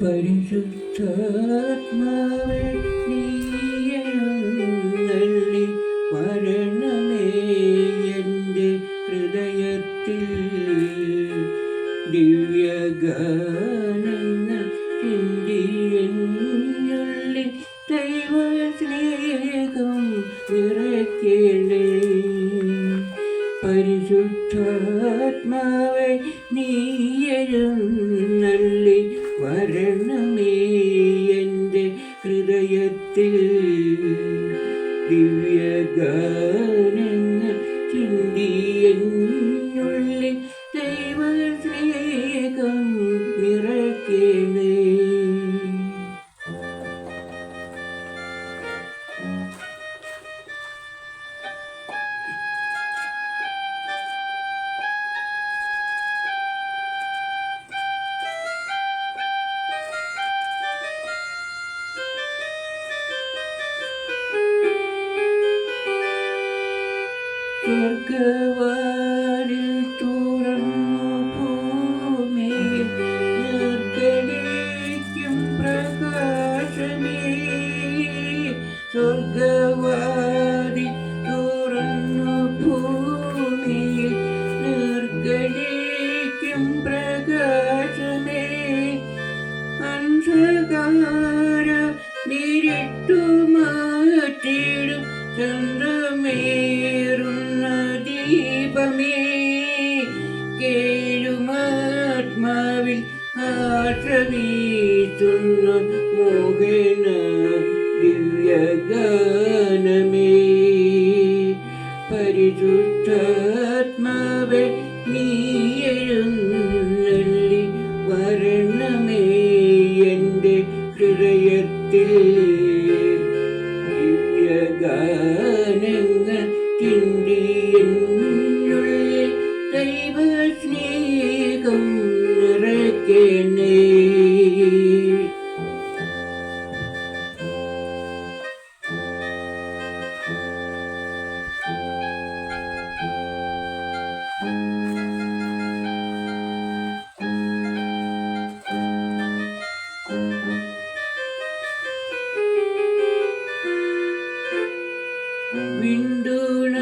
പരിശുദ്ധാത്മാവേ നീയെഴുന്നള്ളി വരണമേ എൻ്റെ ഹൃദയത്തിൽ ദിവ്യഗാനങ്ങൾ ചിന്തിയെന്നുള്ളിൽ ദൈവസ്നേഹം നിറയ്ക്കണേ. പരിശുദ്ധാത്മാവേ നീയെഴുന്നള്ളി വരണമേ എൻ്റെ ഹൃദയത്തിൽ ദിവ്യഗാനങ്ങൾ ചിന്തിയെന്നുള്ളിൽ ദൈവസ്നേഹം നിറയ്ക്കണേ. സ്വർഗവാതിൽ തുറന്നു ഭൂമിയിൽ നിർഗളിക്കും പ്രകാശമേ. സ്വർഗവാതിൽ തുറന്നു ഭൂമിയിൽ നിർഗളിക്കും പ്രകാശമേ. അന്ധകാര നിരട്ടു മാറ്റിടും ചന്ദ്രമേറുന്ന ദീപമേ. കേഴുമാത്മാവിൽ ആശ്രയിക്കുന്ന മോഹന ദിവ്യഗാനമേ. പരിശുദ്ധാത്മാവേ നീയെഴുന്നള്ളി വരണമേ എൻ്റെ ഹൃദയത്തിൽ ദിവ്യഗാനങ്ങൾ ചിന്തിയെന്നുള്ളിൽ ദൈവസ്നേഹം നിറയ്ക്കണേ.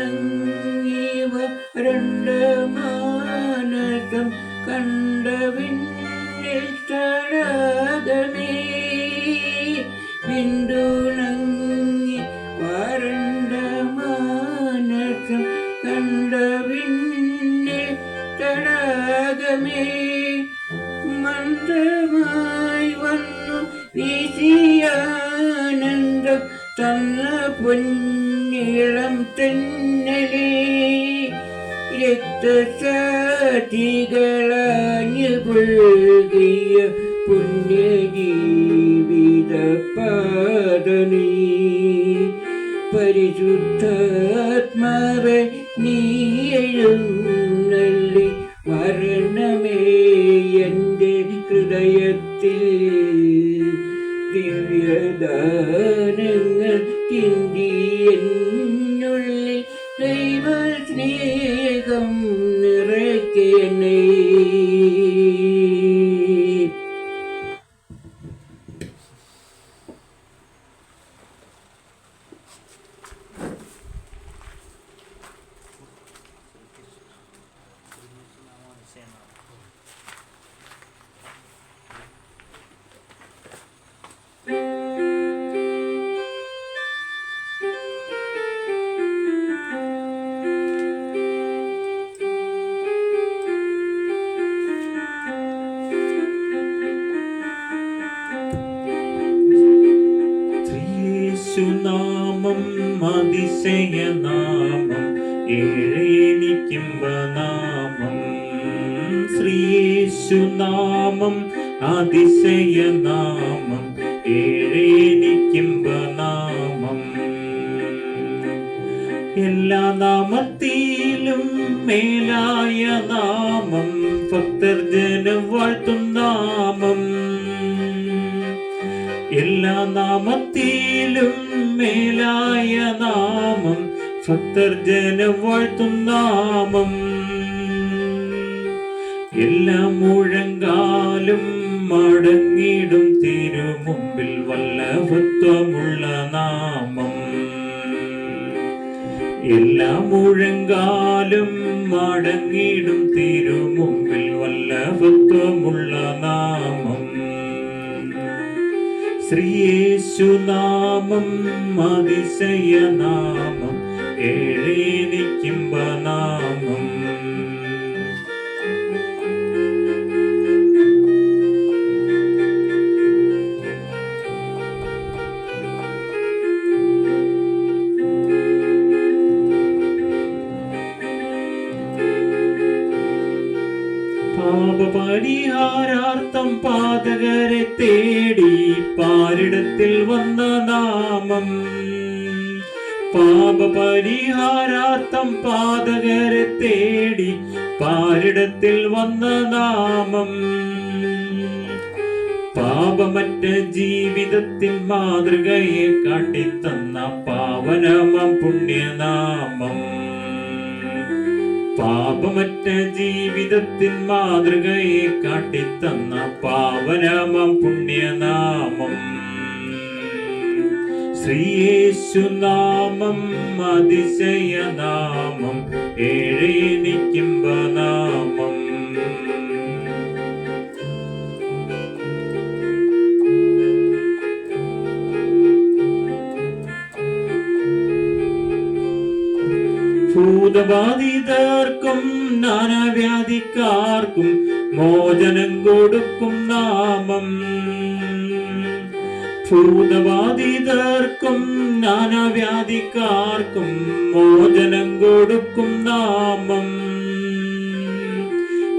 വിണ്ടുണങ്ങിവ രണ്ട് മാനസം കണ്ടവിന്നിൽ തടാകമേ. വിണ്ടുണങ്ങി വരണ്ട മാനസം കണ്ടവിന്നിൽ തടാകമേ. മന്ദമായി വന്നു വീശിയാനന്ദം തന്ന പൊന്നിളം തെന്നലേ. രക്തസാക്ഷികളാഞ്ഞു പുൽകിയ പുണ്യജീവിത പാദനീ. പരിശുദ്ധാത്മാവേ നീയെഴുന്നള്ളി വരണമേ എൻ്റെ ഹൃദയത്തിൽ ദിവ്യദാനങ്ങൾ ചിന്തിയെന്നുള്ളിൽ ദൈവസ്നേഹം നിറയ്ക്കണേ. യേശുനാമം അതിശയനാമം ഏഴേനിക്കുംബനാമം. ശ്രീയേശുനാമം അതിശയനാമം ഏഴേനിക്കുംബനാമം. എല്ലാ നാമത്തിലും മേലായ നാമം ഭക്തർ ജനം വാഴ്ത്തും നാമം. എല്ലാ നാമത്തിലും മേലായ നാമം ഭക്തർ ജനം വാഴ്ത്തും നാമം. എല്ലാ മുഴങ്കാലും മടങ്ങിടും തിരുമുമ്പിൽ വല്ലഭത്വമുള്ള നാമം. എല്ലാ മുഴങ്കാലും മടങ്ങിടും തിരുമുമ്പിൽ വല്ലഭത്വമുള്ള നാമം. ശ്രീയേശുനാമം അതിശയനാമം, ഏഴേനിക്കുംബനാമം. പാപപരിഹാരാർത്ഥം പാതകരെ തേടി പാരിടത്തിൽ വന്ന നാമം. പാപപരിഹാരാർത്ഥം പാതകരെ തേടി പാരിടത്തിൽ വന്ന നാമം. പാപമറ്റ ജീവിതത്തിൽ മാതൃകയെ കാട്ടിത്തന്ന പാവനമം പുണ്യനാമം. പാപമറ്റ ജീവിതത്തിൽ മാതൃകയെ കാട്ടിത്തന്ന പാവനമം പുണ്യനാമം. ശ്രീയേശുനാമം അതിശയനാമം, ഏഴേനിക്കുംബനാമം. ഭൂതബാധിതർക്കും നാനാവ്യാധിക്കാർക്കും മോചനം കൊടുക്കും നാമം. ഭൂതബാധിതർക്കും നാനാവ്യാധിക്കാർക്കും മോചനം കൊടുക്കും നാമം.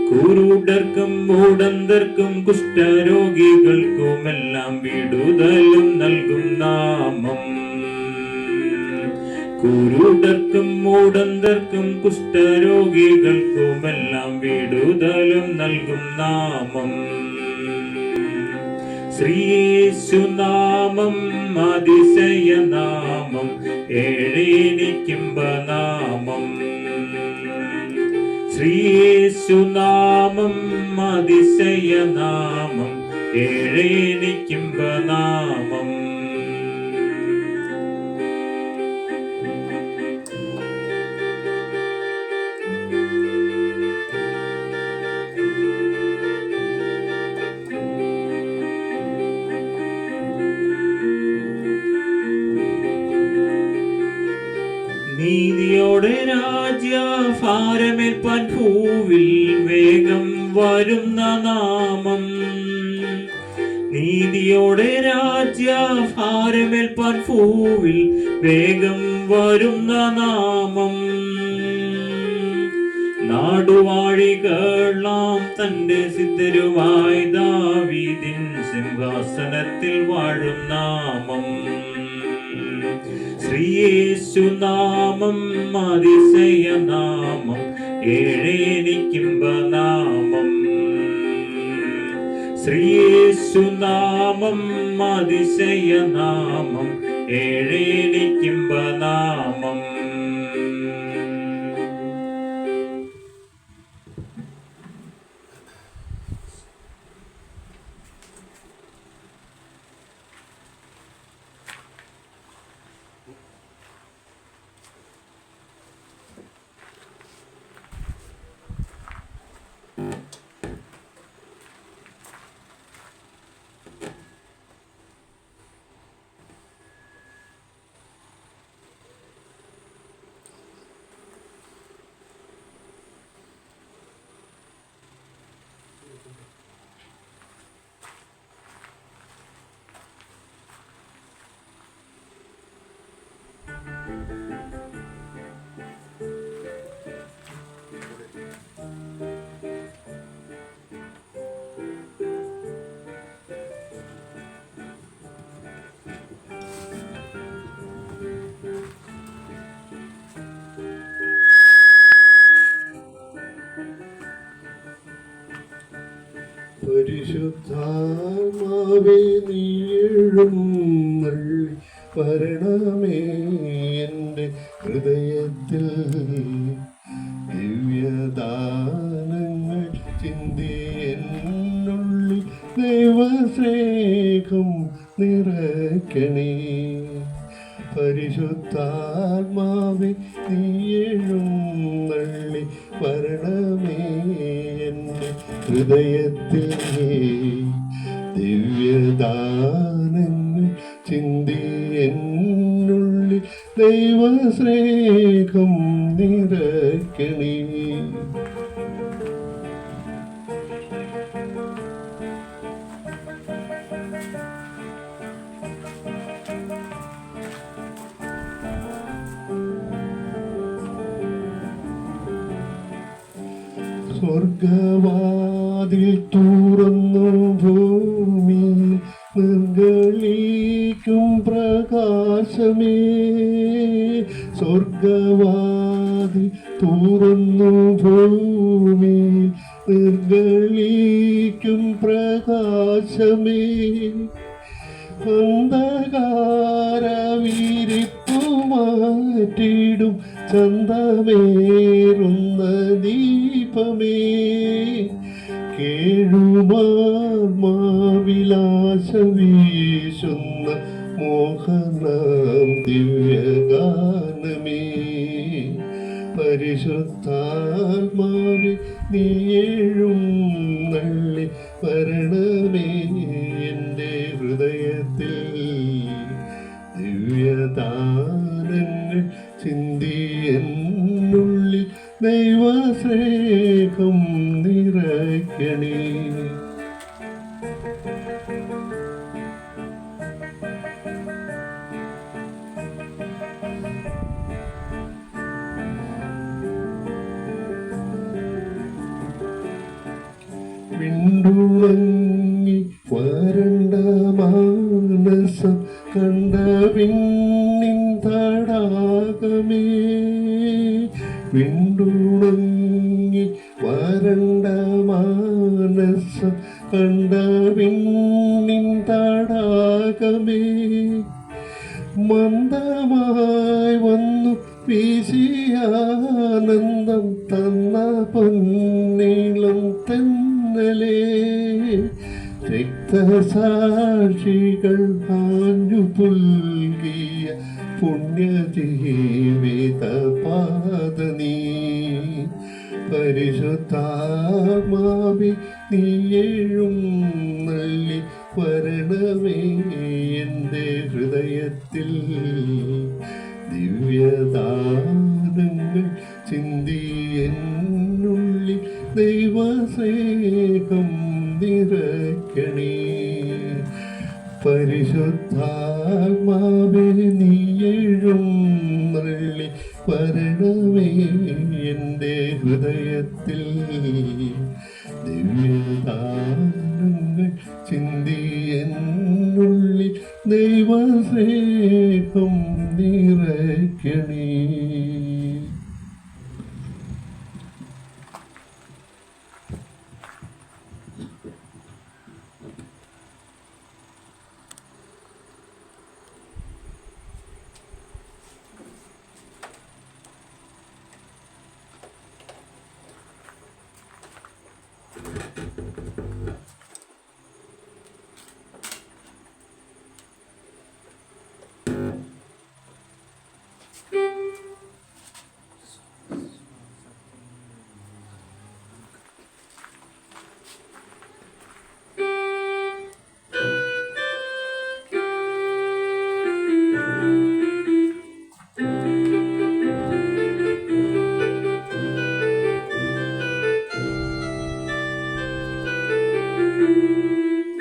കുരുടർക്കും മൂടന്തർക്കും കുഷ്ഠരോഗികൾക്കുമെല്ലാം വിടുതലും നൽകും നാമം. കുരുടർക്കും മൂടന്തർക്കും കുഷ്ഠരോഗികൾക്കുമെല്ലാം വിടുതലും നൽകും നാമം. ശ്രീയേശുനാമം അതിശയനാമം, ഏഴേനിക്കുംബനാമം. ശ്രീയേശുനാമം അതിശയനാമം, ഏഴേനിക്കുംബനാമം. നീതിയോടെ രാജ്യഭാരമേൽപ്പാൻ ഭൂവിൽ വേഗം വരുന്ന നാമം. നീതിയോടെ രാജ്യഭാരമേൽപ്പാൻ ഭൂവിൽ വേഗം വരുന്ന നാമം. നാടുവാഴികളാം തന്റെ സിദ്ധരുമായി ദാവീദിൻ സിംഹാസനത്തിൽ വാഴും നാമം. ശ്രീയേശുനാമം അതിശയനാമം, ഏഴേനിക്കുംബനാമം. ശ്രീയേശുനാമം അതിശയനാമം, ഏഴേനിക്കുംബനാമം. പരിശുദ്ധാത്മാവേ നീ എഴുന്നള്ളി വരണമേ എൻ്റെ ഹൃദയത്തിൽ. ദിവ്യദാനങ്ങൾ ചിന്തി എന്നുള്ളിൽ ദൈവസ്നേഹം നിറയ്ക്കണേ. പരിശുദ്ധാത്മാവേ നീ എഴുന്നള്ളി വരണമേ എൻ്റെ ഹൃദയത്തിൽ. ദിവ്യദാനങ്ങൾ ചിന്തി എന്നുള്ളിൽ ദൈവസ്നേഹം നിറയ്ക്കണേ. സ്വർഗവാതിൽ തുറന്നു ഭൂമി നിർഗളിക്കും പ്രകാശമേ. സ്വർഗവാതിൽ തുറന്നു ഭൂമി നിർഗളിക്കും പ്രകാശമേ. അന്ധകാരവിരിപ്പു മാറ്റിടും ചന്തമേറുന്ന ദീപമേ. കേഴുമാവിലാശ വീശുന്ന മോഹനാം ദിവ്യഗാനമേ. പരിശുദ്ധാത്മാവേ നീ എഴുന്നള്ളി വരണമേ എൻ്റെ ഹൃദയത്തിൽ. ദിവ്യദാനങ്ങൾ ചിന്തി എന്നുള്ളിൽ ദൈവസ്നേഹം നിറയ്ക്കണേ. വിണ്ടുണങ്ങി വരണ്ട മാനസം കണ്ട വിണ്ണിൻ തടാകമേ. വിണ്ടുണങ്ങി വരണ്ട മാനസം കണ്ട വിണ്ണിൻ തടാകമേ. മന്ദമായി വന്നു വീശിയാനന്ദം തന്ന പൊന്നീളം തെന്നലേ. രക്തസാക്ഷികൾ ആഞ്ഞു പുൽകിയ പുണ്യജീവിത പാദനീ. പരിശുദ്ധാത്മാവേ നീ എഴുന്നള്ളി വരണമേ എൻ്റെ ഹൃദയത്തിൽ. ദിവ്യദാനങ്ങൾ ചിന്തി എന്നുള്ളിൽ ദൈവസ്നേഹം നിറയ്ക്കണേ. പരിശുദ്ധാത്മാവേ നീ എഴുന്നള്ളി വരണമേ എൻ്റെ ഹൃദയത്തിൽ. ദിവ്യദാനങ്ങൾ ചിന്തി എന്നുള്ളിൽ ദൈവസ്നേഹം നിറയ്ക്കണേ.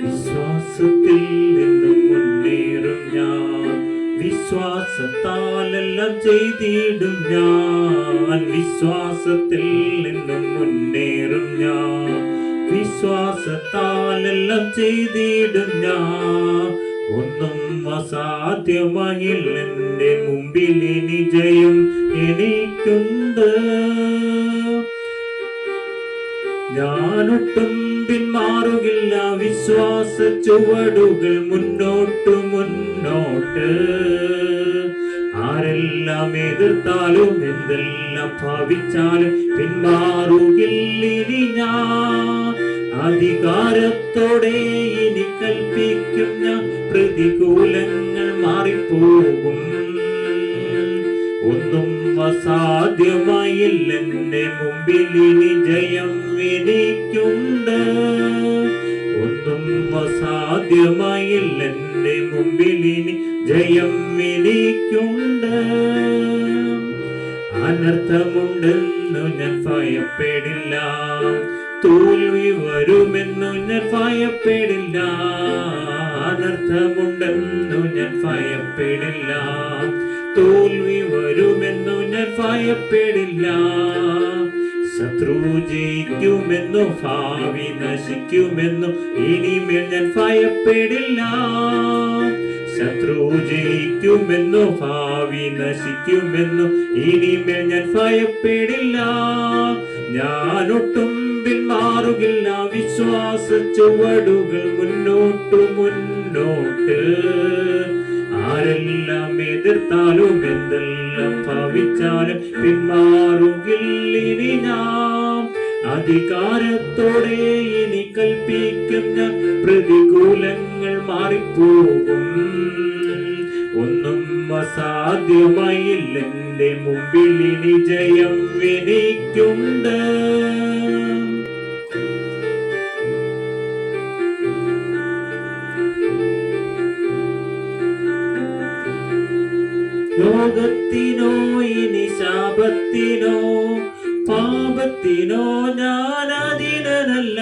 വിശ്വാസത്തിൽ നിന്നും മുന്നേറും ഞാൻ. വിശ്വാസത്താലെല്ലാം ചെയ്തിടും ഞാൻ. വിശ്വാസത്തിൽ നിന്നും മുന്നേറും ഞാൻ. വിശ്വാസത്താലെല്ലാം ചെയ്തിടും ഞാൻ. ഒന്നും അസാധ്യമായില്ല എൻ്റെ മുമ്പിൽ ഇനി ജയം എനിക്കുണ്ട്. ഞാനൊട്ടും പിന്മാറുകില്ല. വിശ്വാസ ചുവടുകൾ മുന്നോട്ട് മുന്നോട്ട്. ആരെല്ലാം എതിർത്താലും എന്തെല്ലാം ഭാവിച്ചാലും പിന്മാറുകില്ലിനി ഞാൻ. അധികാരത്തോടെ ഇനി കൽപ്പിക്കും ഞാൻ, പ്രതികൂലങ്ങൾ മാറിപ്പോകും. ഒന്നും അസാധ്യമായില്ല എന്റെ മുമ്പിൽ, ഇനി ജയം എനിക്കുണ്ട്. ഒന്നും അസാധ്യമായില്ല എന്റെ മുമ്പിൽ, ഇനി ജയം എനിക്കുണ്ട്. അനർത്ഥമുണ്ടെന്നു ഞാൻ ഭയപ്പെടില്ല, തോൽവി വരുമെന്നു ഞാൻ ഭയപ്പെടില്ല. അനർത്ഥമുണ്ടെന്നു ഞാൻ ഭയപ്പെടില്ല, തോൽവി വരുമെന്നു ഞാൻ ഭയപ്പെടില്ല. ശത്രു ജയിക്കുമെന്നു ഭാവി നശിക്കുമെന്നു ഇനിമേൽ ഞാൻ ഭയപ്പെടില്ല. ശത്രു ജയിക്കുമെന്നു ഭാവി നശിക്കുമെന്നു ഇനിമേൽ ഞാൻ ഭയപ്പെടില്ല. ഞാനൊട്ടും പിന്മാറുകില്ല, വിശ്വാസ ചുവടുകൾ മുന്നോട്ടു മുന്നോട്ട്. ആരെല്ലാം എതിർത്താലും എന്തെല്ലാം ഭാവിച്ചാലും പിന്മാറുകില്ലിനി ഞാൻ. അധികാരത്തോടെ ഇനി കൽപ്പിക്കുന്ന പ്രതികൂലങ്ങൾ മാറിപ്പോകും. ഒന്നും അസാധ്യമായില്ല എന്റെ മുമ്പിൽ, ഇനി ജയം എനിക്കുണ്ട്. ലോകത്തിനോ ഇനി ശാപത്തിനോ പാപത്തിനോ ഞാൻ അധീനനല്ല.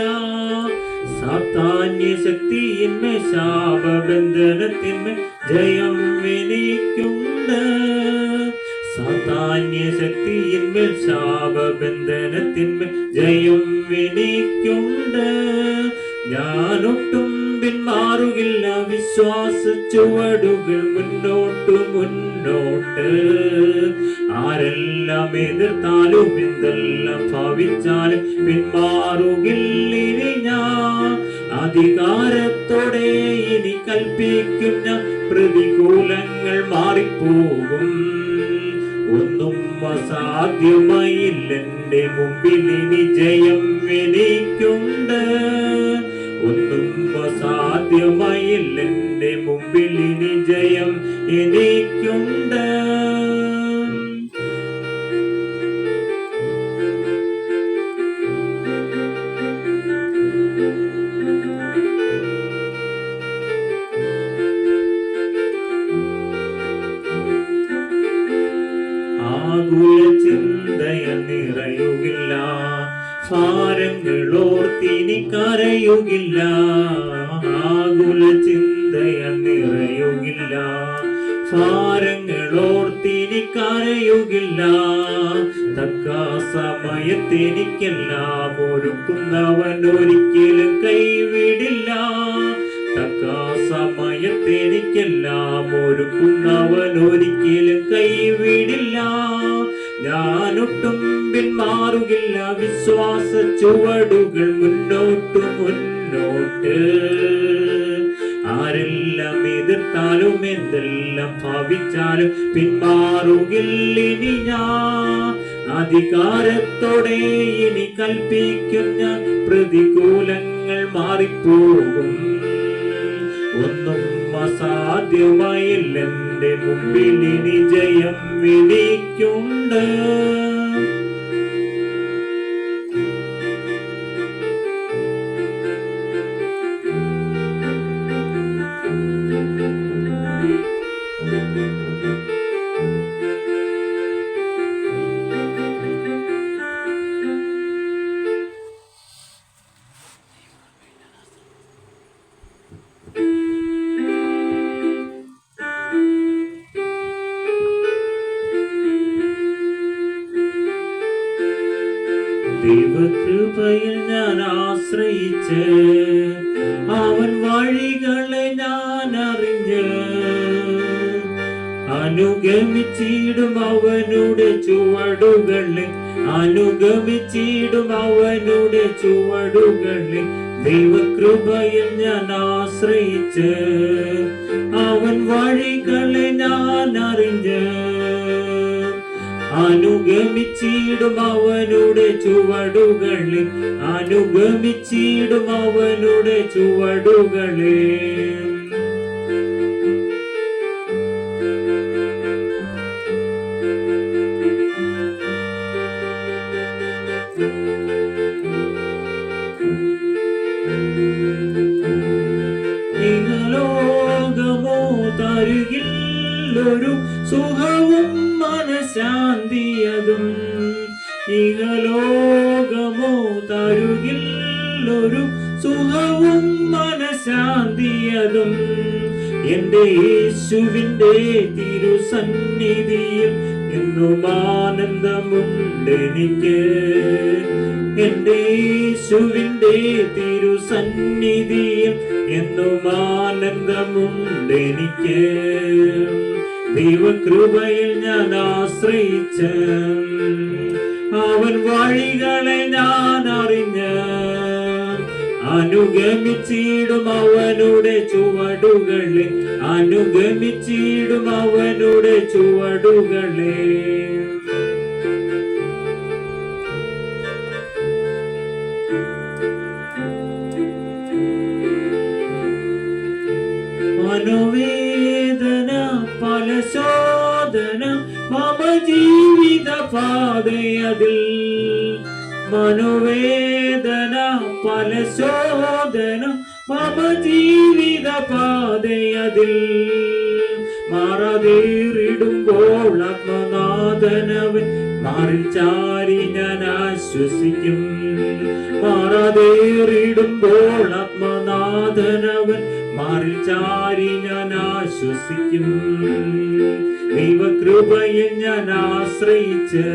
സാത്താന്യ ശക്തിയിന്മേൽ ശാപബന്ധനത്തിന്മേൽ ജയം എനിക്കുണ്ട്. സാത്താന്യ ശക്തിയിന്മേൽ ശാപബന്ധനത്തിന്മേൽ ജയം എനിക്കുണ്ട്. ഞാനൊട്ടും പിന്മാറുകില്ല, വിശ്വാസ ചുവടുകൾ മുന്നോട്ടു മുന്നോട്ട്. ആരെല്ലാം എതിർത്താലും എന്തെല്ലാം ഭാവിച്ചാലും പിന്മാറുകില്ലിനി ഞാൻ. അധികാരത്തോടെ ഇനി കൽപ്പിക്കുന്ന പ്രതികൂലങ്ങൾ മാറിപ്പോകും. ഒന്നും അസാധ്യമായില്ല എന്റെ മുമ്പിൽ, ഇനി ജയം എനിക്കുണ്ട്. ഒന്നും അസാധ്യമായില്ല എന്റെ മുമ്പിൽ, ഇനി ജയം എനിക്കുണ്ട്. ആകുല ചിന്തയ നിറയുകില്ല, ഭാരങ്ങളോർത്തിനി കരയുകില്ല. ആകുല ചിന്തയ നിറയുകില്ല, ഭാരങ്ങളോർത്തിനി കരയുകില്ല. തക്ക സമയത്തെനിക്കെല്ലാം ഒരുക്കുന്നവൻ ഒരിക്കലും കൈവിടില്ല. തക്ക സമയത്തെനിക്കെല്ലാം ഒരുക്കുന്നവൻ ഒരിക്കലും കൈവിടില്ല. ഞാനൊട്ടും പിന്മാറുകില്ല, വിശ്വാസ ചുവടുകൾ മുന്നോട്ടു മുന്നോട്ട്. ആരെല്ലാം എതിർത്താലും എന്തെല്ലാം ഭാവിച്ചാലും പിന്മാറുകില്ലിനി ഞാൻ. അധികാരത്തോടെ ഇനി കൽപ്പിക്കുന്ന പ്രതികൂലങ്ങൾ മാറിപ്പോകും. ഒന്നും അസാധ്യമായില്ല എന്റെ മുമ്പിൽ, ഇനി ജയം എനിക്കുണ്ട്. ദൈവകൃപയിൽ ഞാൻ ആശ്രയിച്ച് അവൻ വഴികളെ ഞാൻ അറിഞ്ഞ് അനുഗമിച്ചിടും അവനുടെ ചുവടുകളെ, അനുഗമിച്ചിടും അവനുടെ ചുവടുകളെ. ദൈവകൃപയിൽ ഞാൻ ആശ്രയിച്ച് അവൻ വഴികളെ ഞാൻ അറിഞ്ഞ് അനുഗമിച്ചിടും അവനുടെ ചുവടുകളെ, അനുഗമിച്ചിടും അവനുടെ ചുവടുകളെ. ഇഹലോകമോ തരുകില്ലൊരു സുഖവും മനഃശാന്തിയതും, ഇഹലോകമോ തരുകില്ലൊരു സുഖവും മനഃശാന്തിയതും. എന്റെ യേശുവിന്റെ തിരുസന്നിധിയിൽ എന്നും ആനന്ദമുണ്ടെനിക്ക്, എന്റെ യേശുവിന്റെ തിരുസന്നിധിയിൽ എന്നും ആനന്ദമുണ്ടെനിക്ക്. ദൈവകൃപയിൽ ഞാൻ ആശ്രയിച്ച് അവൻ വഴികളെ ഞാൻ അറിഞ്ഞ് അനുഗമിച്ചിടും അവനുടെ ചുവടുകളെ, അനുഗമിച്ചിടും അവനുടെ ചുവടുകളെ. മനോവേദന പല ശോധന മമ ജീവിത പാതയതിൽ, മനോവേദന പല ശോധന മമ ജീവിത പാതയതിൽ. മാറാതേറിടുമ്പോൾ ആത്മനാഥനവൻ മാറിൽ ചാരി ഞാൻ ആശ്വസിക്കും, മാറാതേറിടുമ്പോൾ ആത്മനാഥനവൻ മാറിൽ ചാരി ഞാൻ ആശ്വസിക്കും. ദൈവകൃപയിൽ ഞാൻ ആശ്രയിച്ച്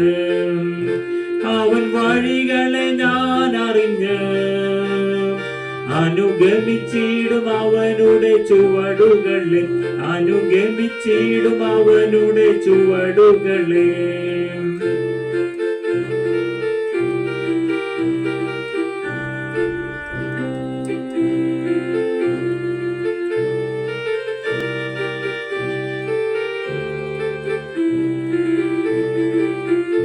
അവൻ വഴികളെ ഞാൻ അറിഞ്ഞ് അനുഗമിച്ചിടും അവനുടെ ചുവടുകളെ, അനുഗമിച്ചിടും അവനുടെ ചുവടുകളെ.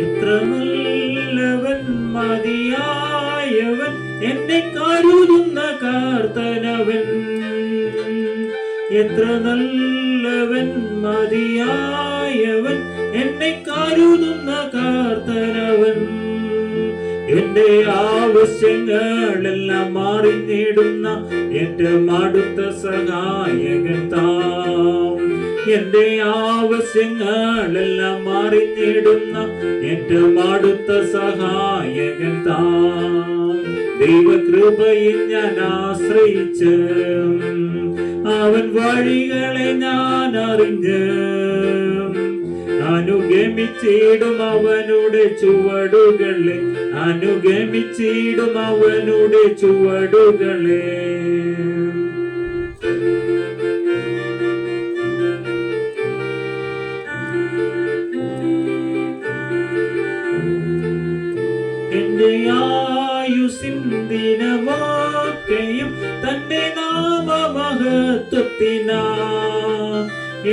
എത്ര നല്ലവൻ മതിയായവൻ എന്നെ കരുതുന്ന കർത്തനവൻ, എത്ര നല്ലവൻ മതിയായവൻ എന്നെ കരുതുന്ന കർത്തനവൻ. എന്റെ ആവശ്യങ്ങളെല്ലാം അറിഞ്ഞിടുന്ന ഏറ്റവും അടുത്ത സഹായകൻ താൻ, എന്റെ ആവശ്യങ്ങളെല്ലാം അറിഞ്ഞിടുന്ന ഏറ്റവും അടുത്ത സഹായകൻ താൻ. ദൈവകൃപയിൽ ഞാൻ ആശ്രയിച്ച് അവൻ വഴികളെ ഞാൻ അറിഞ്ഞ് അനുഗമിച്ചിടും അവനുടെ ചുവടുകളെ, അനുഗമിച്ചിടും അവനുടെ ചുവടുകളെ. എന്റെ ആയുസിൻ ദിനമൊക്കെയും തന്റെ നാമമഹത്വത്തിനാ,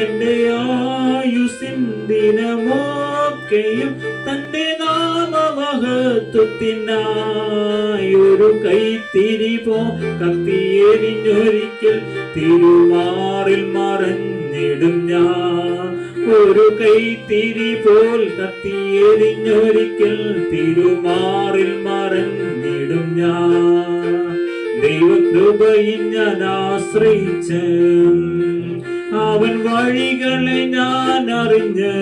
എന്റെ ആയുസിൻ ദിനമൊക്കെയും തന്റെ നാമമഹത്വത്തിനായി ഒരു കൈത്തിരി പോ കത്തിയെരിഞ്ഞൊരിക്കൽ തിരുമാറിൽ മറഞ്ഞിടും ഞാൻ, ഒരു കൈത്തിരി പോൽ കത്തിയെരിഞ്ഞൊരിക്കൽ തിരുമാറിൽ മറഞ്ഞിടും ഞാൻ. ദൈവകൃപയിൽ ഞാൻ ആശ്രയിച്ച് അവൻ വഴികളെ ഞാൻ അറിഞ്ഞ്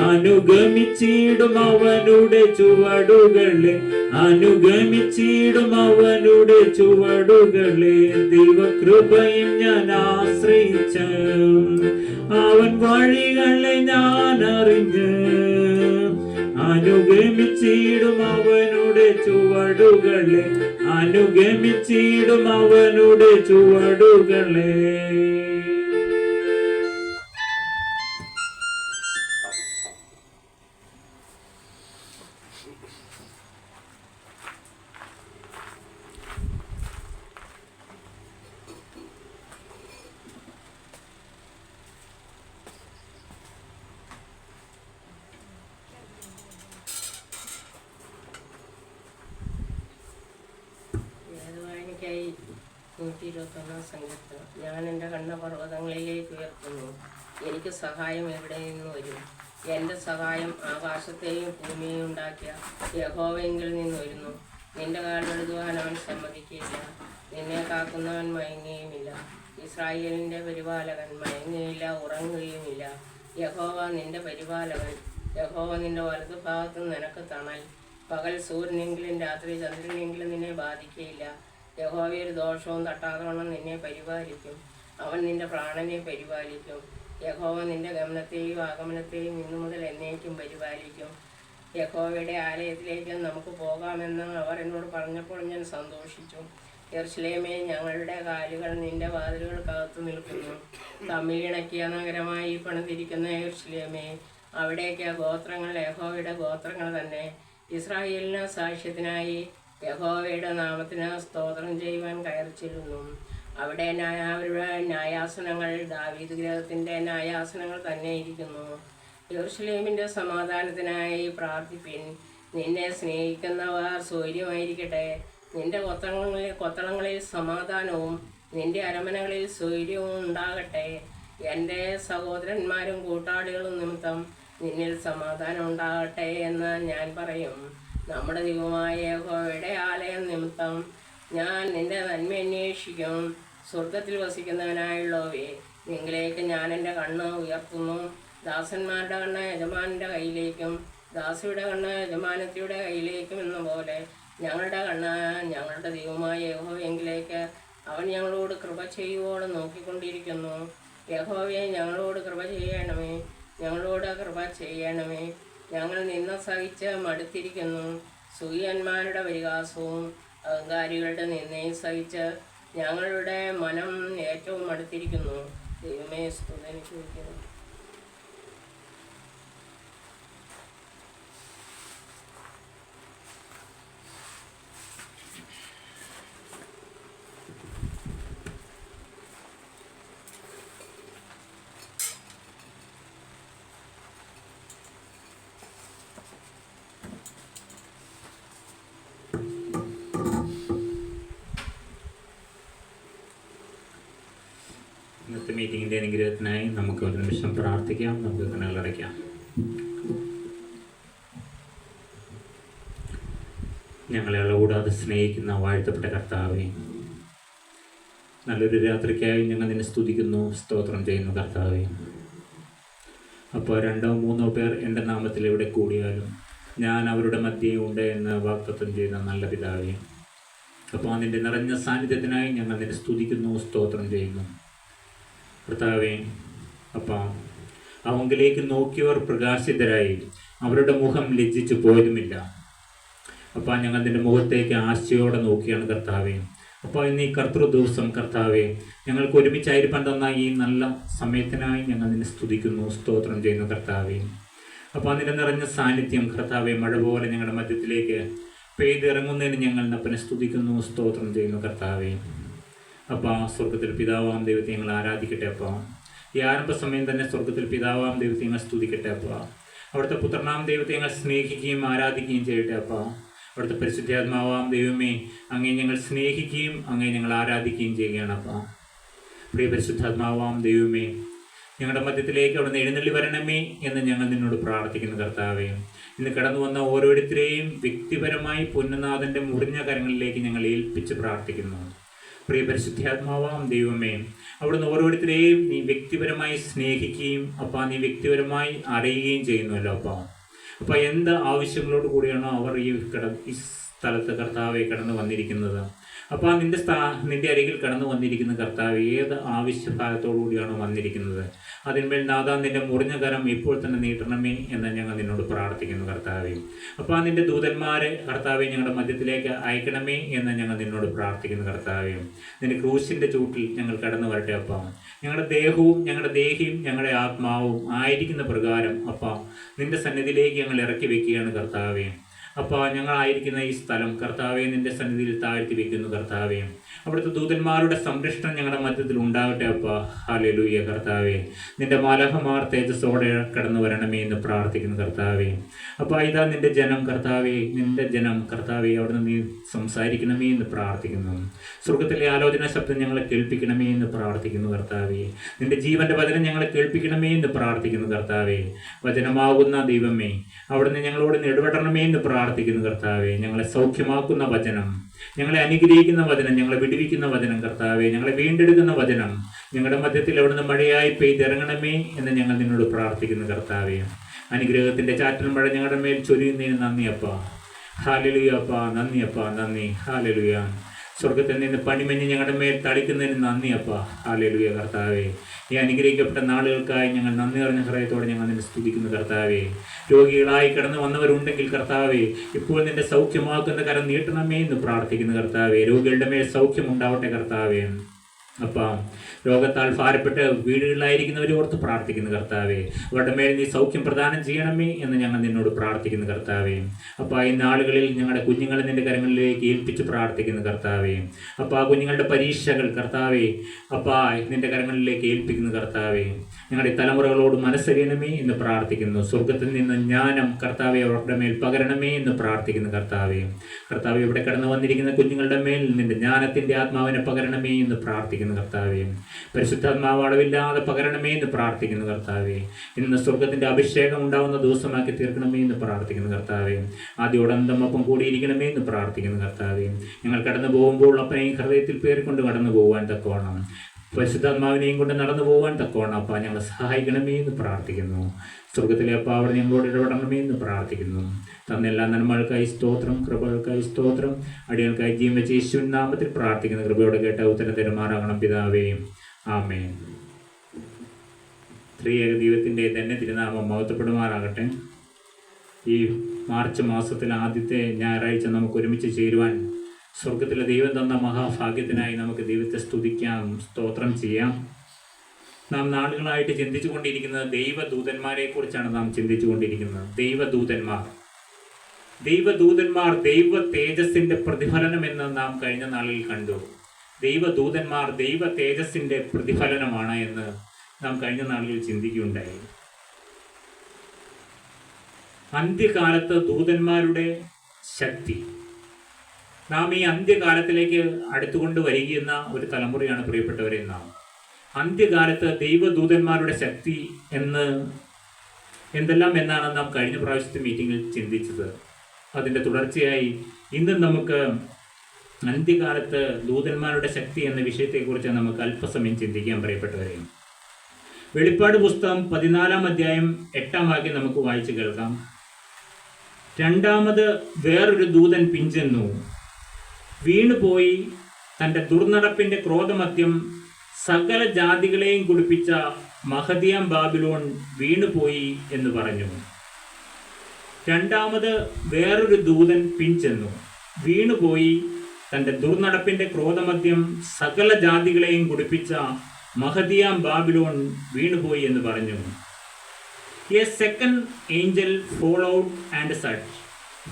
അനുഗമിച്ചിടും അവനുടെ ചുവടുകളെ, അനുഗമിച്ചിടും അവനുടെ ചുവടുകളെ. ദൈവകൃപയിൽ ഞാൻ ആശ്രയിച്ച് അവൻ വഴികളെ ഞാൻ അറിഞ്ഞ് അനുഗമിച്ചിടും അവനുടെ ചുവടുകളെ, അനുഗമിച്ചിടും അവനുടെ ചുവടുകളെ. 121 സങ്കീർത്തനം. ഞാൻ എൻ്റെ കണ്ണ് പർവ്വതങ്ങളിലേക്ക് ഉയർത്തുന്നു. എനിക്ക് സഹായം എവിടെ നിന്ന് വരും? എൻ്റെ സഹായം ആകാശത്തെയും ഭൂമിയെയും ഉണ്ടാക്കിയ യഹോവയെങ്കിൽ നിന്ന് വരുന്നു. നിന്റെ കാൽ എഴുതുവാൻ അവൻ സമ്മതിക്കുകയില്ല. നിന്നെ കാക്കുന്നവൻ മയങ്ങുകയുമില്ല. ഇസ്രായേലിൻ്റെ പരിപാലകൻ മയങ്ങുകയില്ല, ഉറങ്ങുകയുമില്ല. യഹോവ നിന്റെ പരിപാലകൻ. യഹോവ നിന്റെ വലതുഭാഗത്ത് നിനക്ക് തണൽ. പകൽ സൂര്യനെങ്കിലും രാത്രി ചന്ദ്രനെങ്കിലും നിന്നെ ബാധിക്കുകയില്ല. യഹോവ ഒരു ദോഷവും തട്ടാതവണ്ണം നിന്നെ പരിപാലിക്കും. അവൻ നിന്റെ പ്രാണനെ പരിപാലിക്കും. യഹോവ നിന്റെ ഗമനത്തെയും ആഗമനത്തെയും ഇന്നു മുതൽ എന്നേക്കും പരിപാലിക്കും. യഹോവയുടെ ആലയത്തിലേക്ക് നമുക്ക് പോകാമെന്ന് അവർ എന്നോട് പറഞ്ഞപ്പോൾ ഞാൻ സന്തോഷിച്ചു. യെരൂശലേമേ, ഞങ്ങളുടെ കാലുകൾ നിന്റെ വാതിലുകൾക്കകത്ത് നിൽക്കുന്നു. തമ്മിലിണക്കിയ നഗരമായി പണിതിരിക്കുന്ന യെരൂശലേമേ, അവിടേക്ക് ഗോത്രങ്ങൾ യഹോവയുടെ ഗോത്രങ്ങൾ തന്നെ. ഇസ്രായേലിന് സാക്ഷ്യത്തിനായി യഹോവയുടെ നാമത്തിന് സ്തോത്രം ചെയ്യുവാൻ കയറി ചെല്ലുന്നു. അവിടെ അവരുടെ ന്യായാസനങ്ങൾ ദാവീദ് ഗൃഹത്തിൻ്റെ ന്യായാസനങ്ങൾ തന്നെ ഇരിക്കുന്നു. യെരൂശലേമിൻ്റെ സമാധാനത്തിനായി പ്രാർത്ഥിപ്പിൻ. നിന്നെ സ്നേഹിക്കുന്നവർ സ്വൈര്യമായിരിക്കട്ടെ. നിന്റെ കൊത്തളങ്ങളിൽ സമാധാനവും നിന്റെ അരമനകളിൽ സ്വൈര്യവും ഉണ്ടാകട്ടെ. എൻ്റെ സഹോദരന്മാരും കൂട്ടാളികളും നിമിത്തം നിന്നിൽ സമാധാനം ഉണ്ടാകട്ടെ എന്ന് ഞാൻ പറയും. നമ്മുടെ ദൈവമായ യഹോവയുടെ ആലയം നിമിത്തം ഞാൻ നിന്റെ നന്മ അന്വേഷിക്കും. സ്വർഗത്തിൽ വസിക്കുന്നവനായുള്ളവേ, നിങ്ങളിലേക്ക് ഞാൻ എൻ്റെ കണ്ണ് ഉയർത്തുന്നു. ദാസന്മാരുടെ കണ്ണ് യജമാനൻ്റെ കയ്യിലേക്കും ദാസിയുടെ കണ്ണ് യജമാനത്തിയുടെ കയ്യിലേക്കും എന്ന പോലെ ഞങ്ങളുടെ കണ്ണ് ഞങ്ങളുടെ ദൈവമായ യഹോവയെങ്കിലേക്ക് അവൻ ഞങ്ങളോട് കൃപ ചെയ്യുവോളം നോക്കിക്കൊണ്ടിരിക്കുന്നു. യഹോവയെ ഞങ്ങളോട് കൃപ ചെയ്യണമേ, ഞങ്ങളോട് കൃപ ചെയ്യണമേ. ഞങ്ങൾ നിന്ന സഹിച്ച് മടുത്തിരിക്കുന്നു. സൂയന്മാരുടെ പരിഹാസവും അഹങ്കാരികളുടെ നിന്നയും സഹിച്ച് ഞങ്ങളുടെ മനം ഏറ്റവും മടുത്തിരിക്കുന്നു. ദൈവമേ, സ്തുതി ചോദിക്കുന്നു. ഇന്നത്തെ മീറ്റിങ്ങിൻ്റെ അനുഗ്രഹത്തിനായി നമുക്ക് ഒരു നിമിഷം പ്രാർത്ഥിക്കാം. നമുക്ക് കണ്ണുകളടയ്ക്കാം. ഞങ്ങളെ കൂടാതെ സ്നേഹിക്കുന്ന വാഴ്ത്തപ്പെട്ട കർത്താവേ, നല്ലൊരു രാത്രിക്കായി ഞങ്ങൾ നിന്നെ സ്തുതിക്കുന്നു, സ്തോത്രം ചെയ്യുന്നു കർത്താവേ. അപ്പോൾ 2-3 പേർ എൻ്റെ നാമത്തിൽ എവിടെ കൂടിയാലും ഞാൻ അവരുടെ മധ്യേ ഉണ്ട് എന്ന് വാഗ്ദത്തം ചെയ്യുന്ന നല്ല പിതാവേ, അപ്പോൾ അതിൻ്റെ നിറഞ്ഞ സാന്നിധ്യത്തിനായി ഞങ്ങൾ നിന്നെ സ്തുതിക്കുന്നു, സ്തോത്രം ചെയ്യുന്നു കർത്താവേ. അപ്പം അവങ്കിലേക്ക് നോക്കിയവർ പ്രകാശിതരായി, അവരുടെ മുഖം ലജ്ജിച്ചു പോയതുമില്ല. അപ്പം ഞങ്ങൾ നിൻ്റെ മുഖത്തേക്ക് ആശയോടെ നോക്കിയാണ് കർത്താവേ. അപ്പോൾ ഇന്ന് ഈ കർത്തൃ ദിവസം കർത്താവേ, ഞങ്ങൾക്ക് ഒരുമിച്ചായിരിക്കാൻ തന്ന ഈ നല്ല സമയത്തിനായി ഞങ്ങൾ നിന്നെ സ്തുതിക്കുന്നു, സ്തോത്രം ചെയ്യുന്നു കർത്താവേ. അപ്പോൾ അതിൻ്റെ നിറഞ്ഞ സാന്നിധ്യം കർത്താവേ മഴ പോലെ ഞങ്ങളുടെ മധ്യത്തിലേക്ക് പെയ്തിറങ്ങുന്നതിന് ഞങ്ങൾ അപ്പനെ സ്തുതിക്കുന്നു, സ്തോത്രം ചെയ്യുന്നു കർത്താവേ. അപ്പോൾ സ്വർഗത്തിൽ പിതാവാം ദൈവത്തെ ഞങ്ങൾ ആരാധിക്കട്ടെ. അപ്പോൾ ഈ ആരംഭ സമയം തന്നെ സ്വർഗത്തിൽ പിതാവാം ദൈവത്തെ ഞങ്ങൾ സ്തുതിക്കട്ടെ. അപ്പോൾ അവിടുത്തെ പുത്രനാം ദൈവത്തെ ഞങ്ങൾ സ്നേഹിക്കുകയും ആരാധിക്കുകയും ചെയ്യട്ടെ. അപ്പോൾ അവിടുത്തെ പരിശുദ്ധാത്മാവാം ദൈവമേ, അങ്ങേ ഞങ്ങൾ സ്നേഹിക്കുകയും അങ്ങേ ഞങ്ങൾ ആരാധിക്കുകയും ചെയ്യുകയാണ്. അപ്പോൾ പ്രിയ പരിശുദ്ധാത്മാവാം ദൈവമേ, ഞങ്ങളുടെ മധ്യത്തിലേക്ക് അവിടുന്ന് എഴുന്നള്ളി വരണമേ എന്ന് ഞങ്ങൾ നിന്നോട് പ്രാർത്ഥിക്കുന്നു കർത്താവേ. ഇന്ന് കടന്നു വന്ന ഓരോരുത്തരെയും വ്യക്തിപരമായി പൊന്നുനാഥൻ്റെ മുറിഞ്ഞ കരങ്ങളിലേക്ക് ഞങ്ങൾ ഏൽപ്പിച്ച് പ്രാർത്ഥിക്കുന്നു. പ്രിയ പരിശുദ്ധാത്മാവാം ദൈവമേ, അവിടുന്ന് ഓരോരുത്തരെയും നീ വ്യക്തിപരമായി സ്നേഹിക്കുകയും അപ്പോൾ നീ വ്യക്തിപരമായി അറിയുകയും ചെയ്യുന്നുവല്ലോ. അപ്പോൾ എന്ത് ആവശ്യങ്ങളോട് കൂടിയാണോ അവർ ഈ സ്ഥലത്ത് കർത്താവെ കടന്നു വന്നിരിക്കുന്നത്, അപ്പോൾ നിന്റെ അരികിൽ കടന്നു വന്നിരിക്കുന്ന കർത്താവ് ഏത് ആവശ്യഭാരത്തോടു കൂടിയാണോ വന്നിരിക്കുന്നത്, അതിന്മേൽ നാഥാ നിന്റെ മുറിഞ്ഞ കരം ഇപ്പോൾ തന്നെ നീട്ടണമേ എന്ന് ഞങ്ങൾ നിന്നോട് പ്രാർത്ഥിക്കുന്നു കർത്താവെ. അപ്പോൾ നിന്റെ ദൂതന്മാരെ കർത്താവെ ഞങ്ങളുടെ മധ്യത്തിലേക്ക് അയക്കണമേ എന്ന് ഞങ്ങൾ നിന്നോട് പ്രാർത്ഥിക്കുന്നു കർത്താവെ. നിന്റെ ക്രൂശിൻ്റെ ചൂട്ടിൽ ഞങ്ങൾ കടന്നു വരട്ടെ. അപ്പം ഞങ്ങളുടെ ദേഹവും ഞങ്ങളുടെ ദേഹിയും ഞങ്ങളുടെ ആത്മാവും ആയിരിക്കുന്ന പ്രകാരം നിന്റെ സന്നിധിയിലേക്ക് ഞങ്ങൾ ഇറക്കി വെക്കുകയാണ് കർത്താവെ. അപ്പോൾ ഞങ്ങളായിരിക്കുന്ന ഈ സ്ഥലം കർത്താവെ നിന്റെ സന്നിധിയിൽ താഴ്ത്തി വെക്കുന്നു കർത്താവെ. അവിടുത്തെ ദൂതന്മാരുടെ സംരക്ഷണം ഞങ്ങളുടെ മധ്യത്തിൽ ഉണ്ടാകട്ടെ അപ്പ. ഹല്ലേലൂയ കർത്താവേ. നിന്റെ മാലാഖമാർ തേജസ്സോടെ കടന്നു വരണമേ എന്ന് പ്രാർത്ഥിക്കുന്നു കർത്താവേ. അപ്പോൾ ഇതാ നിന്റെ ജനം കർത്താവേ, നിന്റെ ജനം കർത്താവേ, അവിടുന്ന് നീ സംസാരിക്കണമേ എന്ന് പ്രാർത്ഥിക്കുന്നു. സ്വർഗത്തിലെ ആലോചന ശബ്ദം ഞങ്ങളെ കേൾപ്പിക്കണമേ എന്ന് പ്രാർത്ഥിക്കുന്നു കർത്താവേ. നിന്റെ ജീവന്റെ വചനം ഞങ്ങളെ കേൾപ്പിക്കണമേ എന്ന് പ്രാർത്ഥിക്കുന്നു കർത്താവേ. വചനമാകുന്ന ദൈവമേ, അവിടുന്ന് ഞങ്ങളോട് ഇടപെടണമേ എന്ന് പ്രാർത്ഥിക്കുന്നു കർത്താവേ. ഞങ്ങളെ സൗഖ്യമാക്കുന്ന വചനം, ഞങ്ങളെ അനുഗ്രഹിക്കുന്ന വചനം, ഞങ്ങളെ വിടുവിക്കുന്ന വചനം കർത്താവേ, ഞങ്ങളെ വീണ്ടെടുക്കുന്ന വചനം ഞങ്ങളുടെ മധ്യത്തിൽ അവിടുന്ന് മഴയായി പെയ്തിറങ്ങണമേ എന്ന് ഞങ്ങൾ നിന്നോട് പ്രാർത്ഥിക്കുന്നു കർത്താവേ. അനുഗ്രഹത്തിന്റെ ചാറ്റൽ മഴ ഞങ്ങളുടെ മേൽ ചൊരിയുന്നതിന് നന്ദി അപ്പ. ഹല്ലേലൂയ അപ്പ, നന്ദി അപ്പ, നന്ദി. ഹല്ലേലൂയ. സ്വർഗത്തിൽ നിന്ന് പണിമഞ്ഞ് ഞങ്ങളുടെ മേൽ തളിക്കുന്നതിന് നന്ദി അപ്പ. ഹല്ലേലൂയ കർത്താവേ. ഈ അനുഗ്രഹിക്കപ്പെട്ട നാളുകൾക്കായി ഞങ്ങൾ നന്ദി നിറഞ്ഞ ഹൃദയത്തോടെ ഞങ്ങൾ നിന്നെ സ്തുതിക്കുന്നു കർത്താവേ. രോഗികളായി കടന്നു വന്നവരുണ്ടെങ്കിൽ കർത്താവേ, ഇപ്പോൾ നിന്റെ സൗഖ്യമാക്കുന്ന കരം നീട്ടണമേ എന്ന് പ്രാർത്ഥിക്കുന്നു കർത്താവേ. രോഗികളുടെ മേൽ സൗഖ്യം ഉണ്ടാവട്ടെ കർത്താവേ. അപ്പം രോഗത്താൽ ഭാരപ്പെട്ട് വീടുകളിലായിരിക്കുന്നവരെ ഓർത്ത് പ്രാർത്ഥിക്കുന്നു കർത്താവേ. അവരുടെ മേൽ നീ സൗഖ്യം പ്രദാനം ചെയ്യണമേ എന്ന് ഞങ്ങൾ നിന്നോട് പ്രാർത്ഥിക്കുന്നു കർത്താവേ. അപ്പം ഈ നാളുകളിൽ ഞങ്ങളുടെ കുഞ്ഞുങ്ങളെ നിന്റെ കരങ്ങളിലേക്ക് ഏൽപ്പിച്ച് പ്രാർത്ഥിക്കുന്നു കർത്താവേ. അപ്പം ആ കുഞ്ഞുങ്ങളുടെ പരീക്ഷകൾ കർത്താവേ, അപ്പം നിന്റെ കരങ്ങളിലേക്ക് ഏൽപ്പിക്കുന്നു കർത്താവേ. ഞങ്ങളുടെ തലമുറകളോട് മനസ്സറിയണമേ എന്ന് പ്രാർത്ഥിക്കുന്നു. സ്വർഗത്തിൽ നിന്ന് ജ്ഞാനം കർത്താവെ അവരുടെ മേൽ പകരണമേ എന്ന് പ്രാർത്ഥിക്കുന്നു കർത്താവേ. കർത്താവെ, ഇവിടെ കടന്നു വന്നിരിക്കുന്ന കുഞ്ഞുങ്ങളുടെ മേൽ നിന്റെ ജ്ഞാനത്തിന്റെ ആത്മാവിനെ പകരണമേ എന്ന് പ്രാർത്ഥിക്കുന്നു കർത്താവേ. പരിശുദ്ധാത്മാവ് അളവില്ലാതെ പകരണമേ എന്ന് പ്രാർത്ഥിക്കുന്നു കർത്താവേ. ഇന്ന് സ്വർഗത്തിന്റെ അഭിഷേകം ഉണ്ടാവുന്ന ദിവസമാക്കി തീർക്കണമേ എന്ന് പ്രാർത്ഥിക്കുന്നു കർത്താവേ. ആദ്യോടന്തം ഒപ്പം കൂടിയിരിക്കണമേ എന്ന് പ്രാർത്ഥിക്കുന്നു കർത്താവേ. ഞങ്ങൾ കടന്നു പോകുമ്പോൾ അപ്പനെയും ഹൃദയത്തിൽ പേർക്കൊണ്ട് കടന്നു പോകുവാൻ തക്കവണ്ണം, പരിശുദ്ധാത്മാവിനെയും കൊണ്ട് നടന്നു പോകാൻ തക്കവണ്ണം അപ്പ ഞങ്ങളെ സഹായിക്കണമേ എന്ന് പ്രാർത്ഥിക്കുന്നു. സ്വർഗത്തിലെ അപ്പ അവിടെ ഞങ്ങളോട് ഇടപെടണമേ എന്ന് പ്രാർത്ഥിക്കുന്നു. തന്നെല്ലാ നന്മകൾക്കായി സ്തോത്രം, കൃപകൾക്കായി സ്തോത്രം. അടികൾക്കായി ജീവൻ വെച്ച് യേശുവിൻ നാമത്തിൽ പ്രാർത്ഥിക്കുന്നു. കൃപയോടെ കേട്ട ഉത്തരം തരുമാറാകണം പിതാവേ. ആമേൻ. ത്രിയേക ദൈവത്തിൻ്റെ തന്നെ തിരുനാമം മഹത്വപ്പെടുമാറാകട്ടെ. ഈ മാർച്ച് മാസത്തിലെ ആദ്യത്തെ ഞായറാഴ്ച നമുക്ക് ഒരുമിച്ച് ചേരുവാൻ സ്വർഗത്തിലെ ദൈവം തന്ന മഹാഭാഗ്യത്തിനായി നമുക്ക് ദൈവത്തെ സ്തുതിക്കാം, സ്തോത്രം ചെയ്യാം. നാം നാളുകളായിട്ട് ചിന്തിച്ചു കൊണ്ടിരിക്കുന്നത് ദൈവദൂതന്മാരെ കുറിച്ചാണ്. നാം ചിന്തിച്ചു കൊണ്ടിരിക്കുന്നത് ദൈവദൂതന്മാർ, ദൈവ തേജസ്സിന്റെ പ്രതിഫലനം എന്ന് നാം കഴിഞ്ഞ നാളിൽ കണ്ടു. ദൈവദൂതന്മാർ ദൈവ തേജസ്സിന്റെ പ്രതിഫലനമാണ് എന്ന് നാം കഴിഞ്ഞ നാളുകളിൽ ചിന്തിക്കുകയുണ്ടായി. അന്ത്യകാലത്ത് ദൂതന്മാരുടെ ശക്തി, നാം ഈ അന്ത്യകാലത്തിലേക്ക് അടുത്തുകൊണ്ട് വരികയെന്ന ഒരു തലമുറയാണ് പ്രിയപ്പെട്ടവരെ. നാം അന്ത്യകാലത്ത് ദൈവദൂതന്മാരുടെ ശക്തി എന്തെല്ലാം എന്നാണ് നാം കഴിഞ്ഞ പ്രാവശ്യത്തെ മീറ്റിങ്ങിൽ ചിന്തിച്ചത്. അതിൻ്റെ തുടർച്ചയായി ഇന്ന് നമുക്ക് അന്ത്യകാലത്ത് ദൂതന്മാരുടെ ശക്തി എന്ന വിഷയത്തെക്കുറിച്ച് നമുക്ക് അല്പസമയം ചിന്തിക്കാൻ പ്രിയപ്പെട്ടവരെ. വെളിപ്പാട് പുസ്തകം 14 അധ്യായം 8 വാക്യം നമുക്ക് വായിച്ചു കേൾക്കാം. രണ്ടാമത് വേറൊരു ദൂതൻ പിഞ്ചെന്നു, വീണുപോയി, തൻ്റെ ദുർനടപ്പിൻ്റെ ക്രോധമദ്യം സകല ജാതികളെയും കുടിപ്പിച്ച മഹദിയാം ബാബിലോൺ വീണുപോയി എന്ന് പറഞ്ഞു. രണ്ടാമത് വേറൊരു ദൂതൻ പിഞ്ചെന്നു, വീണുപോയി, തൻ്റെ ദുർനടപ്പിൻ്റെ ക്രോധമദ്യം സകല ജാതികളെയും കുടിപ്പിച്ച മഹദിയാം ബാബിലോൺ വീണുപോയി എന്ന് പറഞ്ഞു. A second angel followed and said,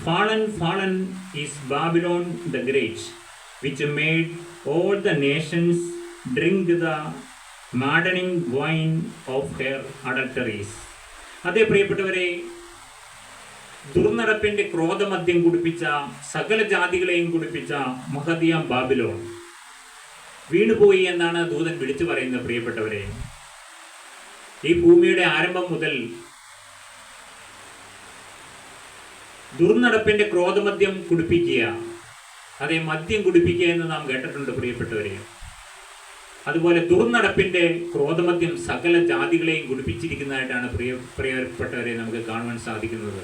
Fallen, fallen is Babylon the Great, which made all the nations drink the maddening wine of her adulteries. അതേ പ്രിയപ്പെട്ടവരെ, ദുർനടപ്പിന്റെ ക്രോധമദ്യം കുടിപ്പിച്ച സകല ജാതികളെയും കുടിപ്പിച്ച മഹദിയാം ബാബിലോൺ വീണുപോയി എന്നാണ് ദൂതൻ വിളിച്ചു പറയുന്നത്. പ്രിയപ്പെട്ടവരെ, ഈ ഭൂമിയുടെ ആരംഭം മുതൽ ദുർനടപ്പിന്റെ ക്രോധമദ്യം കുടിപ്പിക്കുക, അതേ മദ്യം കുടിപ്പിക്കുക എന്ന് നാം കേട്ടിട്ടുണ്ട് പ്രിയപ്പെട്ടവരെ. അതുപോലെ ദുർനടപ്പിന്റെ ക്രോധമദ്യം സകല ജാതികളെയും കുടിപ്പിച്ചിരിക്കുന്നതായിട്ടാണ് പ്രിയപ്പെട്ടവരെ നമുക്ക് കാണുവാൻ സാധിക്കുന്നത്.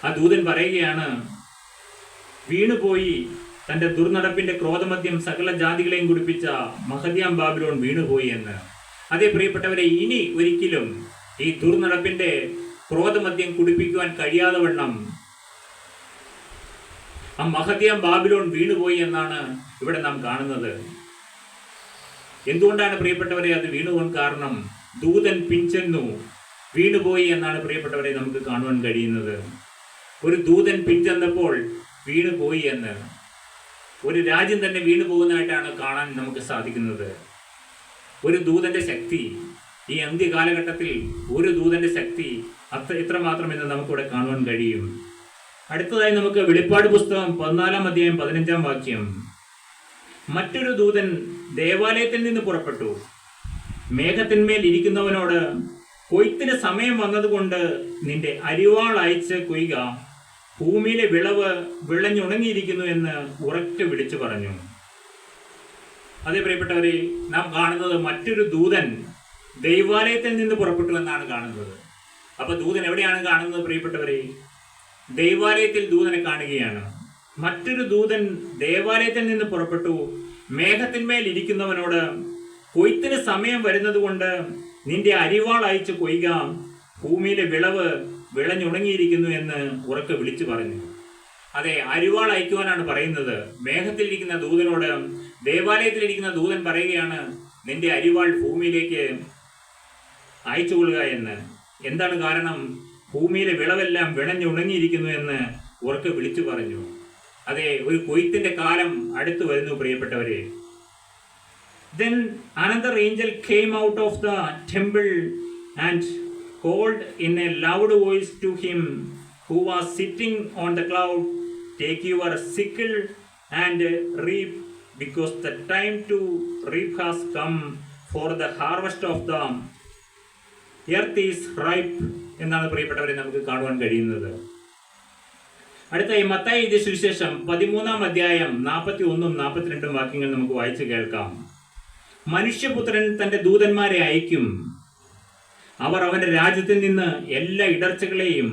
ആ ദൂതൻ പറയുകയാണ്, വീണുപോയി, തൻ്റെ ദുർനടപ്പിന്റെ ക്രോധമദ്യം സകല ജാതികളെയും കുടിപ്പിച്ച മഹദിയാം ബാബിലോൺ വീണുപോയി എന്ന്. അതേ പ്രിയപ്പെട്ടവരെ, ഇനി ഒരിക്കലും ഈ ദുർനടപ്പിന്റെ ക്രോധമദ്യം കുടിപ്പിക്കുവാൻ കഴിയാതെ വണ്ണം ആ മഹദിയാം ബാബിലോൺ വീണുപോയി എന്നാണ് ഇവിടെ നാം കാണുന്നത്. എന്തുകൊണ്ടാണ് പ്രിയപ്പെട്ടവരെ അത് വീണുപോകാൻ കാരണം? ദൂതൻ പിഞ്ചെന്നു, വീണുപോയി എന്നാണ് പ്രിയപ്പെട്ടവരെ നമുക്ക് കാണുവാൻ കഴിയുന്നത്. ഒരു ദൂതൻ പിഞ്ചെന്നപ്പോൾ വീണുപോയി എന്ന്. ഒരു രാജ്യം തന്നെ വീണു പോകുന്നതായിട്ടാണ് കാണാൻ നമുക്ക് സാധിക്കുന്നത്. ഒരു ദൂതന്റെ ശക്തി, ഈ അന്ത്യകാലഘട്ടത്തിൽ ഒരു ദൂതന്റെ ശക്തി ഇത്രമാത്രം എന്ന് നമുക്കിവിടെ കാണുവാൻ കഴിയും. അടുത്തതായി നമുക്ക് വെളിപ്പാട് പുസ്തകം 14 അധ്യായം 15 വാക്യം. മറ്റൊരു ദൂതൻ ദേവാലയത്തിൽ നിന്ന് പുറപ്പെട്ടു, മേഘത്തിന്മേൽ ഇരിക്കുന്നവനോട്, കൊയ്ത്തിന് സമയം വന്നതുകൊണ്ട് നിന്റെ അരിവാൾ അയച്ച് കൊയ്യുക, ഭൂമിയിലെ വിളവ് വിളഞ്ഞുണങ്ങിയിരിക്കുന്നു എന്ന് ഉറക്കെ വിളിച്ചു പറഞ്ഞു. അതേ പ്രിയപ്പെട്ടവരെ, നാം കാണുന്നത് മറ്റൊരു ദൂതൻ ദൈവാലയത്തിൽ നിന്ന് പുറപ്പെട്ടു എന്നാണ് കാണുന്നത്. അപ്പൊ ദൂതൻ എവിടെയാണ് കാണുന്നത് പ്രിയപ്പെട്ടവരെ? ദൈവാലയത്തിൽ ദൂതനെ കാണുകയാണ്. മറ്റൊരു ദൂതൻ ദേവാലയത്തിൽ നിന്ന് പുറപ്പെട്ടു, മേഘത്തിന്മേൽ ഇരിക്കുന്നവനോട്, കൊയ്ത്തിന് സമയം വരുന്നത് കൊണ്ട് നിന്റെ അരിവാൾ അയച്ച് കൊയ്യുക, ഭൂമിയിലെ വിളവ് വിളഞ്ഞുണങ്ങിയിരിക്കുന്നു എന്ന് ഉറക്കെ വിളിച്ചു പറഞ്ഞു. അതെ, അരിവാൾ അയക്കുവാനാണ് പറയുന്നത്. മേഘത്തിലിരിക്കുന്ന ദൂതനോട് ദേവാലയത്തിലിരിക്കുന്ന ദൂതൻ പറയുകയാണ്, നിന്റെ അരിവാൾ ഭൂമിയിലേക്ക് അയച്ചു കൊള്ളുക എന്ന്. എന്താണ് കാരണം? ഭൂമിയിലെ വിളവെല്ലാം വിളഞ്ഞുണങ്ങിയിരിക്കുന്നു എന്ന് ഉറക്കെ വിളിച്ചു പറഞ്ഞു. അതെ, ഒരു കൊയ്ത്തിന്റെ കാലം അടുത്തു വരുന്നു പ്രിയപ്പെട്ടവരെ. Then another angel came out of the temple and called in a loud voice to him who was sitting on the cloud, take your sickle and reap, because the time to reap has come, for the harvest of the earth is ripe എന്നാണ് പ്രിയപ്പെട്ടവരെ നമുക്ക് കാണുവാൻ കഴിയുന്നത്. അടുത്തായി മത്തായി എഴുതിയ സുവിശേഷം 13 അധ്യായം 41 42 വാക്യങ്ങൾ നമുക്ക് വായിച്ചു കേൾക്കാം. മനുഷ്യപുത്രൻ തന്റെ ദൂതന്മാരെ അയക്കും, അവർ അവന്റെ രാജ്യത്തിൽ നിന്ന് എല്ലാ ഇടർച്ചകളെയും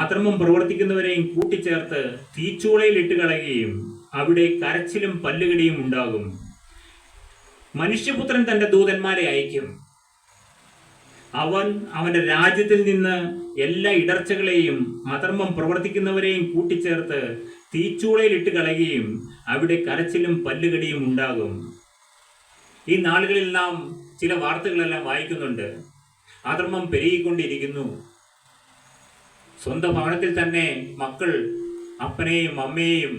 അധർമ്മം പ്രവർത്തിക്കുന്നവരെയും കൂട്ടിച്ചേർത്ത് തീച്ചൂളയിൽ ഇട്ട് കളയുകയും അവിടെ കരച്ചിലും പല്ലുകടിയും ഉണ്ടാകും. മനുഷ്യപുത്രൻ തന്റെ ദൂതന്മാരെ അയക്കും, അവൻ അവന്റെ രാജ്യത്തിൽ നിന്ന് എല്ലാ ഇടർച്ചകളെയും അധർമ്മം പ്രവർത്തിക്കുന്നവരെയും കൂട്ടിച്ചേർത്ത് തീച്ചൂളയിൽ ഇട്ട് കളയുകയും അവിടെ കരച്ചിലും പല്ലുകടിയും ഉണ്ടാകും. ഈ നാളുകളിൽ നാം ചില വാർത്തകളെല്ലാം വായിക്കുന്നുണ്ട്. അധർമ്മം പെരുകിക്കൊണ്ടിരിക്കുന്നു. സ്വന്തം ഭവനത്തിൽ തന്നെ മക്കൾ അപ്പനെയും അമ്മയെയും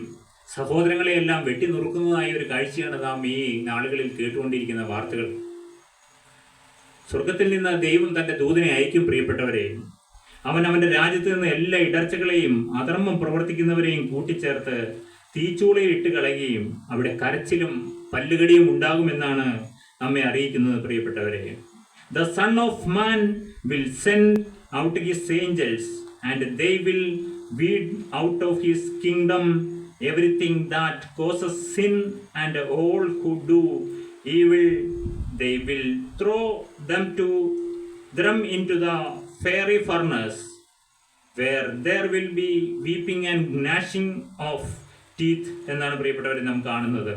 സഹോദരങ്ങളെയെല്ലാം വെട്ടി നുറുക്കുന്നതായ ഒരു കാഴ്ചയാണ് നാം ഈ നാളുകളിൽ കേട്ടുകൊണ്ടിരിക്കുന്ന വാർത്തകൾ. സ്വർഗത്തിൽ നിന്ന് ദൈവം തന്റെ ദൂതനെ അയക്കും പ്രിയപ്പെട്ടവരെ. അവൻ അവന്റെ രാജ്യത്ത് നിന്ന് എല്ലാ ഇടർച്ചകളെയും അധർമ്മം പ്രവർത്തിക്കുന്നവരെയും കൂട്ടിച്ചേർത്ത് തീച്ചൂളയിൽ ഇട്ട് കളയുകയും അവിടെ കരച്ചിലും പല്ലുകടിയും ഉണ്ടാകുമെന്നാണ് നമ്മെ അറിയിക്കുന്നത് പ്രിയപ്പെട്ടവരെ. The Son of Man will send out his angels and they will weed out of his kingdom everything that causes sin, and all who do evil they will throw them into the fiery furnace, where there will be weeping and gnashing of teeth എന്നാണ് പ്രിയപ്പെട്ടവരെ നാം കാണുന്നത്.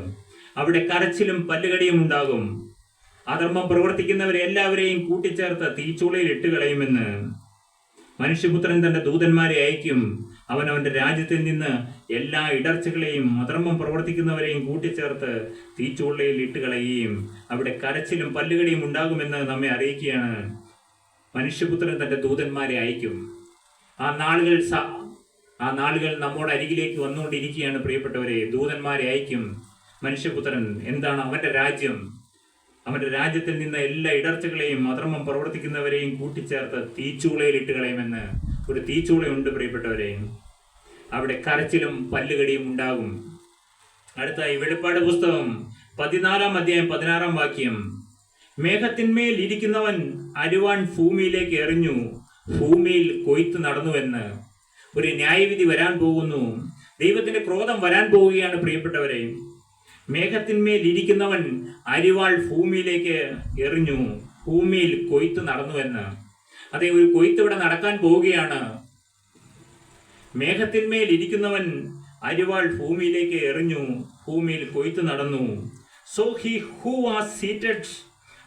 അവിടെ കരച്ചിലും പല്ലുകടിയും ഉണ്ടാകും. അധർമ്മം പ്രവർത്തിക്കുന്നവരെ എല്ലാവരെയും കൂട്ടിച്ചേർത്ത് തീച്ചൂളയിൽ ഇട്ട് കളയുമെന്ന്. മനുഷ്യപുത്രൻ തന്റെ ദൂതന്മാരെ അയക്കും, അവൻ അവന്റെ രാജ്യത്തിൽ നിന്ന് എല്ലാ ഇടർച്ചകളെയും അധർമ്മം പ്രവർത്തിക്കുന്നവരെയും കൂട്ടിച്ചേർത്ത് തീച്ചൂളയിൽ ഇട്ട് കളയുകയും അവിടെ കരച്ചിലും പല്ലുകടിയും ഉണ്ടാകുമെന്ന് നമ്മെ അറിയിക്കുകയാണ്. മനുഷ്യപുത്രൻ തന്റെ ദൂതന്മാരെ അയക്കും. ആ നാളുകൾ നമ്മുടെ അരികിലേക്ക് വന്നുകൊണ്ടിരിക്കുകയാണ് പ്രിയപ്പെട്ടവരെ. ദൂതന്മാരെ അയക്കും മനുഷ്യപുത്രൻ. എന്താണ് അവന്റെ രാജ്യം? അവന്റെ രാജ്യത്തിൽ നിന്ന് എല്ലാ ഇടർച്ചകളെയും അധർമ്മം പ്രവർത്തിക്കുന്നവരെയും കൂട്ടിച്ചേർത്ത് തീച്ചൂളയിൽ ഇട്ട് കളയുമെന്ന്. ഒരു തീച്ചൂളയുണ്ട് പ്രിയപ്പെട്ടവരെ, അവിടെ കരച്ചിലും പല്ലുകടിയും ഉണ്ടാകും. അടുത്തായി വെളിപ്പാട് പുസ്തകം 14 അധ്യായം 16 വാക്യം. മേഘത്തിന്മേൽ ഇരിക്കുന്നവൻ അരിവാൺ ഭൂമിയിലേക്ക് എറിഞ്ഞു, ഭൂമിയിൽ കൊയ്ത്ത് നടന്നുവെന്ന്. ഒരു ന്യായവിധി വരാൻ പോകുന്നു. ദൈവത്തിന്റെ ക്രോധം വരാൻ പോവുകയാണ് പ്രിയപ്പെട്ടവരെ. മേഘത്തിന്മേൽ ഇരിക്കുന്നവൻ അരിവാൾ ഭൂമിയിലേക്ക് എറിഞ്ഞു, ഭൂമിയിൽ കൊയ്ത്ത് നടന്നുവെന്ന്. അതെ, ഒരു കൊയ്ത്ത് ഇവിടെ നടക്കാൻ പോവുകയാണ്. മേഘത്തിന്മേൽ ഇരിക്കുന്നവൻ അരിവാൾ ഭൂമിയിലേക്ക് എറിഞ്ഞു, ഭൂമിയിൽ കൊയ്ത്ത് നടന്നു. So he who was seated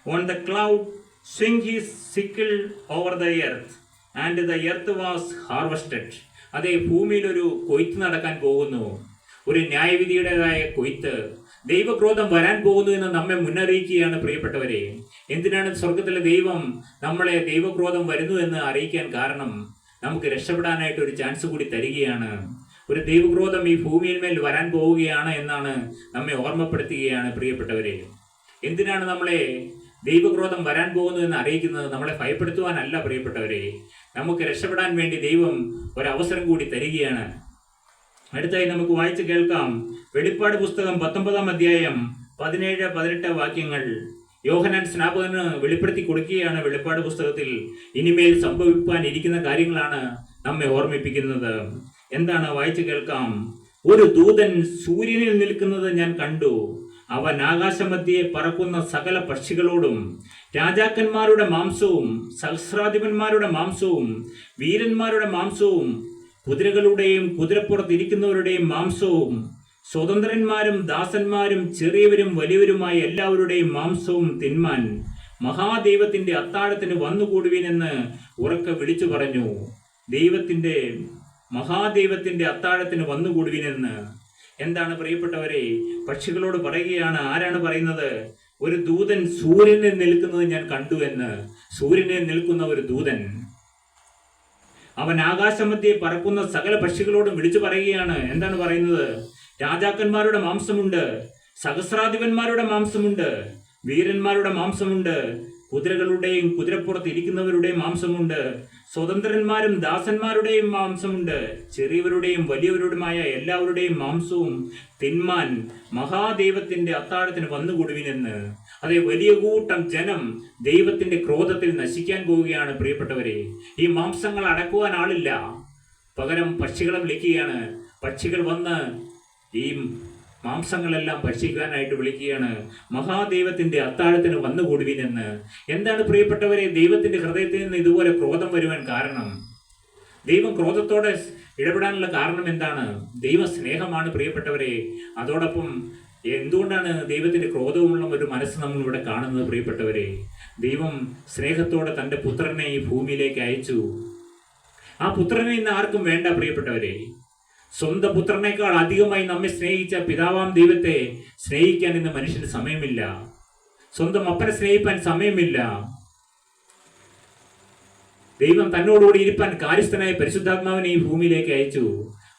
on the cloud swung his sickle over the earth, and the earth was harvested. അതെ, ഭൂമിയിൽ ഒരു കൊയ്ത്ത് നടക്കാൻ പോകുന്നു. ഒരു ന്യായവിധിയുടേതായ കൊയ്ത്ത്. ദൈവക്രോധം വരാൻ പോകുന്നു എന്ന് നമ്മെ മുന്നറിയിക്കുകയാണ് പ്രിയപ്പെട്ടവരെ. എന്തിനാണ് സ്വർഗത്തിലെ ദൈവം നമ്മളെ ദൈവക്രോധം വരുന്നു എന്ന് അറിയിക്കാൻ കാരണം? നമുക്ക് രക്ഷപ്പെടാനായിട്ട് ഒരു ചാൻസ് കൂടി തരികയാണ്. ഒരു ദൈവക്രോധം ഈ ഭൂമിയിന്മേൽ വരാൻ പോവുകയാണ് എന്നാണ് നമ്മെ ഓർമ്മപ്പെടുത്തുകയാണ് പ്രിയപ്പെട്ടവരെ. എന്തിനാണ് നമ്മളെ ദൈവക്രോധം വരാൻ പോകുന്നു എന്ന് അറിയിക്കുന്നത്? നമ്മളെ ഭയപ്പെടുത്തുവാനല്ല പ്രിയപ്പെട്ടവരെ, നമുക്ക് രക്ഷപ്പെടാൻ വേണ്ടി ദൈവം ഒരവസരം കൂടി തരികയാണ്. അടുത്തായി നമുക്ക് വായിച്ച് കേൾക്കാം. വെളിപ്പാട് പുസ്തകം 19-ാം അധ്യായം 17-18 വാക്യങ്ങൾ യോഹന്നാൻ സ്നാപകന് വെളിപ്പെടുത്തി കൊടുക്കുകയാണ്. വെളിപ്പാട് പുസ്തകത്തിൽ ഇനിമേൽ സംഭവിപ്പാൻ ഇരിക്കുന്ന കാര്യങ്ങളാണ് നമ്മെ ഓർമ്മിപ്പിക്കുന്നത്. എന്താണ്? വായിച്ചു കേൾക്കാം. ഒരു ദൂതൻ സൂര്യനിൽ നിൽക്കുന്നത് ഞാൻ കണ്ടു. അവൻ ആകാശമധ്യേ പറക്കുന്ന സകല പക്ഷികളോടും രാജാക്കന്മാരുടെ മാംസവും സഹസ്രാധിപന്മാരുടെ മാംസവും വീരന്മാരുടെ മാംസവും കുതിരകളുടെയും കുതിരപ്പുറത്തിരിക്കുന്നവരുടെയും മാംസവും സ്വതന്ത്രന്മാരും ദാസന്മാരും ചെറിയവരും വലിയവരുമായ എല്ലാവരുടെയും മാംസവും തിന്മാൻ മഹാദൈവത്തിന്റെ അത്താഴത്തിന് വന്നുകൂടുവിനെന്ന് ഉറക്കെ വിളിച്ചു പറഞ്ഞു. മഹാദൈവത്തിന്റെ അത്താഴത്തിന് വന്നുകൂടുവിനെന്ന്. എന്താണ് പ്രിയപ്പെട്ടവരെ? പക്ഷികളോട് പറയുകയാണ്. ആരാണ് പറയുന്നത്? ഒരു ദൂതൻ സൂര്യനിൽ നിൽക്കുന്നത് ഞാൻ കണ്ടു എന്ന്. സൂര്യനിൽ നിൽക്കുന്ന ഒരു ദൂതൻ അവൻ ആകാശമധ്യേ പറക്കുന്ന സകല പക്ഷികളോടും വിളിച്ചു പറയുകയാണ്. എന്താണ് പറയുന്നത്? രാജാക്കന്മാരുടെ മാംസമുണ്ട്, സഹസ്രാധിപന്മാരുടെ മാംസമുണ്ട്, വീരന്മാരുടെ മാംസമുണ്ട്, കുതിരകളുടെയും കുതിരപ്പുറത്ത് ഇരിക്കുന്നവരുടെയും മാംസമുണ്ട്, സ്വതന്ത്രന്മാരും ദാസന്മാരുടെയും മാംസമുണ്ട്, ചെറിയവരുടെയും വലിയവരുടെയുമായ എല്ലാവരുടെയും മാംസവും തിന്മാൻ മഹാദൈവത്തിന്റെ അത്താഴത്തിന് വന്നുകൂടുവിനെന്ന്. അതേ, വലിയ കൂട്ടം ജനം ദൈവത്തിന്റെ ക്രോധത്തിൽ നശിക്കാൻ പോവുകയാണ് പ്രിയപ്പെട്ടവരെ. ഈ മാംസങ്ങൾ അടക്കുവാൻ ആളില്ല, പകരം പക്ഷികളെ വിളിക്കുകയാണ്. പക്ഷികൾ വന്ന് ഈ മാംസങ്ങളെല്ലാം ഭക്ഷിക്കാനായിട്ട് വിളിക്കുകയാണ്. മഹാദൈവത്തിന്റെ അത്താഴത്തിന് വന്നുകൂടുവിനെന്ന്. എന്താണ് പ്രിയപ്പെട്ടവരെ ദൈവത്തിന്റെ ഹൃദയത്തിൽ നിന്ന് ഇതുപോലെ ക്രോധം വരുവാൻ കാരണം? ദൈവം ക്രോധത്തോടെ ഇടപെടാനുള്ള കാരണം എന്താണ്? ദൈവ സ്നേഹമാണ് പ്രിയപ്പെട്ടവരെ. അതോടൊപ്പം എന്തുകൊണ്ടാണ് ദൈവത്തിന്റെ ക്രോധവുമുള്ള ഒരു മനസ്സ് നമ്മൾ ഇവിടെ കാണുന്നത് പ്രിയപ്പെട്ടവരെ? ദൈവം സ്നേഹത്തോടെ തൻ്റെ പുത്രനെ ഈ ഭൂമിയിലേക്ക് അയച്ചു. ആ പുത്രനെ ഇന്ന് ആർക്കും വേണ്ട പ്രിയപ്പെട്ടവരെ. സ്വന്തം പുത്രനേക്കാൾ അധികമായി നമ്മെ സ്നേഹിച്ച പിതാവാം ദൈവത്തെ സ്നേഹിക്കാൻ ഇന്ന് മനുഷ്യന് സമയമില്ല. സ്വന്തം അപ്പനെ സ്നേഹിപ്പാൻ സമയമില്ല. ദൈവം തന്നോടുകൂടി ഇരിപ്പാൻ കാര്യസ്ഥനായ പരിശുദ്ധാത്മാവിനെ ഈ ഭൂമിയിലേക്ക് അയച്ചു.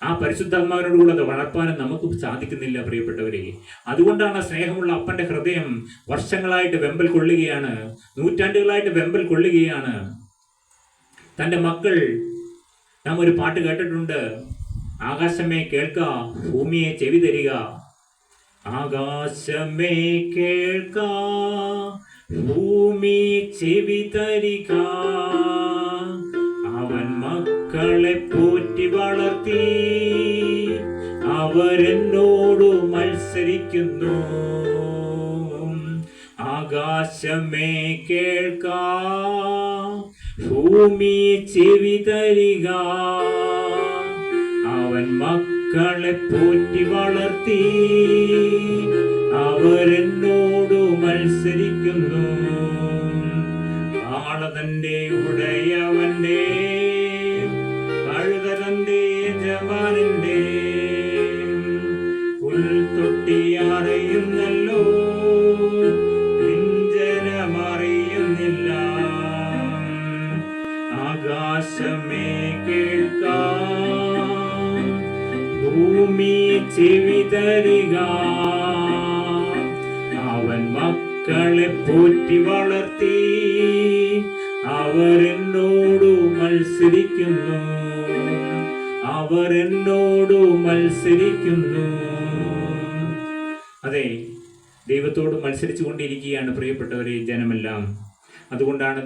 ആ പരിശുദ്ധാത്മാവിനോടുകൂടെ അത് വളർത്താനും നമുക്ക് സാധിക്കുന്നില്ല പ്രിയപ്പെട്ടവരെ. അതുകൊണ്ടാണ് സ്നേഹമുള്ള അപ്പന്റെ ഹൃദയം വർഷങ്ങളായിട്ട് വെമ്പൽ കൊള്ളുകയാണ്, നൂറ്റാണ്ടുകളായിട്ട് വെമ്പൽ കൊള്ളുകയാണ്. തൻ്റെ മക്കൾ, നാം ഒരു പാട്ട് കേട്ടിട്ടുണ്ട്, ആകാശമേ കേൾക്ക, ഭൂമിയെ ചെവി തരിക. ആകാശമേ കേൾക്ക, ഭൂമി ചെവി തരിക. അവൻ മക്കളെ പോറ്റി വളർത്തി, അവരെന്നോട് മത്സരിക്കുന്നു. ആകാശമേ കേൾക്ക, ഭൂമി ചെവി തരിക. അവൻ മക്കളെ പോറ്റി വളർത്തി, അവരെന്നോട് മത്സരിക്കുന്നു. ആളതന്റെ ഉടയവന്റെ, കഴുതരന്റെ യജമാനന്റെ പുൽത്തൊട്ടിയറിയുന്നല്ലോ, നെഞ്ചനമറിയുന്നില്ല. ആകാശമേ കേൾക്ക, ഭൂമി ചെവി തരിക. അവൻ മക്കളെ പോറ്റി വളർത്തി, അവരെന്നോട് മത്സരിക്കുന്നു. അവരെന്നോട് മത്സരിക്കുന്നു. അതെ, ദൈവത്തോട് മത്സരിച്ചു കൊണ്ടിരിക്കുകയാണ് പ്രിയപ്പെട്ടവരെ ജനമെല്ലാം. അതുകൊണ്ടാണ്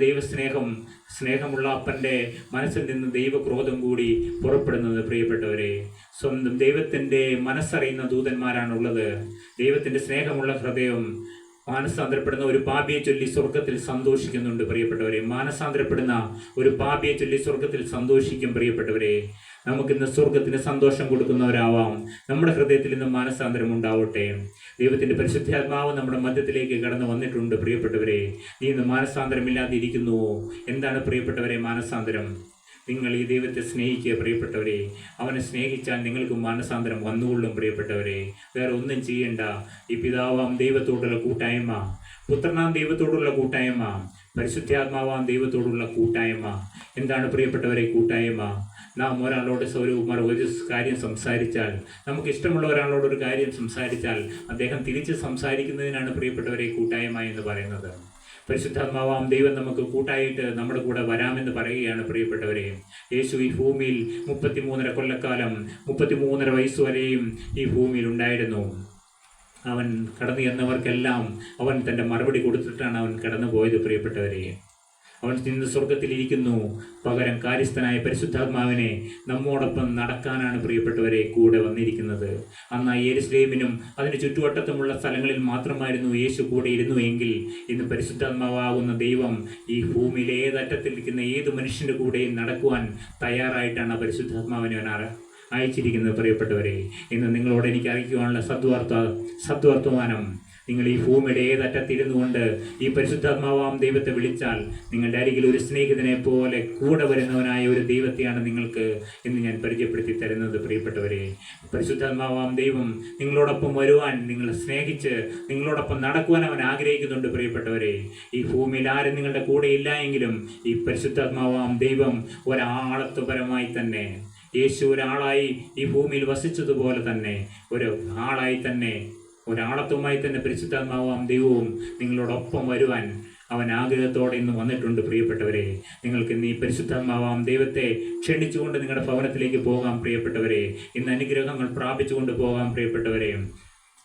സ്നേഹമുള്ള അപ്പൻ്റെ മനസ്സിൽ നിന്ന് ദൈവക്രോധം കൂടി പുറപ്പെടുന്നത് പ്രിയപ്പെട്ടവരെ. സ്വന്തം ദൈവത്തിൻ്റെ മനസ്സറിയുന്ന ദൂതന്മാരാണുള്ളത്. ദൈവത്തിൻ്റെ സ്നേഹമുള്ള ഹൃദയം മാനസാന്തരപ്പെടുന്ന ഒരു പാപിയെ ചൊല്ലി സ്വർഗത്തിൽ സന്തോഷിക്കുന്നുണ്ട് പ്രിയപ്പെട്ടവരെ. മാനസാന്തരപ്പെടുന്ന ഒരു പാപിയെ ചൊല്ലി സ്വർഗത്തിൽ സന്തോഷിക്കും പ്രിയപ്പെട്ടവരെ. നമുക്കിന്ന് സ്വർഗത്തിന് സന്തോഷം കൊടുക്കുന്നവരാവാം. നമ്മുടെ ഹൃദയത്തിൽ ഇന്ന് മാനസാന്തരം ഉണ്ടാവട്ടെ. ദൈവത്തിൻ്റെ പരിശുദ്ധാത്മാവ് നമ്മുടെ മധ്യത്തിലേക്ക് കടന്നു വന്നിട്ടുണ്ട് പ്രിയപ്പെട്ടവരെ. നീ ഇന്ന് മാനസാന്തരമില്ലാതെ ഇരിക്കുന്നുവോ? എന്താണ് പ്രിയപ്പെട്ടവരെ മാനസാന്തരം? നിങ്ങൾ ഈ ദൈവത്തെ സ്നേഹിക്കുക പ്രിയപ്പെട്ടവരെ. അവനെ സ്നേഹിച്ചാൽ നിങ്ങൾക്ക് മാനസാന്തരം വന്നുകൊള്ളും പ്രിയപ്പെട്ടവരെ. വേറെ ഒന്നും ചെയ്യണ്ട. ഈ പിതാവാം ദൈവത്തോടുള്ള കൂട്ടായ്മ, പുത്രനാം ദൈവത്തോടുള്ള കൂട്ടായ്മ, പരിശുദ്ധാത്മാവാം ദൈവത്തോടുള്ള കൂട്ടായ്മ. എന്താണ് പ്രിയപ്പെട്ടവരെ കൂട്ടായ്മ? നാം ഒരാളോട് ഒരു കാര്യം സംസാരിച്ചാൽ, നമുക്ക് ഇഷ്ടമുള്ള ഒരാളോട് ഒരു കാര്യം സംസാരിച്ചാൽ അദ്ദേഹം തിരിച്ച് സംസാരിക്കുന്നതിനാണ് പ്രിയപ്പെട്ടവരെ കൂട്ടായ്മ എന്ന് പറയുന്നത്. പരിശുദ്ധാത്മാവാം ദൈവം നമുക്ക് കൂട്ടായിട്ട് നമ്മുടെ കൂടെ വരാമെന്ന് പറയുകയാണ് പ്രിയപ്പെട്ടവരെ. യേശു ഈ ഭൂമിയിൽ 33.5 കൊല്ലക്കാലം 33.5 വയസ്സുവരെയും ഈ ഭൂമിയിൽ ഉണ്ടായിരുന്നു. അവൻ കടന്നു ചെന്നവർക്കെല്ലാം അവൻ തൻ്റെ മറുപടി കൊടുത്തിട്ടാണ് അവൻ കടന്നു പോയത് പ്രിയപ്പെട്ടവരെ. അവൻ ഇന്ന് സ്വർഗത്തിലിരിക്കുന്നു. പകരം കാര്യസ്ഥനായ പരിശുദ്ധാത്മാവിനെ നമ്മോടൊപ്പം നടക്കാനാണ് പ്രിയപ്പെട്ടവരെ കൂടെ വന്നിരിക്കുന്നത്. അന്ന് യെരുശലേമിനും അതിന് ചുറ്റുവട്ടത്തുമുള്ള സ്ഥലങ്ങളിൽ മാത്രമായിരുന്നു യേശു കൂടെ ഇരുന്നുവെങ്കിൽ ഇന്ന് പരിശുദ്ധാത്മാവാകുന്ന ദൈവം ഈ ഭൂമിയിലെ ഏതറ്റത്തിലിരിക്കുന്ന ഏത് മനുഷ്യൻ്റെ കൂടെയും നടക്കുവാൻ തയ്യാറായിട്ടാണ് പരിശുദ്ധാത്മാവിനെ അയച്ചിരിക്കുന്നത് പ്രിയപ്പെട്ടവരെ. ഇന്ന് നിങ്ങളോട് എനിക്ക് അറിയിക്കുവാനുള്ള സദ്വർത്തമാനം, നിങ്ങൾ ഈ ഭൂമിയുടെ ഏതറ്റത്തിരുന്നു കൊണ്ട് ഈ പരിശുദ്ധാത്മാവാം ദൈവത്തെ വിളിച്ചാൽ നിങ്ങളുടെ അരികിൽ ഒരു സ്നേഹിതനെ പോലെ കൂടെ വരുന്നവനായ ഒരു ദൈവത്തെയാണ് നിങ്ങൾക്ക് ഇന്ന് ഞാൻ പരിചയപ്പെടുത്തി തരുന്നത് പ്രിയപ്പെട്ടവരെ. പരിശുദ്ധാത്മാവാം ദൈവം നിങ്ങളോടൊപ്പം വരുവാൻ, നിങ്ങളെ സ്നേഹിച്ച് നിങ്ങളോടൊപ്പം നടക്കുവാൻ അവൻ ആഗ്രഹിക്കുന്നുണ്ട് പ്രിയപ്പെട്ടവരെ. ഈ ഭൂമിയിൽ ആരും നിങ്ങളുടെ കൂടെ ഇല്ല എങ്കിലും ഈ പരിശുദ്ധാത്മാവാം ദൈവം ഒരാളത്വപരമായി തന്നെ, യേശു ഒരാളായി ഈ ഭൂമിയിൽ വസിച്ചതുപോലെ തന്നെ ഒരാളത്വമായി തന്നെ പരിശുദ്ധാത്മാവാം ദൈവവും നിങ്ങളോടൊപ്പം വരുവാൻ അവൻ ആഗ്രഹത്തോടെ ഇന്ന് വന്നിട്ടുണ്ട് പ്രിയപ്പെട്ടവരെ. നിങ്ങൾക്ക് ഇന്ന് ഈ പരിശുദ്ധാത്മാവാം ദൈവത്തെ ക്ഷണിച്ചുകൊണ്ട് നിങ്ങളുടെ ഭവനത്തിലേക്ക് പോകാം പ്രിയപ്പെട്ടവരെ. ഇന്ന് അനുഗ്രഹങ്ങൾ പ്രാപിച്ചുകൊണ്ട് പോകാം പ്രിയപ്പെട്ടവരെ.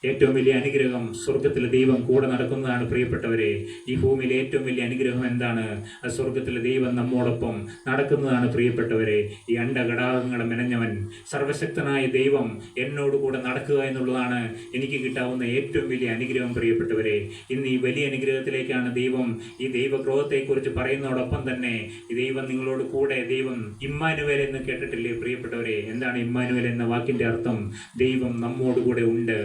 ഏറ്റവും വലിയ അനുഗ്രഹം സ്വർഗത്തിലെ ദൈവം കൂടെ നടക്കുന്നതാണ് പ്രിയപ്പെട്ടവരെ. ഈ ഭൂമിയിലെ ഏറ്റവും വലിയ അനുഗ്രഹം എന്താണ്? അത് സ്വർഗത്തിലെ ദൈവം നമ്മോടൊപ്പം നടക്കുന്നതാണ് പ്രിയപ്പെട്ടവരെ. ഈ അണ്ടഘടാകങ്ങളെ മെനഞ്ഞവൻ സർവശക്തനായ ദൈവം എന്നോടുകൂടെ നടക്കുക എന്നുള്ളതാണ് എനിക്ക് കിട്ടാവുന്ന ഏറ്റവും വലിയ അനുഗ്രഹം പ്രിയപ്പെട്ടവരെ. ഇന്ന് ഈ വലിയ അനുഗ്രഹത്തിലേക്കാണ് ദൈവം ഈ ദൈവക്രോധത്തെക്കുറിച്ച് പറയുന്നതോടൊപ്പം തന്നെ ഈ ദൈവം നിങ്ങളോട് കൂടെ, ദൈവം ഇമ്മാനുവേൽ എന്ന് കേട്ടിട്ടില്ലേ പ്രിയപ്പെട്ടവരെ? എന്താണ് ഇമ്മാനുവേൽ എന്ന വാക്കിൻ്റെ അർത്ഥം? ദൈവം നമ്മോടുകൂടെ ഉണ്ട്.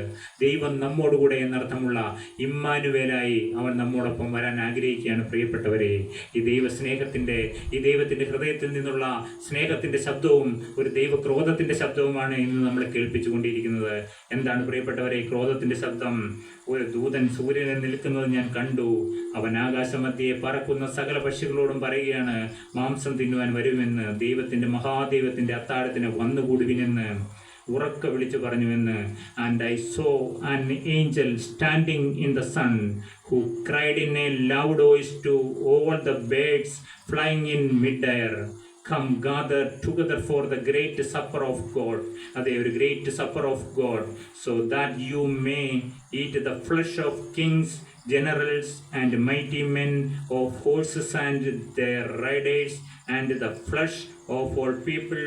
ദൈവം നമ്മോടുകൂടെ എന്നർത്ഥമുള്ള ഇമ്മാനുവേലായി അവൻ നമ്മോടൊപ്പം വരാൻ ആഗ്രഹിക്കുകയാണ് പ്രിയപ്പെട്ടവരെ. ഈ ദൈവസ്നേഹത്തിൻ്റെ, ഈ ദൈവത്തിൻ്റെ ഹൃദയത്തിൽ നിന്നുള്ള സ്നേഹത്തിൻ്റെ ശബ്ദവും ഒരു ദൈവക്രോധത്തിൻ്റെ ശബ്ദവുമാണ് ഇന്ന് നമ്മളെ കേൾപ്പിച്ചുകൊണ്ടിരിക്കുന്നത്. എന്താണ് പ്രിയപ്പെട്ടവരെ ക്രോധത്തിൻ്റെ ശബ്ദം? ഒരു ദൂതൻ സൂര്യനിൽ നിൽക്കുന്നത് ഞാൻ കണ്ടു. അവൻ ആകാശമധ്യേ പറക്കുന്ന സകല പക്ഷികളോടും പറയുകയാണ്, മാംസം തിന്നുവാൻ വരുമെന്ന്, മഹാദൈവത്തിൻ്റെ അത്താഴത്തിന് വന്നുകൂടുവിനെന്ന് ഉറക്കെ വിളിച്ചു പറഞ്ഞുവെന്ന്. And I saw an angel standing in the sun who cried in a loud voice to all the birds flying in mid-air, come gather together for the great supper of God. ഒരു great supper of God, so that you may eat the flesh of kings, generals and mighty men, of horses and their riders, and the flesh of all people,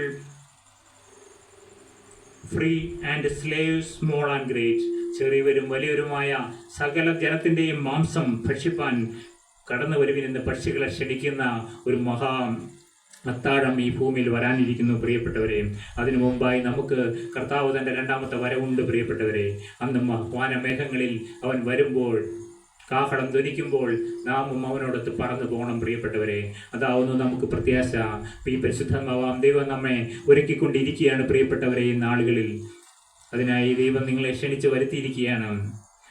free and slaves, small and great. ചെറിയവരും വലിയവരുമായ സകല ജനത്തിൻ്റെയും മാംസം ഭക്ഷിപ്പാൻ കടന്നു വരുവിനെന്ന് പക്ഷികളെ ക്ഷണിക്കുന്ന ഒരു മഹാ അത്താഴം ഈ ഭൂമിയിൽ വരാനിരിക്കുന്നു പ്രിയപ്പെട്ടവരെ. അതിനു മുമ്പായി നമുക്ക് കർത്താവ് തൻ്റെ രണ്ടാമത്തെ വരവുണ്ട് പ്രിയപ്പെട്ടവരെ. അന്ന് വാനമേഘങ്ങളിൽ അവൻ വരുമ്പോൾ, കാഹളം ധ്വനിക്കുമ്പോൾ നാമും അവനോടൊത്ത് പറന്നു പോകണം പ്രിയപ്പെട്ടവരെ. അതാവുന്നു നമുക്ക് പ്രത്യാശ. ഈ പരിശുദ്ധാത്മാവാം ദൈവം നമ്മെ ഒരുക്കിക്കൊണ്ടിരിക്കുകയാണ് പ്രിയപ്പെട്ടവരെ ഈ നാളുകളിൽ. അതിനായി ദൈവം നിങ്ങളെ ക്ഷണിച്ച് വരുത്തിയിരിക്കുകയാണ്.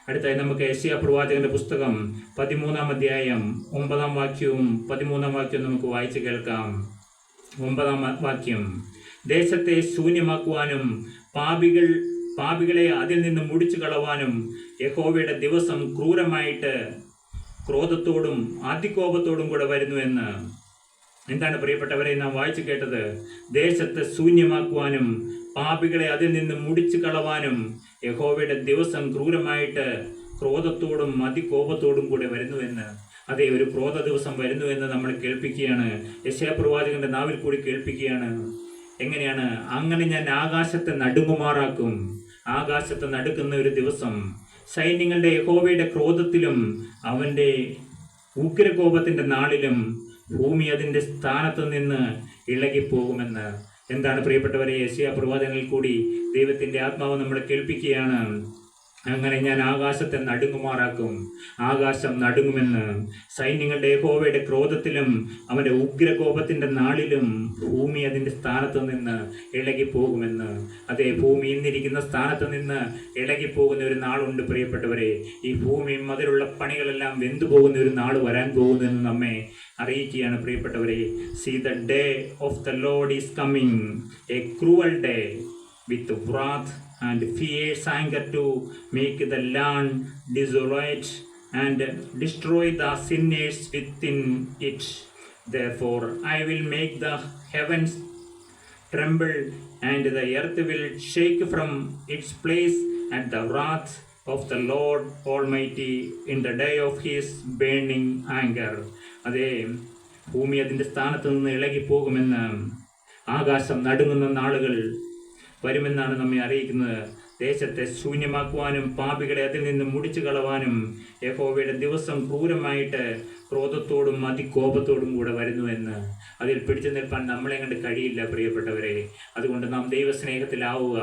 അടുത്തായി നമുക്ക് യെശയ്യാ പ്രവാചകന്റെ പുസ്തകം 13-ാം അധ്യായം 9-ാം വാക്യവും 13-ാം വാക്യവും നമുക്ക് വായിച്ച് കേൾക്കാം. 9-ാം വാക്യം: ദേശത്തെ ശൂന്യമാക്കുവാനും പാപികളെ അതിൽ നിന്ന് മുടിച്ചു കളവാനും യഹോവയുടെ ദിവസം ക്രൂരമായിട്ട് ക്രോധത്തോടും അതികോപത്തോടും കൂടെ വരുന്നുവെന്ന്. എന്താണ് പ്രിയപ്പെട്ടവരെ നാം വായിച്ചു കേട്ടത്? ദേശത്തെ ശൂന്യമാക്കുവാനും പാപികളെ അതിൽ നിന്ന് മുടിച്ചു കളവാനും യഹോവയുടെ ദിവസം ക്രൂരമായിട്ട് ക്രോധത്തോടും അതികോപത്തോടും കൂടെ വരുന്നുവെന്ന്. അതെ, ഒരു ക്രോധ ദിവസം വരുന്നുവെന്ന് നമ്മൾ കേൾപ്പിക്കുകയാണ്. യെശയ്യാ പ്രവാചകന്റെ നാവിൽ കൂടി കേൾപ്പിക്കുകയാണ്. എങ്ങനെയാണ്? അങ്ങനെ ഞാൻ ആകാശത്തെ നടുങ്ങുമാറാക്കും. ആകാശത്തെ നടുക്കുന്ന ഒരു ദിവസം, സൈന്യങ്ങളുടെ യഹോവയുടെ ക്രോധത്തിലും അവൻ്റെ ഉഗ്രകോപത്തിൻ്റെ നാളിലും ഭൂമി അതിൻ്റെ സ്ഥാനത്ത് നിന്ന് ഇളകിപ്പോകുമെന്ന്. എന്താണ് പ്രിയപ്പെട്ടവരെ? യെശയ്യാ പ്രവാചകനിൽ കൂടി ദൈവത്തിൻ്റെ ആത്മാവ് നമ്മളെ കേൾപ്പിക്കുകയാണ്. അങ്ങനെ ഞാൻ ആകാശത്തെ നടുങ്ങുമാറാക്കും. ആകാശം നടുങ്ങുമെന്ന്. സൈന്യങ്ങളുടെ യഹോവയുടെ ക്രോധത്തിലും അവൻ്റെ ഉഗ്രകോപത്തിൻ്റെ നാളിലും ഭൂമി അതിൻ്റെ സ്ഥാനത്ത് നിന്ന് ഇളകിപ്പോകുമെന്ന്. അതേ, ഭൂമി ഇന്നിരിക്കുന്ന സ്ഥാനത്ത് നിന്ന് ഇളകിപ്പോകുന്ന ഒരു നാളുണ്ട് പ്രിയപ്പെട്ടവരെ. ഈ ഭൂമിയും അതിലുള്ള പണികളെല്ലാം വെന്തുപോകുന്ന ഒരു നാൾ വരാൻ പോകുന്നതെന്ന് നമ്മെ അറിയിക്കുകയാണ് പ്രിയപ്പെട്ടവരെ. See the day of the Lord is coming, a cruel day with wrath and fierce anger to make the land desolate and destroy the sinners within it. Therefore I will make the heavens tremble and the earth will shake from its place at the wrath of the Lord Almighty in the day of his burning anger. അതേ, ഭൂമി അതിൻ്റെ സ്ഥാനത്ത് നിന്ന് ഇളകിപ്പോകുമെന്ന്, ആകാശം നടുങ്ങുന്ന നാളുകൾ വരുമെന്നാണ് നമ്മെ അറിയിക്കുന്നത്. ദേശത്തെ ശൂന്യമാക്കുവാനും പാപികളെ അതിൽ നിന്ന് മുടിച്ചു കളവാനും യഹോവയുടെ ദിവസം ക്രൂരമായിട്ട് ക്രോധത്തോടും അതികോപത്തോടും കൂടെ വരുന്നുവെന്ന്. അതിൽ പിടിച്ചു നിൽപ്പാൻ നമ്മളെ കണ്ട് കഴിയില്ല പ്രിയപ്പെട്ടവരെ. അതുകൊണ്ട് നാം ദൈവസ്നേഹത്തിലാവുക.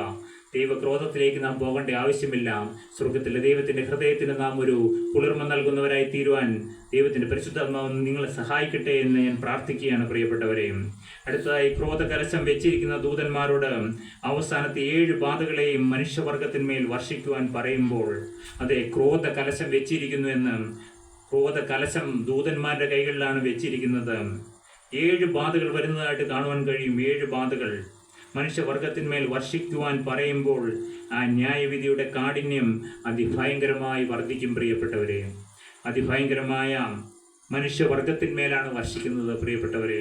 ദൈവക്രോധത്തിലേക്ക് നാം പോകേണ്ട ആവശ്യമില്ല. സ്വർഗത്തിലെ ദൈവത്തിൻ്റെ ഹൃദയത്തിന് നാം ഒരു കുളിർമ നൽകുന്നവരായി തീരുവാൻ ദൈവത്തിൻ്റെ പരിശുദ്ധാത്മാവ് നിങ്ങളെ സഹായിക്കട്ടെ എന്ന് ഞാൻ പ്രാർത്ഥിക്കുകയാണ് പ്രിയപ്പെട്ടവരെ. അടുത്തതായി, ക്രോധകലശം വെച്ചിരിക്കുന്ന ദൂതന്മാരോട് അവസാനത്തെ 7 ബാധകളെയും മനുഷ്യവർഗത്തിന്മേൽ വർഷിക്കുവാൻ പറയുമ്പോൾ, അതെ, ക്രോധകലശം വെച്ചിരിക്കുന്നു എന്ന്. ക്രോധകലശം ദൂതന്മാരുടെ കൈകളിലാണ് വെച്ചിരിക്കുന്നത്. 7 ബാധകൾ വരുന്നതായിട്ട് കാണുവാൻ കഴിയും. 7 ബാധകൾ മനുഷ്യവർഗത്തിന്മേൽ വർഷിക്കുവാൻ പറയുമ്പോൾ ആ ന്യായവിധിയുടെ കാഠിന്യം അതിഭയങ്കരമായി വർദ്ധിക്കും പ്രിയപ്പെട്ടവരെ. അതിഭയങ്കരമായ മനുഷ്യവർഗത്തിന്മേലാണ് വർഷിക്കുന്നത് പ്രിയപ്പെട്ടവരെ.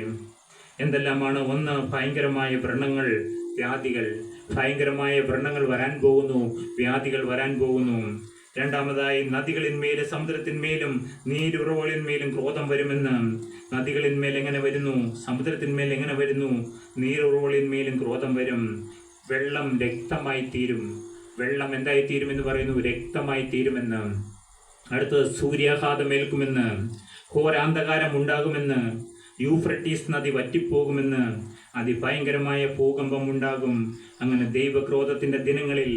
എന്തെല്ലാമാണ്? 1, ഭയങ്കരമായ വ്രണങ്ങൾ, വ്യാധികൾ. ഭയങ്കരമായ വ്രണങ്ങൾ വരാൻ പോകുന്നു, വ്യാധികൾ വരാൻ പോകുന്നു. രണ്ടാമതായി, നദികളിന്മേലും സമുദ്രത്തിന്മേലും നീരുറവുകളിന്മേലും ക്രോധം വരുമെന്ന്. നദികളിന്മേൽ എങ്ങനെ വരുന്നു? സമുദ്രത്തിന്മേൽ എങ്ങനെ വരുന്നു? നീരുറവുകളിന്മേലും ക്രോധം വരും. വെള്ളം രക്തമായി തീരും. വെള്ളം എന്തായി തീരുമെന്ന് പറയുന്നു? രക്തമായി തീരുമെന്ന്. അടുത്തത്, സൂര്യാഘാതമേൽക്കുമെന്ന്. ഘോരാന്ധകാരം ഉണ്ടാകുമെന്ന്. യൂഫ്രട്ടീസ് നദി വറ്റിപ്പോകുമെന്ന്. അതിഭയങ്കരമായ ഭൂകമ്പം ഉണ്ടാകും. അങ്ങനെ ദൈവക്രോധത്തിൻ്റെ ദിനങ്ങളിൽ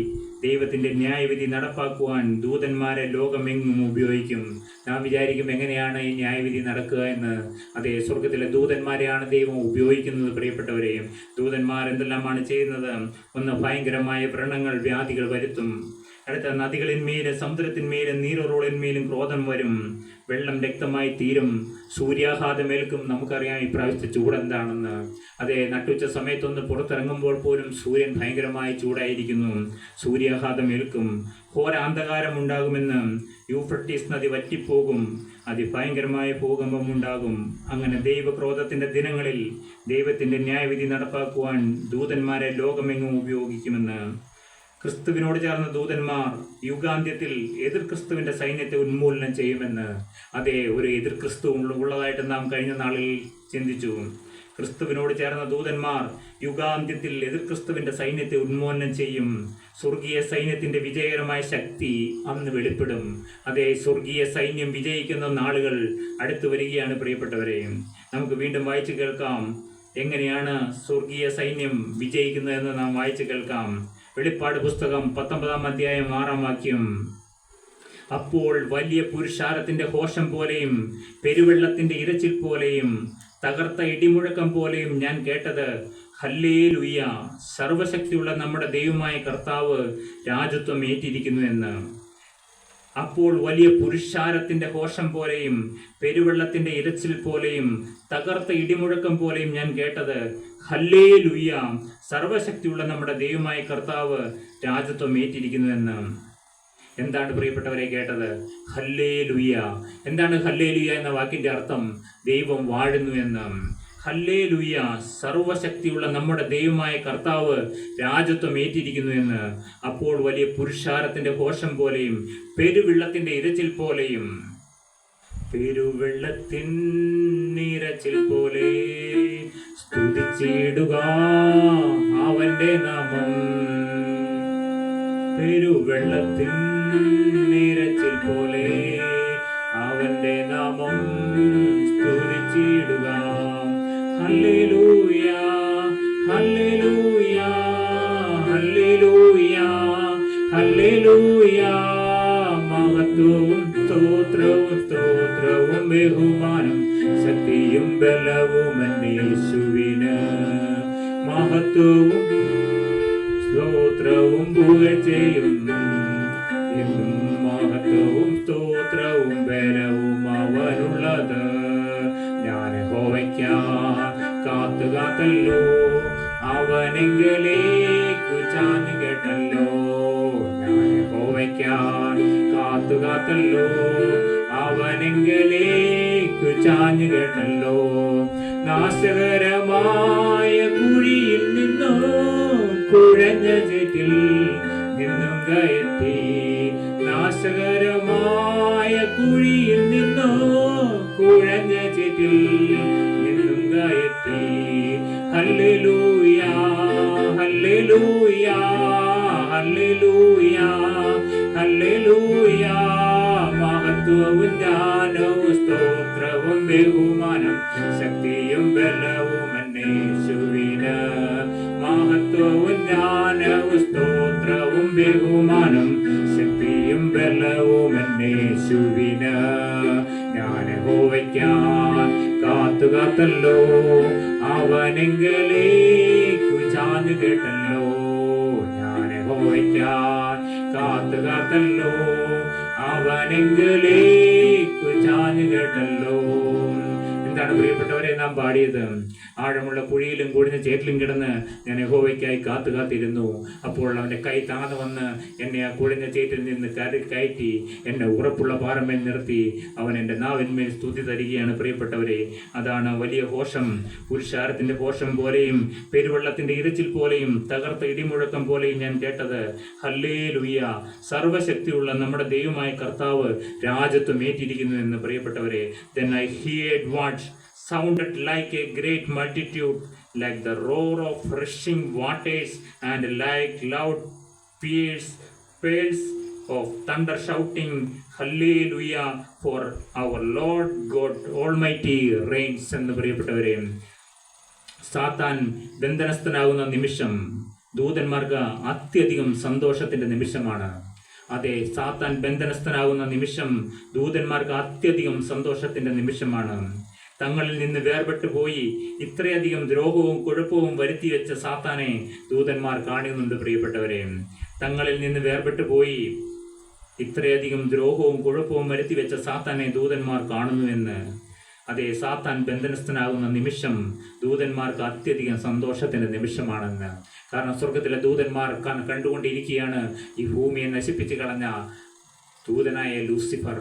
ദൈവത്തിൻ്റെ ന്യായവിധി നടപ്പാക്കുവാൻ ദൂതന്മാരെ ലോകമെങ്ങും ഉപയോഗിക്കും. നാം വിചാരിക്കും എങ്ങനെയാണ് ഈ ന്യായവിധി നടക്കുക എന്ന്. അതേ, സ്വർഗത്തിലെ ദൂതന്മാരെയാണ് ദൈവം ഉപയോഗിക്കുന്നത് പ്രിയപ്പെട്ടവരെ. ദൂതന്മാർ എന്തെല്ലാമാണ് ചെയ്യുന്നത്? 1, ഭയങ്കരമായ വ്രണങ്ങൾ, വ്യാധികൾ വരുത്തും. അടുത്ത, നദികളിന്മേലും സമുദ്രത്തിന്മേലും നീരുറവുകളിന്മേലും ക്രോധം വരും. വെള്ളം രക്തമായി തീരും. സൂര്യാഘാതമേൽക്കും. നമുക്കറിയാം ഇപ്രാവശ്യത്തെ ചൂടെന്താണെന്ന്. അതെ, നട്ടുച്ച സമയത്തൊന്ന് പുറത്തിറങ്ങുമ്പോൾ പോലും സൂര്യൻ ഭയങ്കരമായി ചൂടായിരിക്കുന്നു. സൂര്യാഘാതമേൽക്കും. ഘോരാന്ധകാരം ഉണ്ടാകുമെന്ന്. യൂഫ്രട്ടീസ് നദി വറ്റിപ്പോകും. അതിഭയങ്കരമായ ഭൂകമ്പം ഉണ്ടാകും. അങ്ങനെ ദൈവക്രോധത്തിൻ്റെ ദിനങ്ങളിൽ ദൈവത്തിൻ്റെ ന്യായവിധി നടപ്പാക്കുവാൻ ദൂതന്മാരെ ലോകമെങ്ങും ഉപയോഗിക്കുമെന്ന്. ക്രിസ്തുവിനോട് ചേർന്ന ദൂതന്മാർ യുഗാന്ത്യത്തിൽ എതിർ ക്രിസ്തുവിൻ്റെ സൈന്യത്തെ ഉന്മൂലനം ചെയ്യുമെന്ന്. അതെ, ഒരു എതിർ ക്രിസ്തു ഉള്ളതായിട്ട് നാം കഴിഞ്ഞ നാളിൽ ചിന്തിച്ചു. ക്രിസ്തുവിനോട് ചേർന്ന ദൂതന്മാർ യുഗാന്ത്യത്തിൽ എതിർ ക്രിസ്തുവിൻ്റെ സൈന്യത്തെ ഉന്മൂലനം ചെയ്യും. സ്വർഗീയ സൈന്യത്തിൻ്റെ വിജയകരമായ ശക്തി അന്ന് വെളിപ്പെടും. അതേ, സ്വർഗീയ സൈന്യം വിജയിക്കുന്ന നാളുകൾ അടുത്തു വരികയാണ് പ്രിയപ്പെട്ടവരെ. നമുക്ക് വീണ്ടും വായിച്ചു കേൾക്കാം എങ്ങനെയാണ് സ്വർഗീയ സൈന്യം വിജയിക്കുന്നതെന്ന് നാം വായിച്ചു കേൾക്കാം. വെളിപ്പാട് പുസ്തകം 19-ാം അധ്യായം 6-ാം വാക്യം. അപ്പോൾ വലിയ പുരുഷാരത്തിൻ്റെ ഘോഷം പോലെയും പെരുവെള്ളത്തിൻ്റെ ഇരച്ചിൽ പോലെയും തകർത്ത ഇടിമുഴക്കം പോലെയും ഞാൻ കേട്ടത്, ഹല്ലേലൂയ, സർവശക്തിയുള്ള നമ്മുടെ ദൈവമായ കർത്താവ് രാജത്വം ഏറ്റിരിക്കുന്നു എന്ന്. അപ്പോൾ വലിയ പുരുഷാരത്തിൻ്റെ ഘോഷം പോലെയും പെരുവെള്ളത്തിൻ്റെ ഇരച്ചിൽ പോലെയും തകർത്ത ഇടിമുഴക്കം പോലെയും ഞാൻ കേട്ടത്, ഹല്ലേലൂയ, സർവശക്തിയുള്ള നമ്മുടെ ദൈവമായ കർത്താവ് രാജത്വം ഏറ്റിരിക്കുന്നുവെന്ന്. എന്താണ് പ്രിയപ്പെട്ടവരെ കേട്ടത്? ഹല്ലേലൂയ. എന്താണ് ഹല്ലേലൂയ എന്ന വാക്കിൻ്റെ അർത്ഥം? ദൈവം വാഴുന്നു എന്ന്. ഹല്ലേലൂയ, സർവശക്തിയുള്ള നമ്മുടെ ദൈവമായ കർത്താവ് രാജത്വം ഏറ്റിരിക്കുന്നു എന്ന്. അപ്പോൾ വലിയ പുരുഷാരത്തിൻ്റെ ഘോഷം പോലെയും പെരുവെള്ളത്തിൻ്റെ ഇരച്ചിൽ പോലെയും. പെരുവെള്ളത്തിൻ ഇരച്ചിൽ പോലെ സ്തുതിച്ചിടുക അവന്റെ നാമം. പെരുവെള്ളത്തിൻ ഇരച്ചിൽ പോലെ അവന്റെ നാമം സ്തുതിച്ചിടുക. ഹല്ലേലൂയ, ഹല്ലേലൂയ, ഹല്ലേലൂയ, ഹല്ലേലൂയ. മഹത്വവും സ്തോത്രവും സ്തോത്രവും ബഹുമാനം ശക്തിയും ബലവും യേശുവിന്. മഹത്വവും സ്തോത്രവും പുകഴ്ചയും എന്നും മഹത്വവും സ്തോത്രവും ബലവും അവനുള്ളത്. ഞാൻ യഹോവയ്ക്കായി കാത്തുകാത്തല്ലോ, അവനെങ്കിലേക്കു ചാഞ്ഞു കേട്ടല്ലോ. ഞാൻ യഹോവയ്ക്കായി കാത്തുകാത്തല്ലോ, അവനെങ്കിലേക്കു ചാഞ്ഞു കേട്ടല്ലോ. നാശകരമായ കുഴിയിൽ നിന്നോ കുഴഞ്ഞ ചേറ്റിൽ നിന്നും കയറ്റി. നാശകരമായ കുഴിയിൽ നിന്നോ കുഴഞ്ഞ ചേറ്റിൽ നിന്നും കയറ്റി. ഹല്ലേലൂയ ഹല്ലേലൂയ ഹല്ലേലൂയ ഹല്ലേലൂയ. മഹത്വവും ജ്ഞാനവും സ്തോത്രവും ബഹുമാനം ശക്തിയും ബലവും യേശുവിന്. മഹത്വവും ജ്ഞാനവും സ്തോത്രവും ബഹുമാനം ശക്തിയും ബലവും യേശുവിന്. ഞാൻ യഹോവയ്ക്കായി കാത്തുകാത്തല്ലോ, അവനെങ്കിലേക്കു ചാഞ്ഞു കേട്ടല്ലോ. ഞാൻ യഹോവയ്ക്കായി കാത്തുകാത്തല്ലോ, അവനെങ്കിലേക്കു ചാഞ്ഞു കേട്ടല്ലോ. എന്താണ് പ്രിയപ്പെട്ടവരെ നാം പാടിയത്? ആഴമുള്ള കുഴിയിലും കുഴിഞ്ഞ ചേറ്റിലും കിടന്ന് ഞാൻ യഹോവയ്ക്കായി കാത്തിരുന്നു. അപ്പോൾ അവൻ്റെ കൈ താഴ്ന്നു വന്ന് എന്നെ ആ കുഴിഞ്ഞ ചേറ്റിൽ നിന്ന് കയറ്റി എന്നെ ഉറപ്പുള്ള പാറമേൽ നിർത്തി. അവൻ എൻ്റെ നാവിന്മേൽ സ്തുതി തരികയാണ് പ്രിയപ്പെട്ടവരെ. അതാണ് വലിയ ഘോഷം. പുരുഷാരത്തിൻ്റെ ഘോഷം പോലെയും പെരുവെള്ളത്തിൻ്റെ ഇരച്ചിൽ പോലെയും തകർത്ത ഇടിമുഴക്കം പോലെയും ഞാൻ കേട്ടത്. ഹല്ലേലൂയ, സർവശക്തിയുള്ള നമ്മുടെ ദൈവമായ കർത്താവ് രാജത്വം ഏറ്റിരിക്കുന്നു എന്ന് പ്രിയപ്പെട്ടവരെ. Then I heard what sounded like a great multitude, like the roar of rushing waters, and like loud peals of thunder, shouting, Hallelujah, for our Lord God Almighty reigns. എന്ന് പ്രിയപ്പെട്ടവരെ, സാത്താൻ ബന്ധനസ്ഥനാകുന്ന നിമിഷം ദൂതന്മാർക്ക് അത്യധികം സന്തോഷത്തിന്റെ നിമിഷമാണ്. അതെ, സാത്താൻ ബന്ധനസ്ഥനാകുന്ന നിമിഷം ദൂതന്മാർക്ക് അത്യധികം സന്തോഷത്തിന്റെ നിമിഷമാണ്. തങ്ങളിൽ നിന്ന് വേർപെട്ടു പോയി ഇത്രയധികം ദ്രോഹവും കുഴപ്പവും വരുത്തി വെച്ച സാത്താനെ ദൂതന്മാർ കാണുന്നുണ്ട് പ്രിയപ്പെട്ടവരെ. തങ്ങളിൽ നിന്ന് വേർപെട്ടു പോയി ഇത്രയധികം ദ്രോഹവും കുഴപ്പവും വരുത്തി വെച്ച സാത്താനെ ദൂതന്മാർ കാണുന്നുവെന്ന്. അതെ, സാത്താൻ ബന്ധനസ്ഥനാകുന്ന നിമിഷം ദൂതന്മാർക്ക് അത്യധികം സന്തോഷത്തിന്റെ നിമിഷമാണെന്ന്. കാരണം സ്വർഗത്തിലെ ദൂതന്മാർ കണ്ടുകൊണ്ടിരിക്കുകയാണ് ഈ ഭൂമിയെ നശിപ്പിച്ചു കളഞ്ഞ ദൂതനായ ലൂസിഫർ.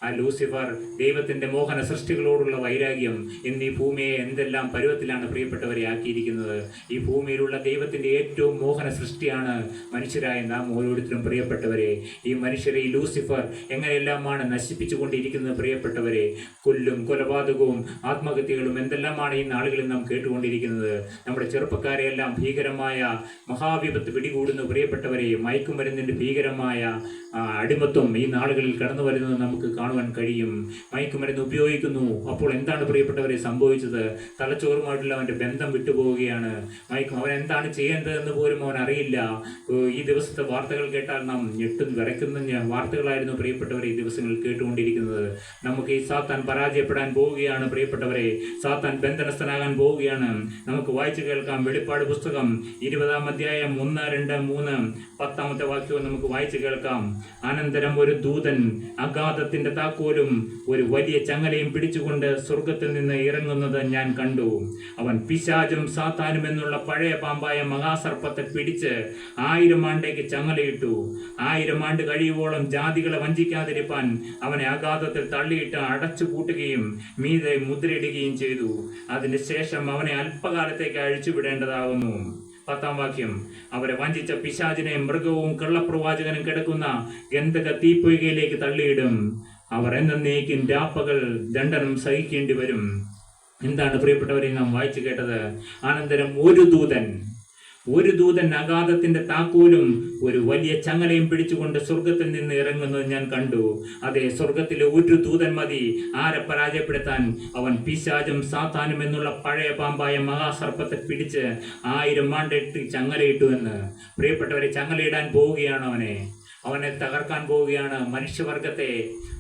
ആ ലൂസിഫർ ദൈവത്തിന്റെ മോഹന സൃഷ്ടികളോടുള്ള വൈരാഗ്യം എന്നീ ഭൂമിയെ എന്തെല്ലാം പരുവത്തിലാണ് പ്രിയപ്പെട്ടവരെ ആക്കിയിരിക്കുന്നത്. ഈ ഭൂമിയിലുള്ള ദൈവത്തിന്റെ ഏറ്റവും മോഹന സൃഷ്ടിയാണ് മനുഷ്യരായ നാം ഓരോരുത്തരും പ്രിയപ്പെട്ടവരെ. ഈ മനുഷ്യരെ ഈ ലൂസിഫർ എങ്ങനെയെല്ലാമാണ് നശിപ്പിച്ചു കൊണ്ടിരിക്കുന്നത് പ്രിയപ്പെട്ടവരെ. കൊല്ലും, കൊലപാതകവും, ആത്മഹത്യകളും എന്തെല്ലാമാണ് ഈ നാളുകളിൽ നാം കേട്ടുകൊണ്ടിരിക്കുന്നത്. നമ്മുടെ ചെറുപ്പക്കാരെയെല്ലാം ഭീകരമായ മഹാവിപത്ത് പിടികൂടുന്നു പ്രിയപ്പെട്ടവരെ. മയക്കുമരുന്നിന്റെ ഭീകരമായ അടിമത്വം ഈ നാളുകളിൽ കടന്നു വരുന്നത് നമുക്ക് കാണുവാൻ കഴിയും. മയക്കുമരുന്ന് ഉപയോഗിക്കുന്നു. അപ്പോൾ എന്താണ് പ്രിയപ്പെട്ടവരെ സംഭവിച്ചത്? തലച്ചോറുമായിട്ടുള്ള അവൻ്റെ ബന്ധം വിട്ടുപോവുകയാണ്. അവൻ എന്താണ് ചെയ്യേണ്ടതെന്ന് പോലും അവൻ അറിയില്ല. ഈ ദിവസത്തെ വാർത്തകൾ കേട്ടാൽ നാം വിറയ്ക്കുന്ന വാർത്തകളായിരുന്നു പ്രിയപ്പെട്ടവരെ ഈ ദിവസങ്ങളിൽ കേട്ടുകൊണ്ടിരിക്കുന്നത്. നമുക്ക് ഈ സാത്താൻ പരാജയപ്പെടാൻ പോവുകയാണ് പ്രിയപ്പെട്ടവരെ. സാത്താൻ ബന്ധനസ്ഥനാകാൻ പോവുകയാണ്. നമുക്ക് വായിച്ചു കേൾക്കാം. വെളിപ്പാട് പുസ്തകം 20-ാം അധ്യായം 1, 2, 3, 10-ാമത്തെ വാക്യവും നമുക്ക് വായിച്ചു കേൾക്കാം. അനന്തരം ഒരു ദൂതൻ അഗാധത്തിന്റെ താക്കോലും ഒരു വലിയ ചങ്ങലയും പിടിച്ചുകൊണ്ട് സ്വർഗത്തിൽ നിന്ന് ഇറങ്ങുന്നത് ഞാൻ കണ്ടു. അവൻ പിശാചും സാത്താനും എന്നുള്ള പഴയ പാമ്പായ മഹാസർപ്പത്തെ പിടിച്ച് 1000 ആണ്ടേക്ക് ചങ്ങലയിട്ടു. 1000 ആണ്ട് കഴിയുവോളം ജാതികളെ വഞ്ചിക്കാതിരിപ്പാൻ അവനെ അഗാധത്തിൽ തള്ളിയിട്ട് അടച്ചു പൂട്ടുകയും മീതെ മുദ്രയിടുകയും ചെയ്തു. അതിന് ശേഷം അവനെ അല്പകാലത്തേക്ക് അഴിച്ചുവിടേണ്ടതാകുന്നു. 10-ാം വാക്യം. അവരെ വഞ്ചിച്ച പിശാചിനെ മൃഗവും കള്ളപ്രവാചകനും കിടക്കുന്ന ഗന്ധക തീപ്പൊയ്കയിലേക്ക് തള്ളിയിടും. അവർ എന്നേക്കും രാപ്പകൽ ദണ്ഡനം സഹിക്കേണ്ടി വരും. എന്താണ് പ്രിയപ്പെട്ടവരെ നാം വായിച്ചു കേട്ടത്? അനന്തരം ഒരു ദൂതൻ അഗാധത്തിന്റെ താക്കോലും ഒരു വലിയ ചങ്ങലയും പിടിച്ചുകൊണ്ട് സ്വർഗത്തിൽ നിന്ന് ഇറങ്ങുന്നത് ഞാൻ കണ്ടു. അതെ, സ്വർഗത്തിലെ ഒരു ദൂതൻ മതി ആരെ പരാജയപ്പെടുത്താൻ. അവൻ പിശാചും സാത്താനും എന്നുള്ള പഴയ പാമ്പായ മഹാസർപ്പത്തെ പിടിച്ച് 1000 ആണ്ടിട്ട് ചങ്ങലയിട്ടു എന്ന്. പ്രിയപ്പെട്ടവരെ, ചങ്ങലയിടാൻ പോവുകയാണ് അവനെ. അവനെ തകർക്കാൻ പോവുകയാണ്. മനുഷ്യവർഗത്തെ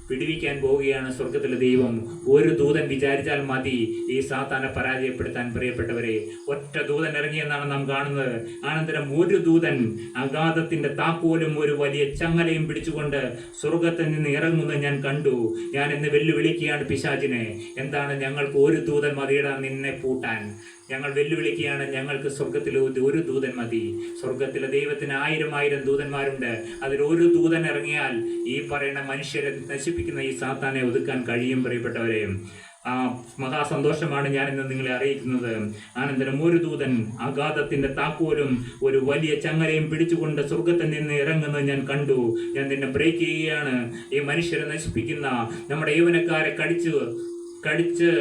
പിടിവിക്കാൻ പോവുകയാണ് സ്വർഗത്തിലെ ദൈവം. ഒരു ദൂതൻ വിചാരിച്ചാൽ മതി ഈ സാത്താനെ പരാജയപ്പെടുത്താൻ. പ്രിയപ്പെട്ടവരെ, ഒറ്റ ദൂതൻ ഇറങ്ങിയെന്നാണ് നാം കാണുന്നത്. അനന്തരം ഒരു ദൂതൻ അഗാധത്തിന്റെ താക്കോലും ഒരു വലിയ ചങ്ങലയും പിടിച്ചുകൊണ്ട് സ്വർഗത്തിൽ നിന്ന് ഇറങ്ങുന്നത് ഞാൻ കണ്ടു. ഞാൻ ഇന്ന് വെല്ലുവിളിക്കുകയാണ് പിശാചിനെ. എന്താണ്? ഞങ്ങൾക്ക് ഒരു ദൂതൻ മതിയിടാൻ നിന്നെ പൂട്ടാൻ. ഞങ്ങൾ വെല്ലുവിളിക്കുകയാണ്. ഞങ്ങൾക്ക് സ്വർഗത്തിൽ ഒരു ദൂതൻ മതി. സ്വർഗത്തിലെ ദൈവത്തിന് 1000 ദൂതന്മാരുണ്ട്. അതിൽ ഒരു ദൂതൻ ഇറങ്ങിയാൽ ഈ പറയുന്ന മനുഷ്യരെ നശിപ്പിക്കുന്ന ഈ സാത്താനെ ഒതുക്കാൻ കഴിയും. പ്രിയപ്പെട്ടവരെ, ആ മഹാസന്തോഷമാണ് ഞാൻ ഇന്ന് നിങ്ങളെ അറിയിക്കുന്നത്. അനന്തരം ഒരു ദൂതൻ അഗാധത്തിന്റെ താക്കോലും ഒരു വലിയ ചങ്ങലയും പിടിച്ചുകൊണ്ട് സ്വർഗത്തിൽ നിന്ന് ഇറങ്ങുന്നത് ഞാൻ കണ്ടു. ഞാൻ നിന്നെ ബ്രേക്ക് ചെയ്യുകയാണ്. ഈ മനുഷ്യരെ നശിപ്പിക്കുന്ന, നമ്മുടെ യൗവനക്കാരെ കടിച്ച്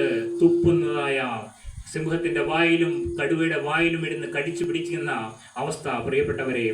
തുപ്പുന്നതായ സിംഹത്തിന്റെ വായിലും കടുവയുടെ വായിലും ഇരുന്ന് കടിച്ചു പിടിക്കുന്ന അവസ്ഥ. പ്രിയപ്പെട്ടവരെ,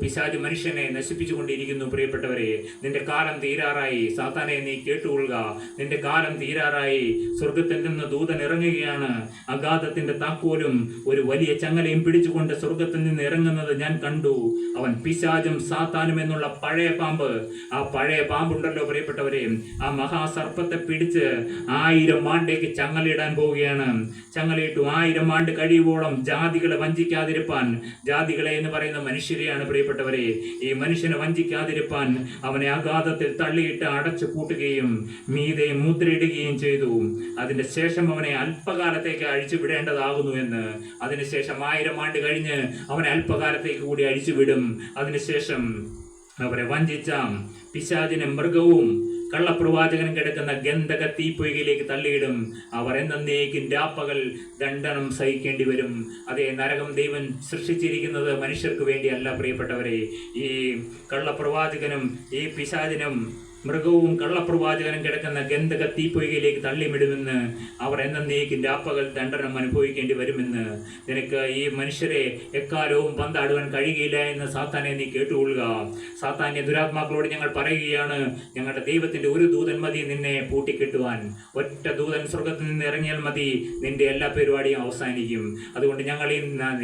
പിശാച് മനുഷ്യനെ നശിപ്പിച്ചു കൊണ്ടിരിക്കുന്നു. പ്രിയപ്പെട്ടവരെ, നിന്റെ കാലം തീരാറായി. സാത്താനെ, നീ കേട്ടുകൊള്ളുക. നിന്റെ കാലം തീരാറായി. സ്വർഗത്തിൽ നിന്ന് ദൂതൻ ഇറങ്ങുകയാണ്. അഗാധത്തിന്റെ താക്കോലും ഒരു വലിയ ചങ്ങലയും പിടിച്ചുകൊണ്ട് സ്വർഗത്തിൽ നിന്ന് ഇറങ്ങുന്നത് ഞാൻ കണ്ടു. അവൻ പിശാചും സാത്താനും എന്നുള്ള പഴയ പാമ്പ്. ആ പഴയ പാമ്പുണ്ടല്ലോ പ്രിയപ്പെട്ടവരെ, ആ മഹാസർപ്പത്തെ പിടിച്ച് 1000 ആണ്ടേക്ക് ചങ്ങലയിടാൻ പോവുകയാണ്. ചങ്ങലയിട്ടു 1000 ആണ്ട് കഴിയുവോളം ജാതികളെ വഞ്ചിക്കാതിരിപ്പാൻ. ജാതികളെ എന്ന് പറയുന്ന മനുഷ്യരെയാണ് പ്രിയപ്പെട്ടവരെ. ഈ മനുഷ്യനെ വഞ്ചിക്കാതിരിപ്പാൻ അവനെ അഗാധത്തിൽ തള്ളിയിട്ട് അടച്ചു പൂട്ടുകയും മീതെ മുദ്രയിടുകയും ചെയ്തു. അതിന്റെ ശേഷം അവനെ അല്പകാലത്തേക്ക് അഴിച്ചു വിടേണ്ടതാകുന്നു എന്ന്. അതിനുശേഷം 1000 ആണ്ട് കഴിഞ്ഞ് അവനെ അല്പകാലത്തേക്ക് കൂടി അഴിച്ചുവിടും. അതിനുശേഷം അവരെ വഞ്ചിച്ച പിശാചിനെ മൃഗവും കള്ളപ്രവാചകനും കിടക്കുന്ന ഗന്ധക തീപ്പൊയ്കയിലേക്ക് തള്ളിയിടും. അവർ എന്നേക്കും രാപ്പകൽ ദണ്ഡനം സഹിക്കേണ്ടി വരും. അതേ, നരകം ദൈവം സൃഷ്ടിച്ചിരിക്കുന്നത് മനുഷ്യർക്ക് വേണ്ടിയല്ല പ്രിയപ്പെട്ടവരെ. ഈ കള്ളപ്രവാചകനും ഈ പിശാചിനും മൃഗവും കള്ളപ്രവാചകനും കിടക്കുന്ന ഗന്ധക തീപ്പൊയ്കയിലേക്ക് തള്ളിമിടുമെന്ന്. അവർ എന്നേക്കും രാപ്പകൽ ദണ്ഡനം അനുഭവിക്കേണ്ടി വരുമെന്ന്. നിനക്ക് ഈ മനുഷ്യരെ എക്കാലവും പന്താടുവാൻ കഴിയുകയില്ല എന്ന് സാത്താനെ നീ കേട്ടുകൊള്ളുക. സാത്താന്യ ദുരാത്മാക്കളോട് ഞങ്ങൾ പറയുകയാണ്, ഞങ്ങളുടെ ദൈവത്തിന്റെ ഒരു ദൂതൻ മതി നിന്നെ പൂട്ടിക്കെട്ടുവാൻ. ഒറ്റ ദൂതൻ സ്വർഗത്തിൽ നിന്ന് ഇറങ്ങിയാൽ മതി, നിന്റെ എല്ലാ പരിപാടിയും അവസാനിക്കും. അതുകൊണ്ട് ഞങ്ങൾ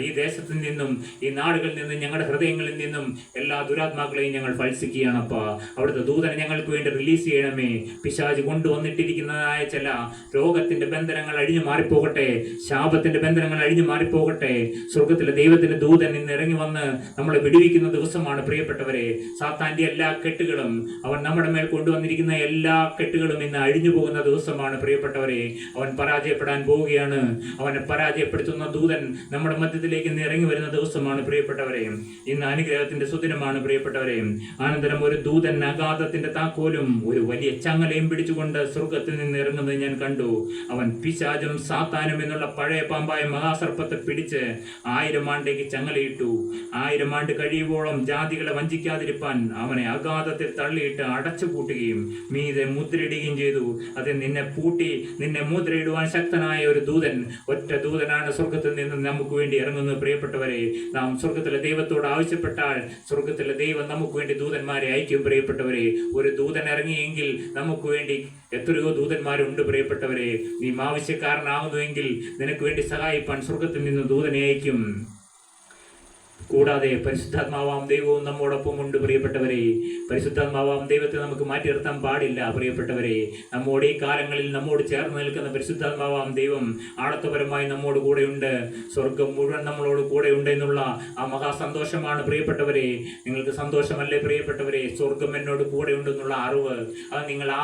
ഈ ദേശത്തിൽ നിന്നും ഈ നാടുകളിൽ നിന്നും ഞങ്ങളുടെ ഹൃദയങ്ങളിൽ നിന്നും എല്ലാ ദുരാത്മാക്കളെയും ഞങ്ങൾ ഫത്സിക്കുകയാണ്. അപ്പ അവിടുത്തെ ദൂതനെ ഞങ്ങൾക്ക് വേണ്ടി റിലീസ് ചെയ്യണമേ. പിശാച് കൊണ്ടുവന്നിട്ടിരിക്കുന്നതായ ചില രോഗത്തിന്റെ ബന്ധനങ്ങൾ അഴിഞ്ഞു മാറിപ്പോകട്ടെ. ശാപത്തിന്റെ ബന്ധനങ്ങൾ അഴിഞ്ഞു മാറിപ്പോകട്ടെ. സ്വർഗത്തിലെ ദൈവത്തിന്റെ ദൂതൻ ഇന്ന് ഇറങ്ങി വന്ന് നമ്മളെ വിടുവിക്കുന്ന ദിവസമാണ് പ്രിയപ്പെട്ടവരെ. സാത്താന്റെ എല്ലാ കെട്ടുകളും, അവൻ നമ്മുടെ മേൽ കൊണ്ടുവന്നിരിക്കുന്ന എല്ലാ കെട്ടുകളും ഇന്ന് അഴിഞ്ഞു പോകുന്ന ദിവസമാണ് പ്രിയപ്പെട്ടവരെ. അവൻ പരാജയപ്പെടാൻ പോവുകയാണ്. അവനെ പരാജയപ്പെടുത്തുന്ന ദൂതൻ നമ്മുടെ മധ്യത്തിലേക്ക് ഇന്ന് ഇറങ്ങി വരുന്ന ദിവസമാണ് പ്രിയപ്പെട്ടവരെ. ഇന്ന് അനുഗ്രഹത്തിന്റെ സുദിനമാണ് പ്രിയപ്പെട്ടവരെ. അനന്തരം ഒരു ദൂതൻ അഗാധത്തിന്റെ താക്കോലും ഒരു വലിയ ചങ്ങലയും പിടിച്ചുകൊണ്ട് സ്വർഗത്തിൽ നിന്ന് ഇറങ്ങുന്നത് ഞാൻ കണ്ടു. അവൻ പിശാചും സാത്താനും എന്നുള്ള പഴയ പാമ്പായ മഹാസർപ്പത്തെ പിടിച്ച് 1000 ആണ്ടേക്ക് ചങ്ങലയിട്ടു. 1000 ആണ്ട് കഴിയുവോളം ജാതികളെ വഞ്ചിക്കാതിരിപ്പാൻ അവനെ അഗാധത്തിൽ തള്ളിയിട്ട് അടച്ചു പൂട്ടുകയും മീതെ മുദ്രയിടുകയും ചെയ്തു. അത് നിന്നെ മുദ്രയിടുവാൻ ശക്തനായ ഒരു ദൂതൻ, ഒറ്റ ദൂതനാണ് സ്വർഗത്തിൽ നിന്ന് നമുക്ക് വേണ്ടി ഇറങ്ങുന്നത് പ്രിയപ്പെട്ടവരെ. നാം സ്വർഗത്തിലെ ദൈവത്തോട് ആവശ്യപ്പെട്ടാൽ സ്വർഗത്തിലെ ദൈവം നമുക്ക് വേണ്ടി ദൂതന്മാരെ അയക്കും പ്രിയപ്പെട്ടവരെ. ഒരു ദൂതൻ ഇറങ്ങിയെങ്കിൽ നമുക്ക് വേണ്ടി എത്രയോ ദൂതന്മാരുണ്ട് പ്രിയപ്പെട്ടവരെ. നീ ആവശ്യക്കാരനാകുന്നുവെങ്കിൽ നിനക്ക് വേണ്ടി സഹായിപ്പാൻ സ്വർഗത്തിൽ നിന്ന് ദൂതനെ അയക്കും. കൂടാതെ പരിശുദ്ധാത്മാവാം ദൈവവും നമ്മോടൊപ്പം ഉണ്ട് പ്രിയപ്പെട്ടവരെ. പരിശുദ്ധാത്മാവാം ദൈവത്തെ നമുക്ക് മാറ്റി നിർത്താൻ പാടില്ല പ്രിയപ്പെട്ടവരെ. നമ്മോട് ഈ കാലങ്ങളിൽ നമ്മോട് ചേർന്ന് നിൽക്കുന്ന പരിശുദ്ധാത്മാവാം ദൈവം ആളത്വപരമായി നമ്മോട് കൂടെയുണ്ട്. സ്വർഗം മുഴുവൻ നമ്മളോട് കൂടെ ഉണ്ട് എന്നുള്ള ആ മഹാസന്തോഷമാണ് പ്രിയപ്പെട്ടവരെ. നിങ്ങൾക്ക് സന്തോഷമല്ലേ പ്രിയപ്പെട്ടവരെ? സ്വർഗം എന്നോട് കൂടെ ഉണ്ടെന്നുള്ള അറിവ്, അത് നിങ്ങൾ ആ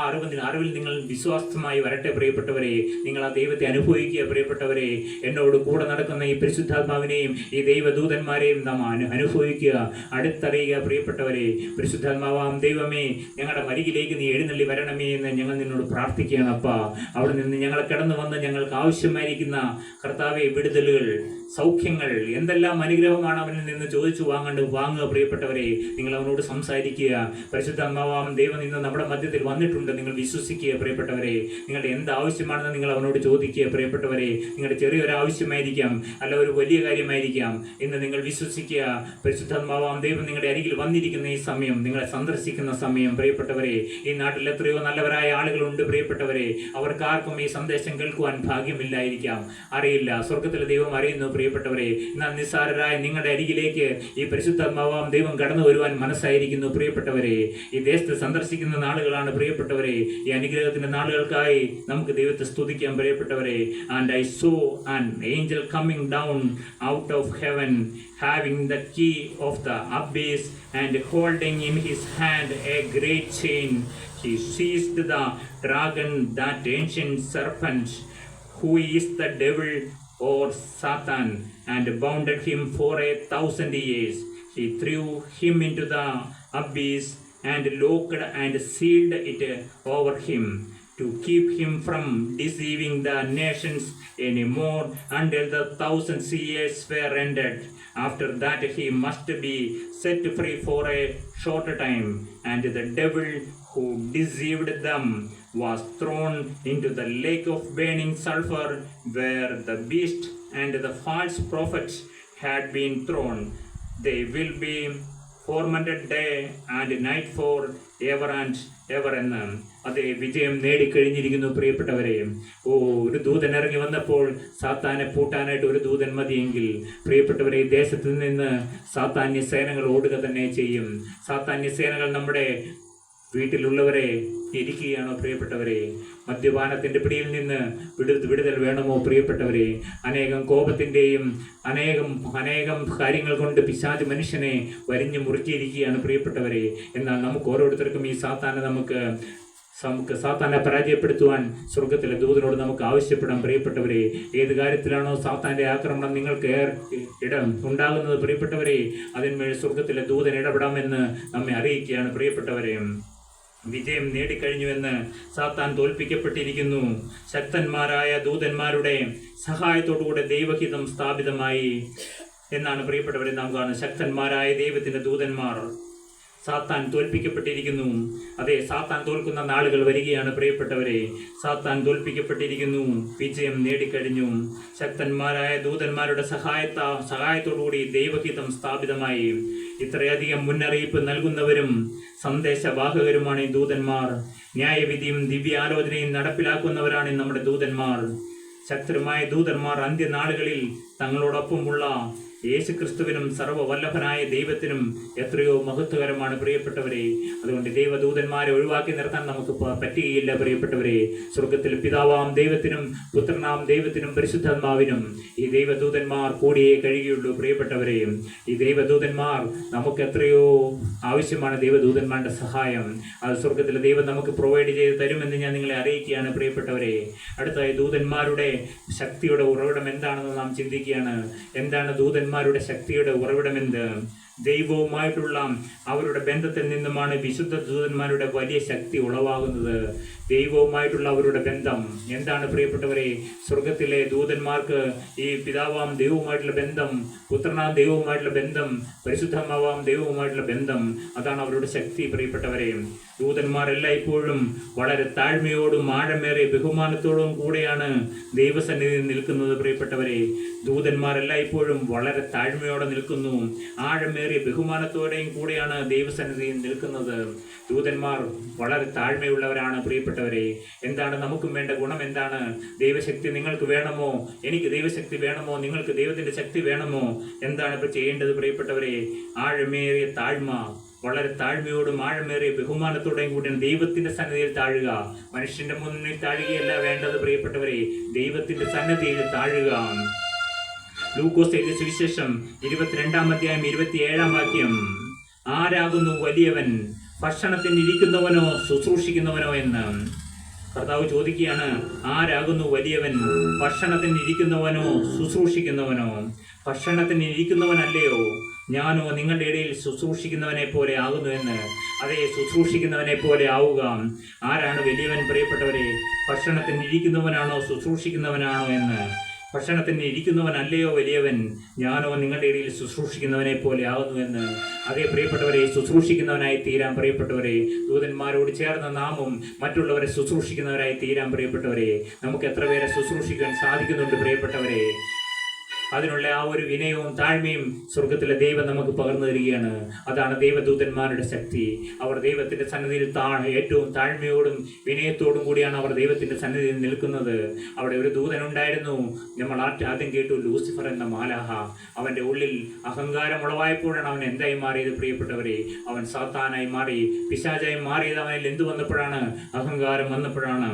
അറിവിൽ നിങ്ങൾ വിശ്വാസമായി വരട്ടെ പ്രിയപ്പെട്ടവരെ. നിങ്ങൾ ആ ദൈവത്തെ അനുഭവിക്കുക പ്രിയപ്പെട്ടവരെ. എന്നോട് കൂടെ നടക്കുന്ന ഈ പരിശുദ്ധാത്മാവിനെയും ഈ ദൈവദൂതന്മാരെയും അനുഭവിക്കുക, അടുത്തറിയുക പ്രിയപ്പെട്ടവരെ. പരിശുദ്ധാത്മാവാം ദൈവമേ, ഞങ്ങളുടെ മരികിലേക്ക് നീ എഴുന്നള്ളി വരണമേ എന്ന് ഞങ്ങൾ നിന്നോട് പ്രാർത്ഥിക്കുകയാണ്. അപ്പാ, അവിടെ നിന്ന് ഞങ്ങളെ കടന്നു വന്ന് ഞങ്ങൾക്ക് ആവശ്യമായിരിക്കുന്ന കർത്താവെ വിടുതലുകൾ, സൗഖ്യങ്ങൾ, എന്തെല്ലാം അനുഗ്രഹമാണ് അവനിൽ നിന്ന് ചോദിച്ചു വാങ്ങുക പ്രിയപ്പെട്ടവരെ. നിങ്ങൾ അവനോട് സംസാരിക്കുക. പരിശുദ്ധാത്മാവാം ദൈവം ഇന്ന് നമ്മുടെ മധ്യത്തിൽ വന്നിട്ടുണ്ട്. നിങ്ങൾ വിശ്വസിക്കുക പ്രിയപ്പെട്ടവരെ. നിങ്ങളുടെ എന്ത് ആവശ്യമാണെന്ന് നിങ്ങൾ അവനോട് ചോദിക്കുക പ്രിയപ്പെട്ടവരെ. നിങ്ങളുടെ ചെറിയൊരു ആവശ്യമായിരിക്കാം, അല്ല ഒരു വലിയ കാര്യമായിരിക്കാം. ഇന്ന് നിങ്ങൾ വിശ്വസിക്കുക. സന്തോഷിക്കുക. പരിശുദ്ധാത്മാവാം ദൈവം നിങ്ങളുടെ അരികിൽ വന്നിരിക്കുന്ന ഈ സമയം, നിങ്ങളെ സന്ദർശിക്കുന്ന സമയം പ്രിയപ്പെട്ടവരെ. ഈ നാട്ടിൽ എത്രയോ നല്ലവരായ ആളുകളുണ്ട് പ്രിയപ്പെട്ടവരെ. അവർക്കാർക്കും ഈ സന്ദേശം കേൾക്കുവാൻ ഭാഗ്യമില്ലായിരിക്കാം, അറിയില്ല. സ്വർഗത്തിലെ ദൈവം അറിയുന്നു പ്രിയപ്പെട്ടവരെ. എന്നാൽ നിസ്സാരരായ നിങ്ങളുടെ അരികിലേക്ക് ഈ പരിശുദ്ധാത്മാവാം ദൈവം കടന്നു വരുവാൻ മനസ്സായിരിക്കുന്നു പ്രിയപ്പെട്ടവരെ. ഈ ദേശത്ത് സന്ദർശിക്കുന്ന നാളുകളാണ് പ്രിയപ്പെട്ടവരെ. ഈ അനുഗ്രഹത്തിന്റെ നാളുകൾക്കായി നമുക്ക് ദൈവത്തെ സ്തുതിക്കാം പ്രിയപ്പെട്ടവരെ. And I saw an angel coming down out of heaven, having the key of the abyss, and holding in his hand a great chain. He seized the dragon, that ancient serpent, who is the devil or Satan, and bounded him for 1,000 years. He threw him into the abyss and locked and sealed it over him, to keep him from deceiving the nations anymore until the 1,000 years were ended. After that he must be set free for a short time, and the devil who deceived them was thrown into the lake of burning sulfur, where the beast and the false prophet had been thrown. They will be tormented day and night for ever and ever എന്ന്. അതെ, വിജയം നേടിക്കഴിഞ്ഞിരിക്കുന്നു പ്രിയപ്പെട്ടവരെ. ഒരു ദൂതൻ ഇറങ്ങി വന്നപ്പോൾ സാത്താനെ പൂട്ടാനായിട്ട് ഒരു ദൂതൻ മതിയെങ്കിൽ പ്രിയപ്പെട്ടവരെ, ഈ ദേശത്ത് നിന്ന് സാത്താന്യ സേനകൾ ഓടുക തന്നെ ചെയ്യും. സാത്താന്യ സേനകൾ നമ്മുടെ വീട്ടിലുള്ളവരെ ഇരിക്കുകയാണോ പ്രിയപ്പെട്ടവരെ? മദ്യപാനത്തിൻ്റെ പിടിയിൽ നിന്ന് വിടുതൽ വേണമോ പ്രിയപ്പെട്ടവരെ? അനേകം കോപത്തിൻ്റെയും അനേകം കാര്യങ്ങൾ കൊണ്ട് പിശാച് മനുഷ്യനെ വരിഞ്ഞു മുറുക്കിയിരിക്കുകയാണ് പ്രിയപ്പെട്ടവരെ. എന്നാൽ നമുക്ക് ഓരോരുത്തർക്കും ഈ സാത്താനെ പരാജയപ്പെടുത്തുവാൻ സ്വർഗത്തിലെ ദൂതനോട് നമുക്ക് ആവശ്യപ്പെടാം പ്രിയപ്പെട്ടവരെ. ഏത് കാര്യത്തിലാണോ സാത്താൻ്റെ ആക്രമണം നിങ്ങൾക്ക് ഇടം ഉണ്ടാകുന്നത് പ്രിയപ്പെട്ടവരെ, അതിന്മേൽ സ്വർഗത്തിലെ ദൂതൻ ഇടപെടാമെന്ന് നമ്മെ അറിയിക്കുകയാണ് പ്രിയപ്പെട്ടവരെ. വിജയം നേടിക്കഴിഞ്ഞുവെന്ന്, സാത്താൻ തോൽപ്പിക്കപ്പെട്ടിരിക്കുന്നു. ശക്തന്മാരായ ദൂതന്മാരുടെ സഹായത്തോടുകൂടെ ദൈവഹിതം സ്ഥാപിതമായി എന്നാണ് പ്രിയപ്പെട്ടവരെ നാം കാണുന്നത്. ശക്തന്മാരായ ദൈവത്തിൻ്റെ ദൂതന്മാർ, സാത്താൻ തോൽപ്പിക്കപ്പെട്ടിരിക്കുന്നു. അതെ, സാത്താൻ തോൽക്കുന്ന നാളുകൾ വരികയാണ് പ്രിയപ്പെട്ടവരെ. സാത്താൻ തോൽപ്പിക്കപ്പെട്ടിരിക്കുന്നു, വിജയം നേടിക്കഴിഞ്ഞു. ശക്തന്മാരായ ദൂതന്മാരുടെ സഹായത്തോടുകൂടി ദൈവഹിതം സ്ഥാപിതമായി. ഇത്രയധികം മുന്നറിയിപ്പ് നൽകുന്നവരും സന്ദേശവാഹകരുമാണ് ഈ ദൂതന്മാർ. ന്യായവിധിയും ദിവ്യാലോചനയും നടപ്പിലാക്കുന്നവരാണ് നമ്മുടെ ദൂതന്മാർ. ശക്തരുമായ ദൂതന്മാർ അന്ത്യനാളുകളിൽ തങ്ങളോടൊപ്പമുള്ള യേശുക്രിസ്തുവിനും സർവ്വവല്ലഭനായ ദൈവത്തിനും എത്രയോ മഹത്വകരമാണ് പ്രിയപ്പെട്ടവരെ. അതുകൊണ്ട് ദൈവദൂതന്മാരെ ഒഴിവാക്കി നിർത്താൻ നമുക്ക് പറ്റുകയില്ല പ്രിയപ്പെട്ടവരെ. സ്വർഗത്തിൽ പിതാവാം ദൈവത്തിനും പുത്രനാം ദൈവത്തിനും പരിശുദ്ധാത്മാവിനും ഈ ദൈവദൂതന്മാർ കൂടിയേ കഴിയുള്ളൂ പ്രിയപ്പെട്ടവരെ. ഈ ദൈവദൂതന്മാർ നമുക്ക് എത്രയോ ആവശ്യമാണ്. ദൈവദൂതന്മാരുടെ സഹായം അത് സ്വർഗത്തിലെ ദൈവം നമുക്ക് പ്രൊവൈഡ് ചെയ്ത് തരുമെന്ന് ഞാൻ നിങ്ങളെ അറിയിക്കുകയാണ് പ്രിയപ്പെട്ടവരെ. അടുത്തായി ദൂതന്മാരുടെ ശക്തിയുടെ ഉറവിടം എന്താണെന്ന് നാം ചിന്തിക്കുകയാണ്. എന്താണ് ദൂതന്മാരുടെ ശക്തിയുടെ ഉറവിടമെന്ത്? ദൈവവുമായിട്ടുള്ള അവരുടെ ബന്ധത്തിൽ നിന്നുമാണ് വിശുദ്ധ ദൂതന്മാരുടെ വലിയ ശക്തി ഉളവാകുന്നത്. ദൈവവുമായിട്ടുള്ള അവരുടെ ബന്ധം എന്താണ് പ്രിയപ്പെട്ടവരെ? സ്വർഗത്തിലെ ദൂതന്മാർക്ക് ഈ പിതാവാം ദൈവവുമായിട്ടുള്ള ബന്ധം, പുത്രനാം ദൈവവുമായിട്ടുള്ള ബന്ധം, പരിശുദ്ധമാവാം ദൈവവുമായിട്ടുള്ള ബന്ധം, അതാണ് അവരുടെ ശക്തി പ്രിയപ്പെട്ടവരെ. ദൂതന്മാരെല്ലാം ഇപ്പോഴും വളരെ താഴ്മയോടും ആഴമേറിയ ബഹുമാനത്തോടും കൂടെയാണ് ദൈവസന്നിധിയിൽ നിൽക്കുന്നത് പ്രിയപ്പെട്ടവരെ. ദൂതന്മാരെല്ലാം ഇപ്പോഴും വളരെ താഴ്മയോടെ നിൽക്കുന്നു, ആഴമേറിയ ബഹുമാനത്തോടെയും കൂടെയാണ് ദൈവസന്നിധിയിൽ നിൽക്കുന്നത്. ദൂതന്മാർ വളരെ താഴ്മയുള്ളവരാണ് പ്രിയപ്പെട്ടവരെ. എന്താണ് നമുക്കും വേണ്ട ഗുണം? എന്താണ്? ദൈവശക്തി നിങ്ങൾക്ക് വേണമോ? എനിക്ക് ദൈവശക്തി വേണമോ? നിങ്ങൾക്ക് ദൈവത്തിൻ്റെ ശക്തി വേണമോ? എന്താണ് ഇപ്പോൾ ചെയ്യേണ്ടത് പ്രിയപ്പെട്ടവരെ? ആഴമേറിയ താഴ്മ, വളരെ താഴ്മയോടും ആഴമേറിയ ബഹുമാനത്തോടെയും കൂടിയാണ് ദൈവത്തിന്റെ സന്നിധിയിൽ താഴുക. മനുഷ്യന്റെ മുന്നിൽ താഴുകയല്ല വേണ്ടത് പ്രിയപ്പെട്ടവരെ, ദൈവത്തിന്റെ സന്നിധിയിൽ താഴുക. ലൂക്കോസ് എഴുതിയ സുവിശേഷം 22-ാം അധ്യായം 27-ാം വാക്യം. ആരാകുന്നു വലിയവൻ, ഭക്ഷണത്തിന് ഇരിക്കുന്നവനോ ശുശ്രൂഷിക്കുന്നവനോ എന്ന് കർത്താവ് ചോദിക്കുകയാണ്. ആരാകുന്നു വലിയവൻ, ഭക്ഷണത്തിന് ഇരിക്കുന്നവനോ ശുശ്രൂഷിക്കുന്നവനോ? ഭക്ഷണത്തിന് ഇരിക്കുന്നവനല്ലയോ ഞാനോ നിങ്ങളുടെ ഇടയിൽ ശുശ്രൂഷിക്കുന്നവനെ പോലെ ആകുന്നു എന്ന്. അതേ, ശുശ്രൂഷിക്കുന്നവനെ പോലെ ആവുക. ആരാണ് വലിയവൻ പ്രിയപ്പെട്ടവരെ? ഭക്ഷണത്തിന് ഇരിക്കുന്നവനാണോ ശുശ്രൂഷിക്കുന്നവനാണോ എന്ന്. ഭക്ഷണത്തിന് ഇരിക്കുന്നവനല്ലയോ വലിയവൻ, ഞാനോ നിങ്ങളുടെ ഇടയിൽ ശുശ്രൂഷിക്കുന്നവനെ പോലെ ആകുന്നു എന്ന്. അതേ പ്രിയപ്പെട്ടവരെ, ശുശ്രൂഷിക്കുന്നവനായി തീരാൻ പ്രിയപ്പെട്ടവരെ. ദൂതന്മാരോട് ചേർന്ന നാമും മറ്റുള്ളവരെ ശുശ്രൂഷിക്കുന്നവരായി തീരാൻ പ്രിയപ്പെട്ടവരെ. നമുക്ക് എത്ര പേരെ ശുശ്രൂഷിക്കാൻ സാധിക്കുന്നുണ്ട് പ്രിയപ്പെട്ടവരെ? അതിനുള്ള ആ ഒരു വിനയവും താഴ്മയും സ്വർഗത്തിലെ ദൈവം നമുക്ക് പകർന്നു തരികയാണ്. അതാണ് ദൈവദൂതന്മാരുടെ ശക്തി. അവർ ദൈവത്തിന്റെ സന്നിധിയിൽ ഏറ്റവും താഴ്മയോടും വിനയത്തോടും കൂടിയാണ് അവർ ദൈവത്തിന്റെ സന്നിധിയിൽ നിൽക്കുന്നത്. അവിടെ ഒരു ദൂതനുണ്ടായിരുന്നു. നമ്മൾ ആദ്യം കേട്ടു, ലൂസിഫർ എന്ന മാലാഹ. അവന്റെ ഉള്ളിൽ അഹങ്കാരം ഉളവായപ്പോഴാണ് അവൻ എന്തായി മാറിയത് പ്രിയപ്പെട്ടവരെ? അവൻ സാത്താനായി മാറി, പിശാചായി മാറിയത് അവനിൽ എന്തു വന്നപ്പോഴാണ്? അഹങ്കാരം വന്നപ്പോഴാണ്.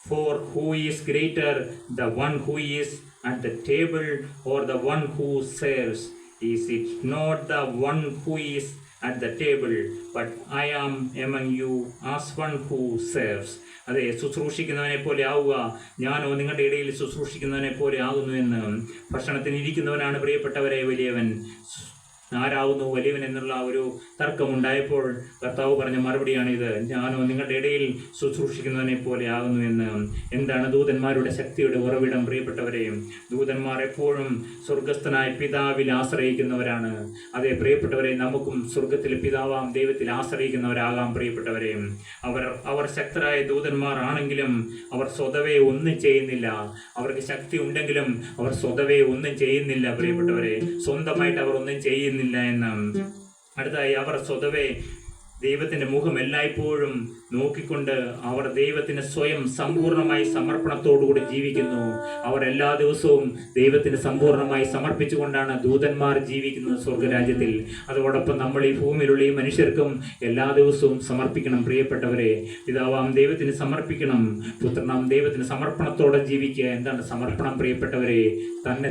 For who is greater, the one who is at the table or the one who serves? Is it not the one who is at the table, but I am among you as one who serves? അതെ, ശുശ്രൂഷിക്കുന്നവനെ പോലെ ആവുക. ഞാനോ നിങ്ങളുടെ ഇടയിൽ ശുശ്രൂഷിക്കുന്നവനെ പോലെ ആകുന്നു എന്ന്. ഭക്ഷണത്തിന് ഇരിക്കുന്നവനാണ് പ്രിയപ്പെട്ടവരെ വലിയവൻ. ആരാവുന്നു വലിയവൻ എന്നുള്ള ഒരു തർക്കമുണ്ടായപ്പോൾ കർത്താവ് പറഞ്ഞ മറുപടിയാണിത്, ഞാനോ നിങ്ങളുടെ ഇടയിൽ ശുശ്രൂഷിക്കുന്നതിനെ പോലെ ആകുന്നു എന്ന്. എന്താണ് ദൂതന്മാരുടെ ശക്തിയുടെ ഉറവിടം പ്രിയപ്പെട്ടവരെ? ദൂതന്മാർ എപ്പോഴും സ്വർഗസ്ഥനായ പിതാവിൽ ആശ്രയിക്കുന്നവരാണ്. അതേ പ്രിയപ്പെട്ടവരെ, നമുക്കും സ്വർഗത്തിലെ പിതാവാം ദൈവത്തിൽ ആശ്രയിക്കുന്നവരാകാം പ്രിയപ്പെട്ടവരെ. അവർ ശക്തരായ ദൂതന്മാർ ആണെങ്കിലും അവർ സ്വതവേ ഒന്നും ചെയ്യുന്നില്ല. അവർക്ക് ശക്തി ഉണ്ടെങ്കിലും അവർ സ്വതവേ ഒന്നും ചെയ്യുന്നില്ല പ്രിയപ്പെട്ടവരെ. സ്വന്തമായിട്ട് അവർ ഒന്നും ചെയ്യുന്നില്ല എന്ന്. അടുത്തായി, അവർ സ്വതവേ ദൈവത്തിന്റെ മുഖം എല്ലായ്പ്പോഴും നോക്കിക്കൊണ്ട് അവർ ദൈവത്തിന് സ്വയം സമ്പൂർണമായി സമർപ്പണത്തോടുകൂടി ജീവിക്കുന്നു. അവർ എല്ലാ ദിവസവും ദൈവത്തിന് സമ്പൂർണമായി സമർപ്പിച്ചുകൊണ്ടാണ് ദൂതന്മാർ ജീവിക്കുന്നത് സ്വർഗരാജ്യത്തിൽ. അതോടൊപ്പം നമ്മൾ ഈ ഭൂമിയിലുള്ള ഈ മനുഷ്യർക്കും എല്ലാ ദിവസവും സമർപ്പിക്കണം പ്രിയപ്പെട്ടവരെ. പിതാവാം ദൈവത്തിന് സമർപ്പിക്കണം, പുത്രനാം ദൈവത്തിന് സമർപ്പണത്തോടെ ജീവിക്കുക. എന്താണ് സമർപ്പണം പ്രിയപ്പെട്ടവരെ?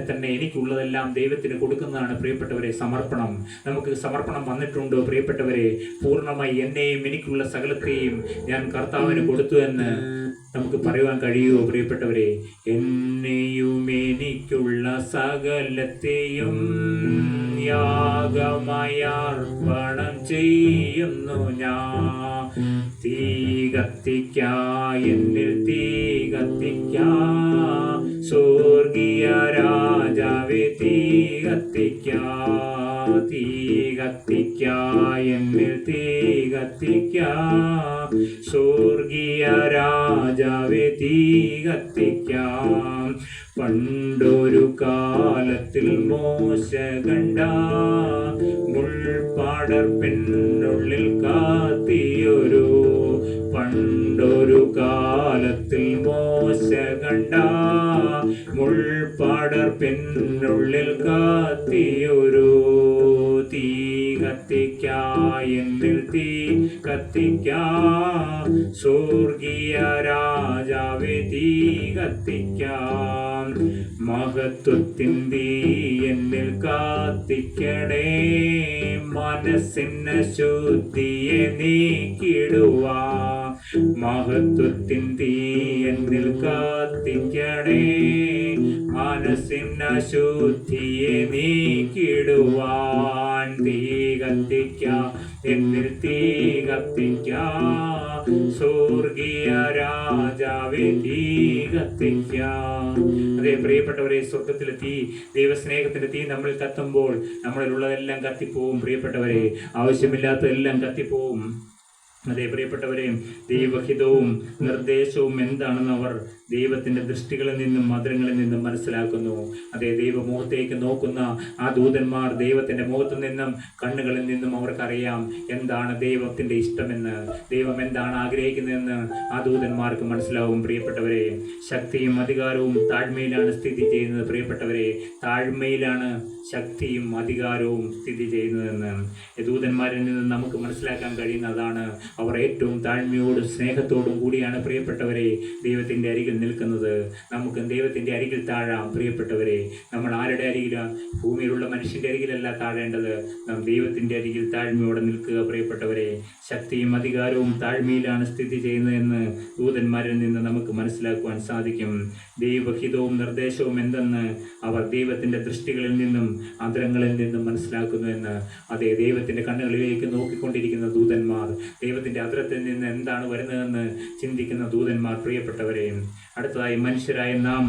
തന്നെ എനിക്കുള്ളതെല്ലാം ദൈവത്തിന് കൊടുക്കുന്നതാണ് പ്രിയപ്പെട്ടവരെ സമർപ്പണം. നമുക്ക് സമർപ്പണം വന്നിട്ടുണ്ടോ പ്രിയപ്പെട്ടവരെ? പൂർണ്ണമായി എന്നെയും എനിക്കുള്ള സകലത്തെയും ഞാൻ കർത്താവിന് കൊടുത്തു എന്ന് നമുക്ക് പറയുവാൻ കഴിയുമോ പ്രിയപ്പെട്ടവരെ? എന്നെയും എനിക്കുള്ള സകലത്തെയും യാഗമായി അർപ്പണം ചെയ്യുന്നു ഞാൻ. തീ കത്തിക്കാ എന്നിൽ തീ കത്തിക്കാ, സ്വർഗീയ രാജാവേ തീ കത്തിക്കാ. തീ കത്തിക്കാ എന്നിൽ തീ കത്തിക്കാ, സ്വർഗീയ രാജാവേ തീ കത്തിക്കാം. പണ്ടൊരു കാലത്തിൽ മോശ കണ്ട മുൾപടർപ്പിനുള്ളിൽ കാത്തിയൊരു, പണ്ടൊരു കാലത്തിൽ മോശ കണ്ട മുൾപടർപ്പിനുള്ളിൽ കാത്തിയൊരു. തീ കത്തിക്കാ എന്നിൽ തീ കത്തിക്കാ, സ്വർഗീയ രാജാവേ തീ കത്തിക്കാം. മഹത്വത്തിൻ തീ എന്നിൽ കാത്തിക്കണേ, മനസ്സിന് ശുദ്ധിയെ നീക്കിടുവാ. മഹത്വത്തിൻ തീ എന്നിൽ കാത്തിക്കണേ, മനസ്സിന് ശുദ്ധിയെ നീക്കിടുവാൻ. തീ കത്തിക്കാ എന്നിൽ തീ കത്തിക്കാ, സ്വർഗീയ രാജാവേ തീ കത്തിക്കാ. അതേ പ്രിയപ്പെട്ടവരെ, സ്വർഗത്തിലെ തീ, ദൈവസ്നേഹത്തിന്റെ തീ നമ്മളിൽ കത്തുമ്പോൾ നമ്മളിലുള്ളതെല്ലാം കത്തിപ്പോവും പ്രിയപ്പെട്ടവരെ. ആവശ്യമില്ലാത്തതെല്ലാം കത്തിപ്പോവും. അതേ പ്രിയപ്പെട്ടവരെ, ദൈവഹിതവും നിർദ്ദേശവും എന്താണെന്ന് അവർ ദൈവത്തിന്റെ ദൃഷ്ടികളിൽ നിന്നും മധുരങ്ങളിൽ നിന്നും മനസ്സിലാക്കുന്നു. അതേ ദൈവമുഖത്തേക്ക് നോക്കുന്ന ആ ദൂതന്മാർ ദൈവത്തിന്റെ മുഖത്തു നിന്നും കണ്ണുകളിൽ നിന്നും അവർക്കറിയാം എന്താണ് ദൈവത്തിന്റെ ഇഷ്ടമെന്ന്, ദൈവം എന്താണ് ആഗ്രഹിക്കുന്നതെന്ന് ആ ദൂതന്മാർക്ക് മനസ്സിലാവും പ്രിയപ്പെട്ടവരെ. ശക്തിയും അധികാരവും താഴ്മയിലാണ് സ്ഥിതി ചെയ്യുന്നത് പ്രിയപ്പെട്ടവരെ. താഴ്മയിലാണ് ശക്തിയും അധികാരവും സ്ഥിതി ചെയ്യുന്നതെന്ന് ദൂതന്മാരിൽ നിന്ന് നമുക്ക് മനസ്സിലാക്കാൻ കഴിയുന്നതാണ്. അവർ ഏറ്റവും താഴ്മയോടും സ്നേഹത്തോടും കൂടിയാണ് പ്രിയപ്പെട്ടവരെ ദൈവത്തിന്റെ അരികിൽ നിൽക്കുന്നത്. നമുക്ക് ദൈവത്തിന്റെ അരികിൽ താഴാം പ്രിയപ്പെട്ടവരെ. നമ്മൾ ആരുടെ അരികിലാണ്? ഭൂമിയിലുള്ള മനുഷ്യന്റെ അരികിലല്ല താഴേണ്ടത്, നാം ദൈവത്തിന്റെ അരികിൽ താഴ്മയോടെ നിൽക്കുക പ്രിയപ്പെട്ടവരെ. ശക്തിയും അധികാരവും താഴ്മയിലാണ് സ്ഥിതി ചെയ്യുന്നതെന്ന് ദൂതന്മാരിൽ നിന്ന് നമുക്ക് മനസ്സിലാക്കുവാൻ സാധിക്കും. ദൈവഹിതവും നിർദ്ദേശവും എന്തെന്ന് അവർ ദൈവത്തിന്റെ ദൃഷ്ടികളിൽ നിന്നും അന്തരങ്ങളിൽ നിന്നും മനസ്സിലാക്കുന്നുവെന്ന്. അതേ ദൈവത്തിന്റെ കണ്ണുകളിലേക്ക് നോക്കിക്കൊണ്ടിരിക്കുന്ന ദൂതന്മാർ, ദൈവത്തിന്റെ അന്തരത്തിൽ നിന്ന് എന്താണ് വരുന്നതെന്ന് ചിന്തിക്കുന്ന ദൂതന്മാർ പ്രിയപ്പെട്ടവരെ. അടുത്തതായി, മനുഷ്യരായ നാം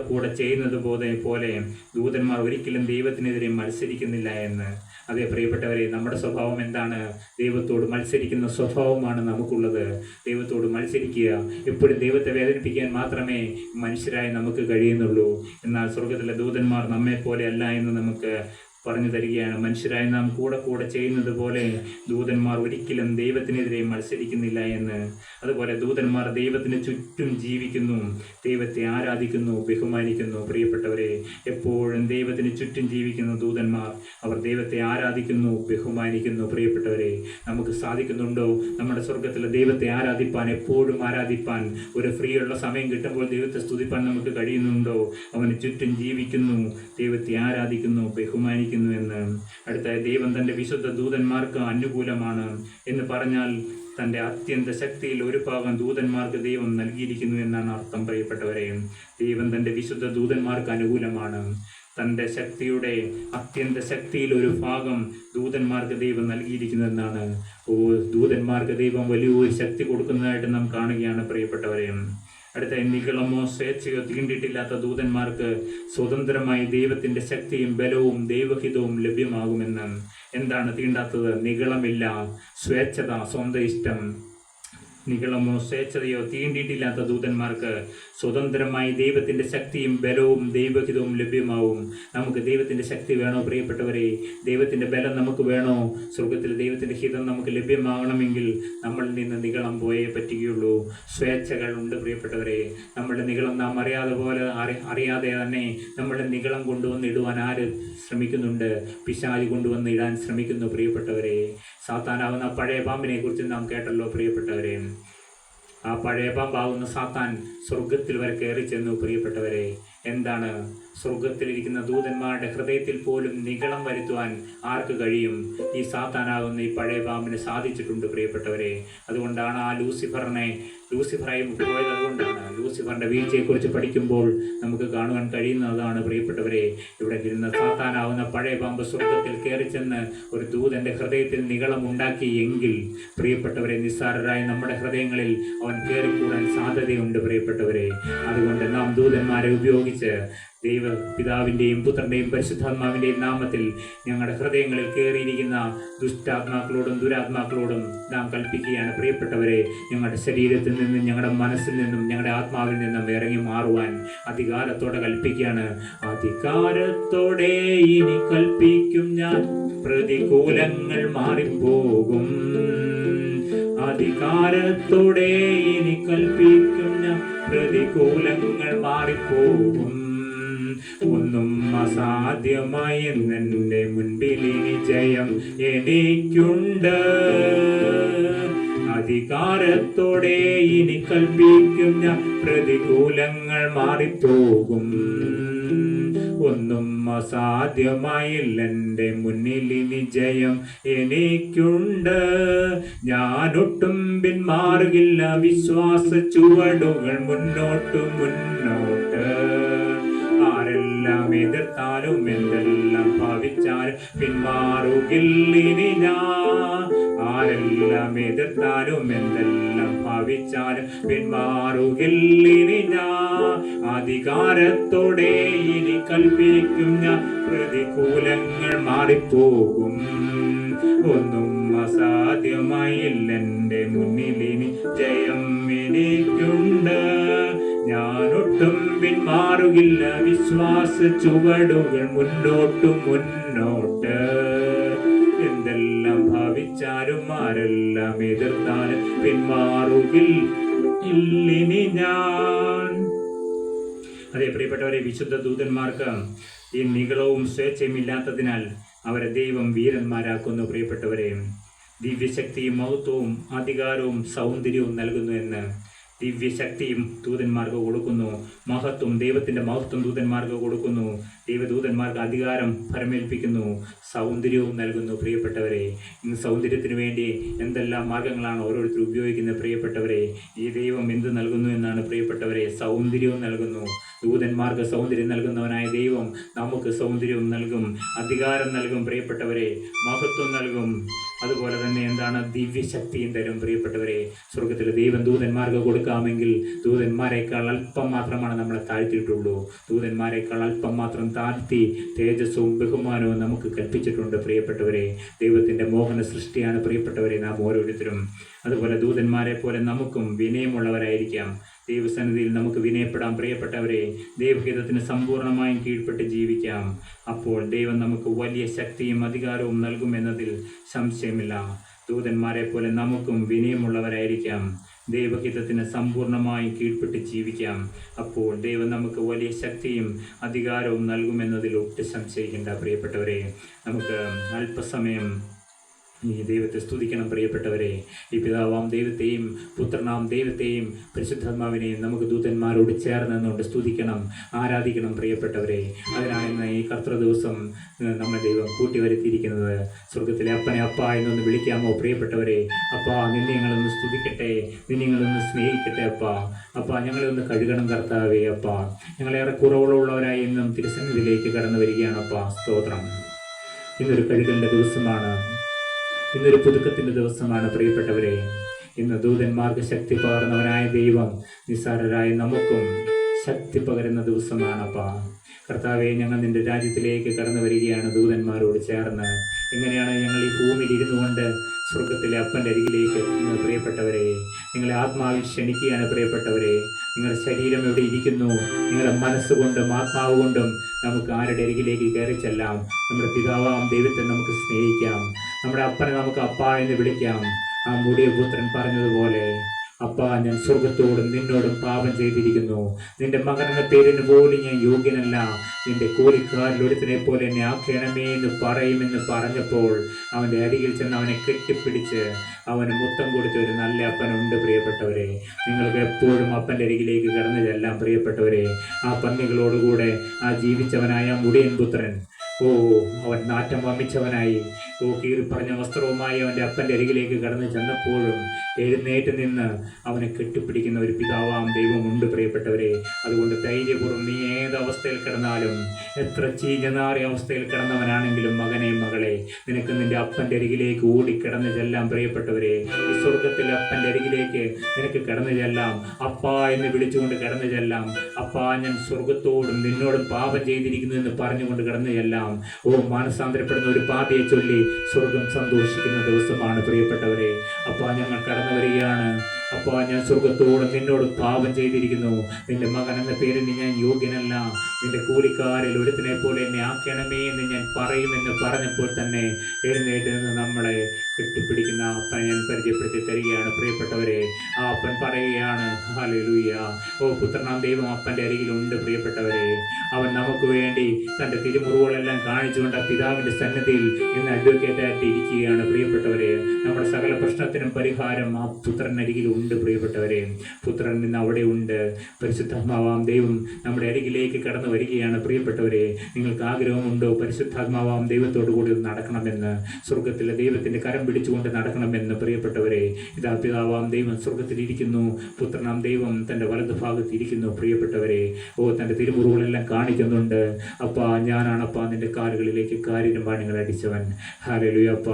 കൂടെ ചെയ്യുന്നത് പോലെ ദൂതന്മാർ ഒരിക്കലും ദൈവത്തിനെതിരെ മത്സരിക്കുന്നില്ല എന്ന്. അതേ പ്രിയപ്പെട്ടവരെ, നമ്മുടെ സ്വഭാവം എന്താണ്? ദൈവത്തോട് മത്സരിക്കുന്ന സ്വഭാവമാണ് നമുക്കുള്ളത്. ദൈവത്തോട് മത്സരിക്കുക, എപ്പോഴും ദൈവത്തെ വേദനിപ്പിക്കാൻ മാത്രമേ മനുഷ്യരായി നമുക്ക് കഴിയുന്നുള്ളൂ. എന്നാൽ സ്വർഗത്തിലെ ദൂതന്മാർ നമ്മെ പോലെ അല്ല എന്ന് നമുക്ക് പറഞ്ഞു തരികയാണ്. മനുഷ്യരായി നാം കൂടെ ചെയ്യുന്നത് പോലെ ദൂതന്മാർ ഒരിക്കലും ദൈവത്തിനെതിരെ മത്സരിക്കുന്നില്ല എന്ന്. അതുപോലെ ദൂതന്മാർ ദൈവത്തിന് ചുറ്റും ജീവിക്കുന്നു, ദൈവത്തെ ആരാധിക്കുന്നു, ബഹുമാനിക്കുന്നു. പ്രിയപ്പെട്ടവരെ, എപ്പോഴും ദൈവത്തിന് ചുറ്റും ജീവിക്കുന്ന ദൂതന്മാർ, അവർ ദൈവത്തെ ആരാധിക്കുന്നു, ബഹുമാനിക്കുന്നു. പ്രിയപ്പെട്ടവരെ, നമുക്ക് സാധിക്കുന്നുണ്ടോ നമ്മുടെ സ്വർഗത്തിലെ ദൈവത്തെ ആരാധിപ്പാൻ, എപ്പോഴും ആരാധിപ്പാൻ? ഒരു ഫ്രീ ഉള്ള സമയം കിട്ടുമ്പോൾ ദൈവത്തെ സ്തുതിപ്പാൻ നമുക്ക് കഴിയുന്നുണ്ടോ? അവന് ചുറ്റും ജീവിക്കുന്നു, ദൈവത്തെ ആരാധിക്കുന്നു, ബഹുമാനിക്കുന്നു എന്ന്. അടുത്തായി, ദൈവം തൻ്റെ വിശുദ്ധ ദൂതന്മാർക്ക് അനുകൂലമാണ് എന്ന് പറഞ്ഞാൽ തൻ്റെ അത്യന്ത ശക്തിയിൽ ഒരു ഭാഗം ദൂതന്മാർക്ക് ദൈവം നൽകിയിരിക്കുന്നു എന്നാണ് അർത്ഥം. പ്രിയപ്പെട്ടവരെ, ദൈവം തൻ്റെ വിശുദ്ധ ദൂതന്മാർക്ക് അനുകൂലമാണ്. തൻ്റെ ശക്തിയുടെ അത്യന്ത ശക്തിയിൽ ഒരു ഭാഗം ദൂതന്മാർക്ക് ദൈവം നൽകിയിരിക്കുന്നതെന്നാണ്. ദൂതന്മാർക്ക് ദൈവം വലിയൊരു ശക്തി കൊടുക്കുന്നതായിട്ട് നാം കാണുകയാണ്. പ്രിയപ്പെട്ടവരെ, അടുത്ത, നികളമോ സ്വേച്ഛയോ തീണ്ടിയിട്ടില്ലാത്ത ദൂതന്മാർക്ക് സ്വതന്ത്രമായി ദൈവത്തിൻ്റെ ശക്തിയും ബലവും ദൈവഹിതവും ലഭ്യമാകുമെന്ന്. എന്താണ് തീണ്ടാത്തത്? നികളമില്ല, സ്വേച്ഛത, സ്വന്തം ഇഷ്ടം. നികളമോ സ്വേച്ഛതയോ തീണ്ടിയിട്ടില്ലാത്ത ദൂതന്മാർക്ക് സ്വതന്ത്രമായി ദൈവത്തിൻ്റെ ശക്തിയും ബലവും ദൈവഹിതവും ലഭ്യമാവും. നമുക്ക് ദൈവത്തിൻ്റെ ശക്തി വേണോ പ്രിയപ്പെട്ടവരെ? ദൈവത്തിൻ്റെ ബലം നമുക്ക് വേണോ? സ്വർഗത്തിൽ ദൈവത്തിൻ്റെ ഹിതം നമുക്ക് ലഭ്യമാകണമെങ്കിൽ നമ്മളിൽ നിന്ന് നികളം പോയേ പറ്റുകയുള്ളൂ. സ്വേച്ഛകൾ ഉണ്ട് പ്രിയപ്പെട്ടവരെ. നമ്മളുടെ നികളം നാം അറിയാതെ തന്നെ നമ്മളുടെ നികളം കൊണ്ടുവന്ന് ഇടുവാൻ ആര് ശ്രമിക്കുന്നുണ്ട്? പിശാച് കൊണ്ടുവന്ന് ഇടാൻ ശ്രമിക്കുന്നു. പ്രിയപ്പെട്ടവരെ, സാത്താനാവുന്ന പഴയ പാമ്പിനെ കുറിച്ച് നാം കേട്ടല്ലോ പ്രിയപ്പെട്ടവരെ. ആ പഴയ പാമ്പാവുന്ന സാത്താൻ സ്വർഗത്തിൽ വരെ കയറി ചെന്നു. പ്രിയപ്പെട്ടവരെ, എന്താണ്? സ്വർഗത്തിലിരിക്കുന്ന ദൂതന്മാരുടെ ഹൃദയത്തിൽ പോലും നികളം വരുത്തുവാൻ ആർക്ക് കഴിയും? ഈ സാത്താനാകുന്ന ഈ പഴയ പാമ്പിന് സാധിച്ചിട്ടുണ്ട് പ്രിയപ്പെട്ടവരെ. അതുകൊണ്ടാണ് ആ ലൂസിഫറായി പോയത്. അതുകൊണ്ടാണ് ലൂസിഫറിന്റെ വീഴ്ചയെക്കുറിച്ച് പഠിക്കുമ്പോൾ നമുക്ക് കാണുവാൻ കഴിയുന്നതാണ് പ്രിയപ്പെട്ടവരെ. ഇവിടെ ഇരുന്ന സാത്താനാവുന്ന പഴയ പാമ്പ് സ്വർഗത്തിൽ കയറി ചെന്ന് ഒരു ദൂതന്റെ ഹൃദയത്തിൽ നികളം ഉണ്ടാക്കി എങ്കിൽ പ്രിയപ്പെട്ടവരെ, നിസ്സാരരായ നമ്മുടെ ഹൃദയങ്ങളിൽ അവൻ കയറിക്കൂടാൻ സാധ്യതയുണ്ട് പ്രിയപ്പെട്ടവരെ. അതുകൊണ്ട് നാം ദൂതന്മാരെ ഉപയോഗിച്ച് ദൈവ പിതാവിൻ്റെയും പുത്രൻ്റെയും പരിശുദ്ധാത്മാവിൻ്റെയും നാമത്തിൽ ഞങ്ങളുടെ ഹൃദയങ്ങളിൽ കയറിയിരിക്കുന്ന ദുഷ്ടാത്മാക്കളോടും ദുരാത്മാക്കളോടും നാം കൽപ്പിക്കുകയാണ്. പ്രിയപ്പെട്ടവരെ, ഞങ്ങളുടെ ശരീരത്തിൽ നിന്നും ഞങ്ങളുടെ മനസ്സിൽ നിന്നും ഞങ്ങളുടെ ആത്മാവിൽ നിന്നും ഇറങ്ങി മാറുവാൻ അധികാരത്തോടെ കൽപ്പിക്കുകയാണ്. അധികാരത്തോടെ ഇനി കൽപ്പിക്കും ഞാൻ, പ്രതികൂലങ്ങൾ മാറിപ്പോകും. അധികാരത്തോടെ ഇനി കൽപ്പിക്കും ഞാൻ, പ്രതികൂലങ്ങൾ മാറിപ്പോകും. ഒന്നും അസാധ്യമായി എന്നെ മുൻപിൽ ഇനി ജയം എനിക്കുണ്ട്. അധികാരത്തോടെ ഇനി കൽപ്പിക്കും ഞാൻ, പ്രതികൂലങ്ങൾ മാറിപ്പോകും. ഒന്നും അസാധ്യമായില്ല എൻ്റെ മുന്നിൽ ഇനി ജയം എനിക്കുണ്ട്. ഞാനൊട്ടും പിന്മാറുകില്ല, വിശ്വാസ ചുവടുകൾ മുന്നോട്ട്. ആരെല്ലാം എതിർത്താലും എന്തെല്ലാം ഭാവിച്ചാലും പിന്മാറുകില്ലിനി ഞാൻ. ആരെല്ലാം എതിർത്താലും എന്തെല്ലാം ഭാവിച്ചാലും പിന്മാറുകില്ലിനി ഞാൻ. അധികാരത്തോടെ ഇനി കൽപ്പിക്കും ഞാൻ, പ്രതികൂലങ്ങൾ മാറിപ്പോകും. ഒന്നും അസാധ്യമായില്ല എൻ്റെ മുന്നിൽ ഇനി ജയം എനിക്കുണ്ട്. ഞാനൊട്ടും പിന്മാറുകില്ല, വിശ്വാസ ചുവടുകൾ മുന്നോട്ട്. എന്തെല്ലാം ഭാവിച്ചാലും ആരെല്ലാം എതിർത്താലും പിന്മാറുകില്ലിനി ഞാൻ. അതേ പ്രിയപ്പെട്ടവരെ, വിശുദ്ധ ദൂതന്മാർക്ക് ഈ നികളവും സ്വേച്ഛയും ഇല്ലാത്തതിനാൽ അവരെ ദൈവം വീരന്മാരാക്കുന്നു. പ്രിയപ്പെട്ടവരെ, ദിവ്യശക്തിയും മഹത്വവും അധികാരവും സൗന്ദര്യവും നൽകുന്നു എന്ന്. ദിവ്യശക്തിയും ദൂതന്മാർക്ക് കൊടുക്കുന്നു, മഹത്വം, ദൈവത്തിൻ്റെ മഹത്വം ദൂതന്മാർക്ക് കൊടുക്കുന്നു, ദൈവദൂതന്മാർക്ക് അധികാരം പരമേൽപ്പിക്കുന്നു, സൗന്ദര്യവും നൽകുന്നു. പ്രിയപ്പെട്ടവരെ, ഇന്ന് സൗന്ദര്യത്തിന് വേണ്ടി എന്തെല്ലാം മാർഗങ്ങളാണ് ഓരോരുത്തർ ഉപയോഗിക്കുന്നത്. പ്രിയപ്പെട്ടവരെ, ഈ ദൈവം എന്ത് നൽകുന്നു എന്നാണ് പ്രിയപ്പെട്ടവരെ? സൗന്ദര്യവും നൽകുന്നു. ദൂതന്മാർക്ക് സൗന്ദര്യം നൽകുന്നവനായ ദൈവം നമുക്ക് സൗന്ദര്യവും നൽകും, അധികാരം നൽകും. പ്രിയപ്പെട്ടവരെ, മഹത്വം നൽകും. അതുപോലെ തന്നെ എന്താണ് ദിവ്യശക്തിയും തരും പ്രിയപ്പെട്ടവരെ. സ്വർഗത്തിൽ ദൈവം ദൂതന്മാർക്ക് കൊടുക്കാമെങ്കിൽ ദൂതന്മാരെക്കാൾ അല്പം മാത്രമാണ് നമ്മളെ താഴ്ത്തിയിട്ടുള്ളൂ. ദൂതന്മാരെക്കാൾ അല്പം മാത്രം താഴ്ത്തി തേജസ്സും ബഹുമാനവും നമുക്ക് കൽപ്പിച്ചിട്ടുണ്ട് പ്രിയപ്പെട്ടവരെ. ദൈവത്തിൻ്റെ മോഹന സൃഷ്ടിയാണ് പ്രിയപ്പെട്ടവരെ നാം ഓരോരുത്തരും. അതുപോലെ ദൂതന്മാരെ പോലെ നമുക്കും വിനയമുള്ളവരായിരിക്കാം. ദൈവസന്നിധിയിൽ നമുക്ക് വിനയപ്പെടാം പ്രിയപ്പെട്ടവരെ. ദൈവഹിതത്തിന് സമ്പൂർണ്ണമായും കീഴ്പ്പെട്ട് ജീവിക്കാം. അപ്പോൾ ദൈവം നമുക്ക് വലിയ ശക്തിയും അധികാരവും നൽകുമെന്നതിൽ സംശയമില്ല. ദൂതന്മാരെ പോലെ നമുക്കും വിനയമുള്ളവരായിരിക്കാം. ദൈവഹിതത്തിന് സമ്പൂർണ്ണമായും കീഴ്പ്പെട്ട് ജീവിക്കാം. അപ്പോൾ ദൈവം നമുക്ക് വലിയ ശക്തിയും അധികാരവും നൽകുമെന്നതിൽ ഒട്ടും സംശയിക്കേണ്ട പ്രിയപ്പെട്ടവരെ. നമുക്ക് അല്പസമയം ഈ ദൈവത്തെ സ്തുതിക്കണം പ്രിയപ്പെട്ടവരെ. ഈ പിതാവാം ദൈവത്തെയും പുത്രനാം ദൈവത്തെയും പരിശുദ്ധാത്മാവിനെയും നമുക്ക് ദൂതന്മാരോട് ചേർന്ന് നിന്നുകൊണ്ട് സ്തുതിക്കണം, ആരാധിക്കണം പ്രിയപ്പെട്ടവരെ. അതിനാണ് ഈ കർത്തൃ ദിവസം നമ്മുടെ ദൈവം കൂട്ടി വരുത്തിയിരിക്കുന്നത്. സ്വർഗത്തിലെ അപ്പനെ അപ്പ എന്നൊന്ന് വിളിക്കാമോ പ്രിയപ്പെട്ടവരെ? അപ്പ, നിന്നെ ഞങ്ങളൊന്ന് സ്തുതിക്കട്ടെ, നിന്നെ ഞങ്ങളൊന്ന് സ്നേഹിക്കട്ടെ അപ്പ. അപ്പ, ഞങ്ങളെ ഒന്ന് കഴുകണം കർത്താവേ. അപ്പ, ഞങ്ങളേറെ കുറവുള്ളവരായി എന്നും തിരുസന്നിധിയിലേക്ക് കടന്നു വരികയാണ് അപ്പ. സ്തോത്രം. ഇന്നൊരു കഴുകലിൻ്റെ ദിവസമാണ്, ഇന്നൊരു പുതുക്കത്തിൻ്റെ ദിവസമാണ് പ്രിയപ്പെട്ടവരെ. ഇന്ന് ദൂതന്മാർക്ക് ശക്തി പകർന്നവനായ ദൈവം നിസ്സാരരായ നമുക്കും ശക്തി പകരുന്ന ദിവസമാണപ്പാ. കർത്താവെ, ഞങ്ങൾ നിൻ്റെ രാജ്യത്തിലേക്ക് കടന്നു വരികയാണ് ദൂതന്മാരോട് ചേർന്ന്. എങ്ങനെയാണ് ഞങ്ങൾ ഈ ഭൂമിയിൽ ഇരുന്നു കൊണ്ട് സ്വർഗത്തിലെ അപ്പൻ്റെ അരികിലേക്ക് എത്തുന്നത് പ്രിയപ്പെട്ടവരെ? നിങ്ങളെ ആത്മാവിൽ ക്ഷണിക്കുകയാണ് പ്രിയപ്പെട്ടവരെ. നിങ്ങളുടെ ശരീരം എവിടെ ഇരിക്കുന്നു, നിങ്ങളുടെ മനസ്സുകൊണ്ടും ആത്മാവ് കൊണ്ടും നമുക്ക് ആരുടെ അരികിലേക്ക് കയറി ചെല്ലാം. നമ്മുടെ പിതാവാം ദൈവത്തെ നമുക്ക് സ്നേഹിക്കാം. നമ്മുടെ അപ്പനെ നമുക്ക് അപ്പ എന്ന് വിളിക്കാം. ആ മുടിയ പുത്രൻ പറഞ്ഞതുപോലെ, അപ്പ, ഞാൻ സ്വർഗത്തോടും നിന്നോടും പാപം ചെയ്തിരിക്കുന്നു. നിന്റെ മകനെന്ന പേരിന് പോലും ഞാൻ യോഗ്യനല്ല. നിന്റെ കൂലിക്കാരിൽ ഒരുത്തിനെ പോലെ എന്നെ ആക്കണമേ എന്ന് പറയുമെന്ന് പറഞ്ഞപ്പോൾ അവൻ്റെ അരികിൽ ചെന്ന് അവനെ കെട്ടിപ്പിടിച്ച് അവന് മുത്തം കൊടുത്ത ഒരു നല്ല അപ്പനുണ്ട് പ്രിയപ്പെട്ടവരെ. നിങ്ങൾക്ക് എപ്പോഴും അപ്പൻ്റെ അരികിലേക്ക് കടന്നു ചെല്ലാം പ്രിയപ്പെട്ടവരെ. ആ പന്നികളോടുകൂടെ ആ ജീവിച്ചവനായ മുടിയൻ പുത്രൻ, അവൻ നാറ്റം വമിച്ചവനായി കീറി പറഞ്ഞ വസ്ത്രവുമായി അവൻ്റെ അപ്പൻ്റെ അരികിലേക്ക് കടന്നു ചെന്നപ്പോഴും എഴുന്നേറ്റ് നിന്ന് അവനെ കെട്ടിപ്പിടിക്കുന്ന ഒരു പിതാവാം ദൈവമുണ്ട് പ്രിയപ്പെട്ടവരെ. അതുകൊണ്ട് ധൈര്യപൂർവ്വം നീ ഏത് അവസ്ഥയിൽ കിടന്നാലും, എത്ര ചീഞ്ഞനാറിയ അവസ്ഥയിൽ കിടന്നവനാണെങ്കിലും, മകനെ മകളെ, നിനക്ക് നിന്റെ അപ്പൻ്റെ അരികിലേക്ക് ഓടിക്കിടന്ന് ചെല്ലാം പ്രിയപ്പെട്ടവരെ. ഈ സ്വർഗത്തിലെ അപ്പൻ്റെ അരികിലേക്ക് നിനക്ക് കിടന്നു ചെല്ലാം. അപ്പ എന്ന് വിളിച്ചുകൊണ്ട് കിടന്നു ചെല്ലാം. അപ്പ, ഞാൻ സ്വർഗത്തോടും നിന്നോടും പാപം ചെയ്തിരിക്കുന്നു എന്ന് പറഞ്ഞുകൊണ്ട് കിടന്നു ചെല്ലാം. മാനസാന്തരപ്പെടുന്ന ഒരു പാപിയെ ചൊല്ലി സ്വർഗം സന്തോഷിക്കുന്ന ദിവസമാണ് പ്രിയപ്പെട്ടവരെ. അപ്പ, ഞങ്ങൾ കടന്നു വരികയാണ്. അപ്പ, ഞാൻ സ്വർഗത്തോടും നിന്നോട് പാപം ചെയ്തിരിക്കുന്നു. നിന്റെ മകൻ എന്ന പേരിന് ഞാൻ യോഗ്യനല്ല. നിന്റെ കൂലിക്കാരിൽ ഒരുത്തിനെ പോലെ എന്നെ ആക്കണമേ എന്ന് ഞാൻ പറയുമെന്ന് പറഞ്ഞപ്പോൾ തന്നെ എഴുന്നേറ്റ് നിന്ന് നമ്മളെ കെട്ടിപ്പിടിക്കുന്ന അപ്പനെ ഞാൻ പരിചയപ്പെടുത്തി തരികയാണ് പ്രിയപ്പെട്ടവരെ. ആ അപ്പൻ പറയുകയാണ്, ഹല്ലേലൂയ, പുത്രനാം ദൈവം അപ്പൻ്റെ അരികിലുണ്ട് പ്രിയപ്പെട്ടവരെ. അവൻ നമുക്ക് വേണ്ടി തൻ്റെ തിരുമുറിവുകളെല്ലാം കാണിച്ചുകൊണ്ട് പിതാവിൻ്റെ സന്നിധിയിൽ ഇന്ന് അഡ്വക്കേറ്റായിട്ട് ഇരിക്കുകയാണ് പ്രിയപ്പെട്ടവരെ. നമ്മുടെ സകല പ്രശ്നത്തിനും പരിഹാരം ആ പുത്രനരികിലുണ്ട് പ്രിയപ്പെട്ടവരെ. പുത്രൻ നിന്ന് അവിടെ ഉണ്ട്. പരിശുദ്ധാത്മാവാം ദൈവം നമ്മുടെ അരികിലേക്ക് കടന്നു വരികയാണ് പ്രിയപ്പെട്ടവരെ. നിങ്ങൾക്ക് ആഗ്രഹമുണ്ടോ പരിശുദ്ധാത്മാവാം ദൈവത്തോടു കൂടി നടക്കണമെന്ന്, സ്വർഗത്തിലെ ദൈവത്തിൻ്റെ കരം പിടിച്ചുകൊണ്ട് നടക്കണമെന്ന് പ്രിയപ്പെട്ടവരെ? ഇതാ പിതാവാം ദൈവം സ്വർഗത്തിലിരിക്കുന്നു, പുത്രനാം ദൈവം തൻ്റെ വലതുഭാഗത്ത് ഇരിക്കുന്നു പ്രിയപ്പെട്ടവരെ. തൻ്റെ തിരുമുറിവുകളെല്ലാം കാണിക്കുന്നുണ്ട്. അപ്പ, ഞാനാണപ്പാ നിൻ്റെ കാലുകളിലേക്ക് കാരിരുമ്പാണികൾ അടിച്ചവൻ. ഹല്ലേലൂയ. അപ്പ,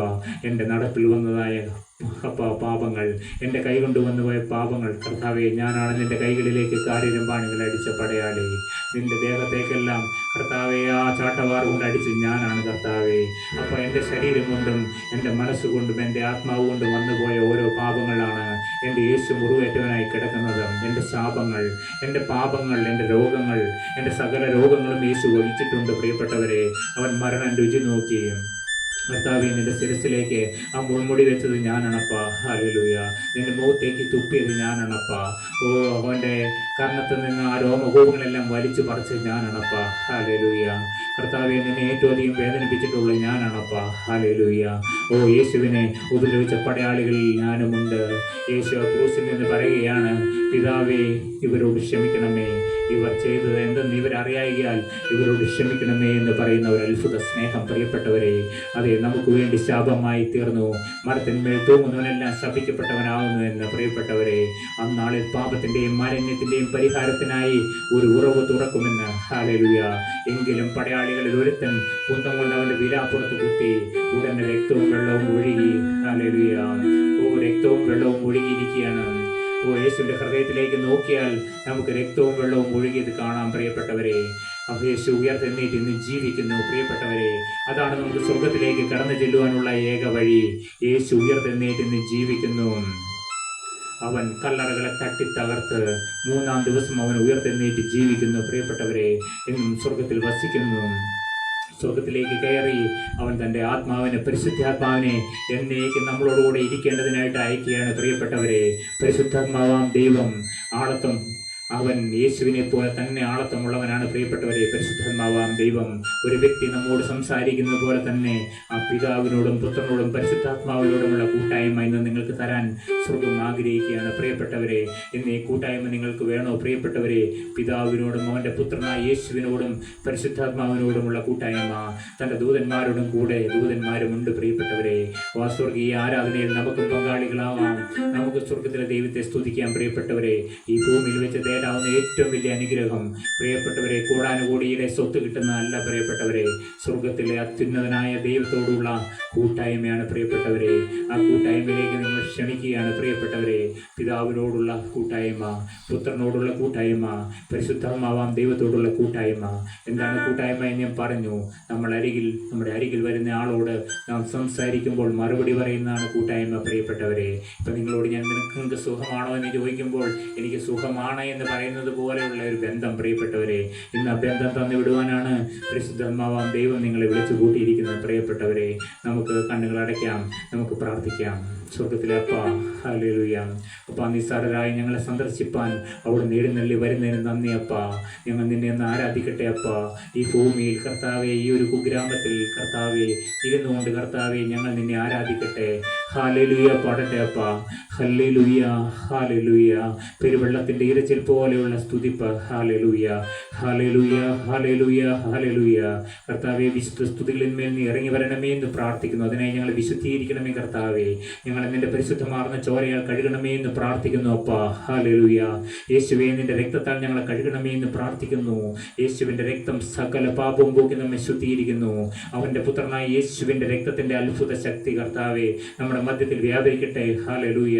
എൻ്റെ നടപ്പിൽ വന്നതായ പാപങ്ങൾ, എൻ്റെ കൈ കൊണ്ടുവന്നുപോയ പാപങ്ങൾ, കർത്താവെ, ഞാനാണ് നിൻ്റെ കൈകളിലേക്ക് കാരിരുമ്പാണികൾ അടിച്ച പടയാളി. നിൻ്റെ ദേഹത്തേക്കെല്ലാം കർത്താവെ ആ ചാട്ടവാർ കൊണ്ട് അടിച്ച് ഞാനാണ് കർത്താവെ. അപ്പോൾ എൻ്റെ ശരീരം കൊണ്ടും എൻ്റെ മനസ്സുകൊണ്ടും എൻ്റെ ആത്മാവ് കൊണ്ടും വന്നുപോയ ഓരോ പാപങ്ങളാണ് എൻ്റെ യേശു മുറിവേറ്റവനായി കിടക്കുന്നത്. എൻ്റെ ശാപങ്ങൾ, എൻ്റെ പാപങ്ങൾ, എൻ്റെ രോഗങ്ങൾ, എൻ്റെ സകല രോഗങ്ങളും യേശു വഹിച്ചിട്ടുണ്ട് പ്രിയപ്പെട്ടവരെ. അവൻ മരണം രുചി നോക്കി. കർത്താവെ, നിന്റെ ശിരസിലേക്ക് ആ മുൾമുടി വെച്ചത് ഞാനാണപ്പാ. ഹല്ലേലൂയ. നിന്റെ മുഖത്തേക്ക് തുപ്പിയത് ഞാനാണപ്പാ. അവൻ്റെ കർണത്തിൽ നിന്ന് ആ രോമകൂപങ്ങളെല്ലാം വലിച്ചു പറിച്ചത് ഞാനാണപ്പാ. ഹല്ലേലൂയ. കർത്താവെ, നിന്നെ ഏറ്റവും അധികം വേദനിപ്പിച്ചിട്ടുള്ളത് ഞാനാണപ്പാ. ഹല്ലേലൂയ. യേശുവിനെ ഉപദ്രവിച്ച പടയാളികളിൽ ഞാനുമുണ്ട്. യേശു ക്രൂസിൽ നിന്ന് പറയുകയാണ്, പിതാവേ, ഇവരോട് ക്ഷമിക്കണമേ, ഇവർ ചെയ്തത് എന്തെന്ന് ഇവരറിയായികയാൽ ഇവരോട് ക്ഷമിക്കണമേ എന്ന് പറയുന്ന ഒരു അത്ഭുത സ്നേഹം പ്രിയപ്പെട്ടവരെ, അതെ, നമുക്ക് വേണ്ടി ശാപമായി തീർന്നു. മരത്തിന്മേൽ തൂങ്ങുന്നവനെല്ലാം ശപിക്കപ്പെട്ടവനാകുന്നു എന്ന് പ്രിയപ്പെട്ടവരെ, അന്നാളിൽ പാപത്തിൻ്റെയും മാലിന്യത്തിൻ്റെയും പരിഹാരത്തിനായി ഒരു ഉറവ് തുറക്കുമെന്ന്. ഹല്ലേലൂയ. എങ്കിലും പടയാളികളിൽ ഒരുത്തൻ കുന്തം കൊണ്ട് അവൻ്റെ വിലാപ്പുറത്ത് കുത്തി, ഉടനെ രക്തവും വെള്ളവും ഒഴുകി. ഹല്ലേലൂയ. രക്തവും വെള്ളവും ഒഴുകിയിരിക്കുകയാണ്. യേശുവിൻ്റെ ഹൃദയത്തിലേക്ക് നോക്കിയാൽ നമുക്ക് രക്തവും വെള്ളവും ഒഴുകിയത് കാണാം പ്രിയപ്പെട്ടവരെ. യേശു ഉയർത്തെഴുന്നേറ്റ് ഇന്ന് ജീവിക്കുന്നു പ്രിയപ്പെട്ടവരെ. അതാണ് നമുക്ക് സ്വർഗത്തിലേക്ക് കടന്നു ചെല്ലുവാനുള്ള ഏക വഴി. യേശു ഉയർത്തെഴുന്നേറ്റ് ഇന്ന് ജീവിക്കുന്നു. അവൻ കല്ലറകളെ തട്ടിത്തകർത്ത് 3-ാം ദിവസം അവൻ ഉയർത്തെഴുന്നേറ്റ് ജീവിക്കുന്നു പ്രിയപ്പെട്ടവരെ. എന്നും സ്വർഗത്തിൽ വസിക്കുന്നു. സ്വർഗത്തിലേക്ക് കയറി അവൻ തൻ്റെ ആത്മാവിനെ, പരിശുദ്ധാത്മാവിനെ എന്നേക്കും നമ്മളോടുകൂടെ ഇരിക്കേണ്ടതിനായിട്ട് അയക്കുകയാണ് പ്രിയപ്പെട്ടവരെ. പരിശുദ്ധാത്മാവാം ദൈവം ആളത്വം, അവൻ യേശുവിനെ പോലെ തന്നെ ആളത്വമുള്ളവനാണ് പ്രിയപ്പെട്ടവരെ. പരിശുദ്ധാത്മാവാം ദൈവം ഒരു വ്യക്തി നമ്മോട് സംസാരിക്കുന്നത് പോലെ തന്നെ ആ പിതാവിനോടും പുത്രനോടും പരിശുദ്ധാത്മാവിനോടുമുള്ള കൂട്ടായ്മ ഇന്ന് നിങ്ങൾക്ക് തരാൻ സ്വർഗം ആഗ്രഹിക്കുകയാണ് പ്രിയപ്പെട്ടവരെ. ഇന്ന് ഈ കൂട്ടായ്മ നിങ്ങൾക്ക് വേണോ പ്രിയപ്പെട്ടവരെ? പിതാവിനോടും അവൻ്റെ പുത്രനായ യേശുവിനോടും പരിശുദ്ധാത്മാവിനോടുമുള്ള കൂട്ടായ്മ. തൻ്റെ ദൂതന്മാരോടും കൂടെ ദൂതന്മാരുമുണ്ട് പ്രിയപ്പെട്ടവരെ. സ്വർഗീയ ആരാധനയിൽ നമുക്കും പങ്കാളികളാവാം. നമുക്ക് സ്വർഗത്തിലെ ദൈവത്തെ സ്തുതിക്കാം പ്രിയപ്പെട്ടവരെ. ഈ ഭൂമിയിൽ വെച്ച് തേടാവുന്ന ഏറ്റവും വലിയ അനുഗ്രഹം പ്രിയപ്പെട്ടവരെ കോടാനുകോടിയുടെ സ്വത്ത് കിട്ടുന്നതല്ല പ്രിയപ്പെട്ടവരെ. സ്വർഗത്തിലെ അത്യുന്നതനായ ദൈവത്തോടുള്ള കൂട്ടായ്മയാണ് പ്രിയപ്പെട്ടവരെ. ആ കൂട്ടായ്മയിലേക്ക് നിങ്ങൾ ക്ഷണിക്കുകയാണ് പ്രിയപ്പെട്ടവരെ. പിതാവിനോടുള്ള കൂട്ടായ്മ, പുത്രനോടുള്ള കൂട്ടായ്മ, പരിശുദ്ധാത്മാവാം ദൈവത്തോടുള്ള കൂട്ടായ്മ. എന്താണ് കൂട്ടായ്മ എന്ന് ഞാൻ പറഞ്ഞു. നമ്മുടെ അരികിൽ വരുന്ന ആളോട് നാം സംസാരിക്കുമ്പോൾ മറുപടി പറയുന്നതാണ് കൂട്ടായ്മ പ്രിയപ്പെട്ടവരെ. ഇപ്പം നിങ്ങളോട് ഞാൻ നിനക്ക് സുഖമാണോ എന്ന് ചോദിക്കുമ്പോൾ എനിക്ക് സുഖമാണ് എന്ന് പറയുന്നത് പോലെയുള്ള ഒരു ബന്ധം പ്രിയപ്പെട്ടവരെ. ഇന്ന് ആ ബന്ധം തന്നു വിടുവാനാണ് പരിശുദ്ധാത്മാവാം ദൈവം നിങ്ങളെ വിളിച്ചു കൂട്ടിയിരിക്കുന്നത് പ്രിയപ്പെട്ടവരെ. നമുക്ക് കണ്ണുകൾ അടയ്ക്കാം, നമുക്ക് പ്രാർത്ഥിക്കാം. സ്വർഗത്തിലെ അപ്പ, ഹല്ലേലൂയ. അപ്പ, നിസ്സാരരായി ഞങ്ങളെ സന്ദർശിപ്പാൻ അവിടെ എഴുന്നള്ളി വരുന്നതിന് നന്ദി അപ്പ. ഞങ്ങൾ നിന്നെ ഒന്ന് ആരാധിക്കട്ടെ അപ്പ. ഈ ഭൂമിയിൽ കർത്താവെ, ഈ ഒരു കുഗ്രാമത്തിൽ കർത്താവെ ഇരുന്നുകൊണ്ട് കർത്താവെ ഞങ്ങൾ നിന്നെ ആരാധിക്കട്ടെ. ഹല്ലേലൂയ പാടട്ടെ അപ്പ. Hallelujah, hallelujah. പെരുവെള്ളത്തിൻ്റെ ഇരച്ചിൽ പോലെയുള്ള സ്തുതിപ്പ്. ഹല്ലേലൂയ, ഹല്ലേലൂയ, ഹല്ലേലൂയ, ഹല്ലേലൂയ. കർത്താവെ, വിശുദ്ധ സ്തുതികളിന്മേൽ നീ ഇറങ്ങി വരണമേ എന്ന് പ്രാർത്ഥിക്കുന്നു. അതിനായി ഞങ്ങൾ വിശുദ്ധീകരിക്കണമേ കർത്താവെ. ഞങ്ങൾ നിന്റെ പരിശുദ്ധമാർന്ന ചോരയാൽ കഴുകണമേ എന്ന് പ്രാർത്ഥിക്കുന്നു അപ്പ. ഹല്ലേലൂയ. യേശുവേ, നിന്റെ രക്തത്താൽ ഞങ്ങളെ കഴുകണമേ എന്ന് പ്രാർത്ഥിക്കുന്നു. യേശുവിൻ്റെ രക്തം സകല പാപവും പോക്കി നമ്മെ ശുദ്ധീകരിക്കുന്നു. അവൻ്റെ പുത്രനായ യേശുവിൻ്റെ രക്തത്തിൻ്റെ അത്ഭുത ശക്തി കർത്താവെ നമ്മുടെ മധ്യത്തിൽ വ്യാപരിക്കട്ടെ. ഹല്ലേലൂയ.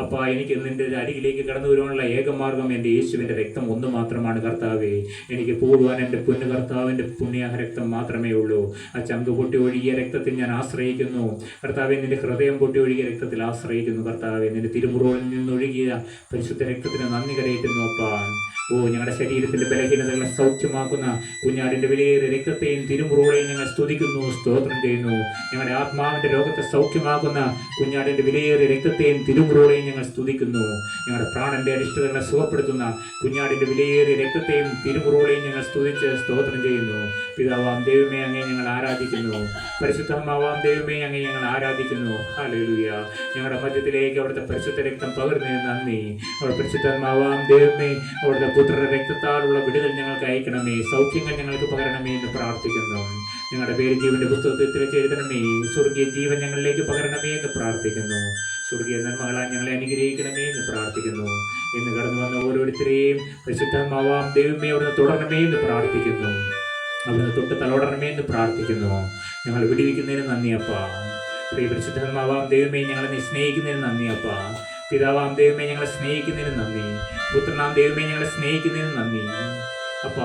അപ്പ, എനിക്ക് നിന്റെ അരികിലേക്ക് കടന്നു വരുവാനുള്ള ഏകമാർഗം എൻ്റെ യേശുവിൻ്റെ രക്തം ഒന്ന് മാത്രമാണ് കർത്താവെ. എനിക്ക് പോകുവാൻ എൻ്റെ പൊന്നു കർത്താവിൻ്റെ പുണ്യ രക്തം മാത്രമേ ഉള്ളൂ. ആ ചങ്ക് പൊട്ടി ഒഴുകിയ രക്തത്തിൽ ഞാൻ ആശ്രയിക്കുന്നു കർത്താവെ. നിന്റെ ഹൃദയം പൊട്ടി ഒഴുകിയ രക്തത്തിൽ ആശ്രയിക്കുന്നു കർത്താവെ. നിന്റെ തിരുമുറകളിൽ നിന്നൊഴുകിയ പരിശുദ്ധ രക്തത്തിന് നന്ദി കരയറ്റുന്നു അപ്പ. ഞങ്ങളുടെ ശരീരത്തിന്റെ ബലഹീനതകളെ സൗഖ്യമാക്കുന്ന കുഞ്ഞാടിന്റെ വിലയേറിയ രക്തത്തെയും തിരുമുറകളെയും ഞങ്ങൾ സ്തുതിക്കുന്നു, സ്തോത്രം ചെയ്യുന്നു. ഞങ്ങളുടെ ആത്മാവിന്റെ രോഗത്തെ സൗഖ്യമാക്കുന്ന കുഞ്ഞാടിന്റെ വിലയേറിയ രക്തത്തെയും തിരുമുറകളെയും ഞങ്ങൾ സ്തുതിക്കുന്നു. ഞങ്ങളുടെ പ്രാണന്റെ അരിഷ്ടതകളെ സുഖപ്പെടുത്തുന്ന കുഞ്ഞാടിന്റെ വിലയേറിയ രക്തത്തെയും തിരുമുറകളെയും ഞങ്ങൾ സ്തുതിച്ച് സ്തോത്രം ചെയ്യുന്നു. പിതാവാം ദൈവമേ, അങ്ങേ ഞങ്ങൾ ആരാധിക്കുന്നു. പരിശുദ്ധാത്മാവാം ദൈവമേ, അങ്ങേ ഞങ്ങൾ ആരാധിക്കുന്നു. ഹല്ലേലൂയ. ഞങ്ങളുടെ മധ്യത്തിലേക്ക് അവിടുത്തെ പരിശുദ്ധ രക്തം പകർന്നതിന് നന്ദി. അവിടെ പരിശുദ്ധാത്മാവാം ദൈവമേ, അവിടുത്തെ പുത്രന്റെ രക്തത്താലുള്ള വിടുതൽ ഞങ്ങൾക്ക് അയക്കണമേ, സൗഖ്യങ്ങൾ ഞങ്ങൾക്ക് പകരണമേ എന്ന് പ്രാർത്ഥിക്കുന്നു. ഞങ്ങളുടെ പേര് ജീവന്റെ പുസ്തകത്തിൽ തിരച്ചെഴുതണമേ, സ്വർഗീയ ജീവൻ ഞങ്ങളിലേക്ക് പകരണമേ എന്ന് പ്രാർത്ഥിക്കുന്നു. സ്വർഗീയ നന്മകളാൽ ഞങ്ങളെ അനുഗ്രഹിക്കണമേ എന്ന് പ്രാർത്ഥിക്കുന്നു. ഇന്ന് കടന്നു വന്ന ഓരോരുത്തരെയും പരിശുദ്ധാത്മാവാം ദൈവമേ അവിടുന്ന് തുടരണമേ എന്ന് പ്രാർത്ഥിക്കുന്നു. അവിടുന്ന് തൊട്ട് തലോടണമേ എന്ന് പ്രാർത്ഥിക്കുന്നു. ഞങ്ങൾ വിടുവിക്കുന്നതിന് നന്ദിയപ്പ. പ്രിയ പരിശുദ്ധാത്മാവാം ദൈവമേ, ഞങ്ങളെ നീ സ്നേഹിക്കുന്നതിന് നന്ദിയപ്പ. പിതാവാം ദൈവമേ, ഞങ്ങളെ സ്നേഹിക്കുന്നതിന് നന്ദി. പുത്രനാം ദൈവമേ, ഞങ്ങളെ സ്നേഹിക്കുന്നതിന് നന്ദി അപ്പ.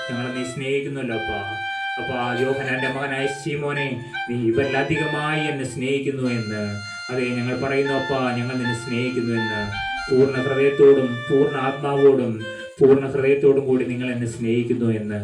ഞങ്ങളെ നീ സ്നേഹിക്കുന്നല്ലോ അപ്പ. അപ്പ, യോഹന്നാന്റെ മകനായ ശീമോനെ, നീ ഇവരിലധികമായി എന്നെ സ്നേഹിക്കുന്നു എന്ന് അതെ ഞങ്ങൾ പറയുന്നു അപ്പ. ഞങ്ങൾ നിന്നെ സ്നേഹിക്കുന്നു എന്ന് പൂർണ്ണ ഹൃദയത്തോടും പൂർണ്ണ ആത്മാവോടും പൂർണ്ണ ഹൃദയത്തോടും കൂടി നിങ്ങൾ എന്നെ സ്നേഹിക്കുന്നു എന്ന്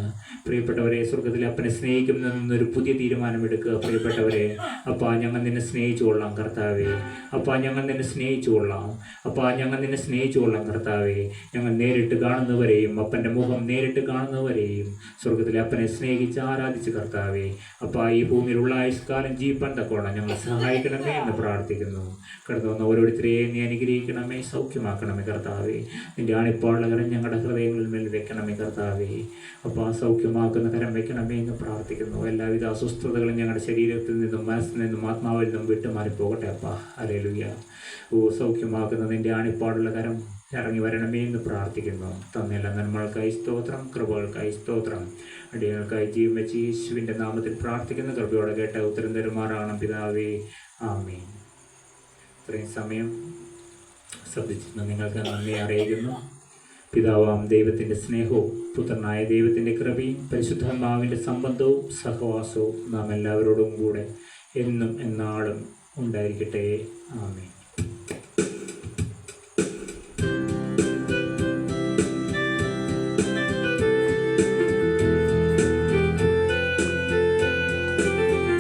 പ്രിയപ്പെട്ടവരെ, സ്വർഗത്തിലെ അപ്പനെ സ്നേഹിക്കുന്നതെന്നൊരു പുതിയ തീരുമാനമെടുക്കുക. പ്രിയപ്പെട്ടവരെ, അപ്പാ ഞങ്ങൾ നിന്നെ സ്നേഹിച്ചു കൊള്ളാം കർത്താവേ. അപ്പാ ഞങ്ങൾ നിന്നെ സ്നേഹിച്ചു കൊള്ളാം. അപ്പാ ഞങ്ങൾ നിന്നെ സ്നേഹിച്ചു കൊള്ളാം കർത്താവേ. ഞങ്ങൾ നേരിട്ട് കാണുന്നവരെയും അപ്പൻ്റെ മുഖം നേരിട്ട് കാണുന്നവരെയും സ്വർഗത്തിലെ അപ്പനെ സ്നേഹിച്ച് ആരാധിച്ച് കർത്താവേ, അപ്പാ ഈ ഭൂമിയിലുള്ള ആയുഷ്കാലം ജീവിപ്പാൻ തക്കോണം ഞങ്ങൾ സഹായിക്കണമേ എന്ന് പ്രാർത്ഥിക്കുന്നു. കടന്നു വന്ന ഓരോരുത്തരെയും നീ അനുഗ്രഹിക്കണമേ, സൗഖ്യമാക്കണമേ കർത്താവേ. നിന്റെ ആണിപ്പാടുള്ള കരം ഞങ്ങളുടെ ഹൃദയങ്ങളിൽ മേൽ വെക്കണമേ കർത്താവേ. അപ്പോൾ സൗഖ്യമാക്കുന്ന കരം വെക്കണമേ എന്ന് പ്രാർത്ഥിക്കുന്നു. എല്ലാവിധ അസ്വസ്ഥതകളും ഞങ്ങളുടെ ശരീരത്തിൽ നിന്നും മനസ്സിൽ നിന്നും ആത്മാവിൽ നിന്നും വിട്ടുമാറിപ്പോകട്ടെ അപ്പാ. ഹല്ലേലൂയ. സൗഖ്യമാക്കുന്ന നിന്റെ ആണിപ്പാടുള്ള കരം ഇറങ്ങി വരണമേ എന്ന് പ്രാർത്ഥിക്കുന്നു. തന്നെയുള്ള നന്മകൾക്കായി സ്തോത്രം, കൃപകൾക്കായി സ്തോത്രം. അടിയങ്ങൾക്കായി ജീവൻ വെച്ച് യേശുവിൻ്റെ നാമത്തിൽ പ്രാർത്ഥിക്കുന്ന കൃപയോടെ കേട്ട ഉത്തരം തരുമാറാകണം പിതാവേ. ആമേൻ. ഇത്രയും സമയം ശ്രദ്ധിച്ചിരുന്നു നിങ്ങൾക്ക് നന്ദി അറിയിക്കുന്നു. പിതാവാം ദൈവത്തിൻ്റെ സ്നേഹവും പുത്രനായ ദൈവത്തിൻ്റെ കൃപയും പരിശുദ്ധാത്മാവിൻ്റെ സംബന്ധവും സഹവാസവും നാം എല്ലാവരോടും കൂടെ എന്നും എന്നാളും ഉണ്ടായിരിക്കട്ടെ. ആമേൻ.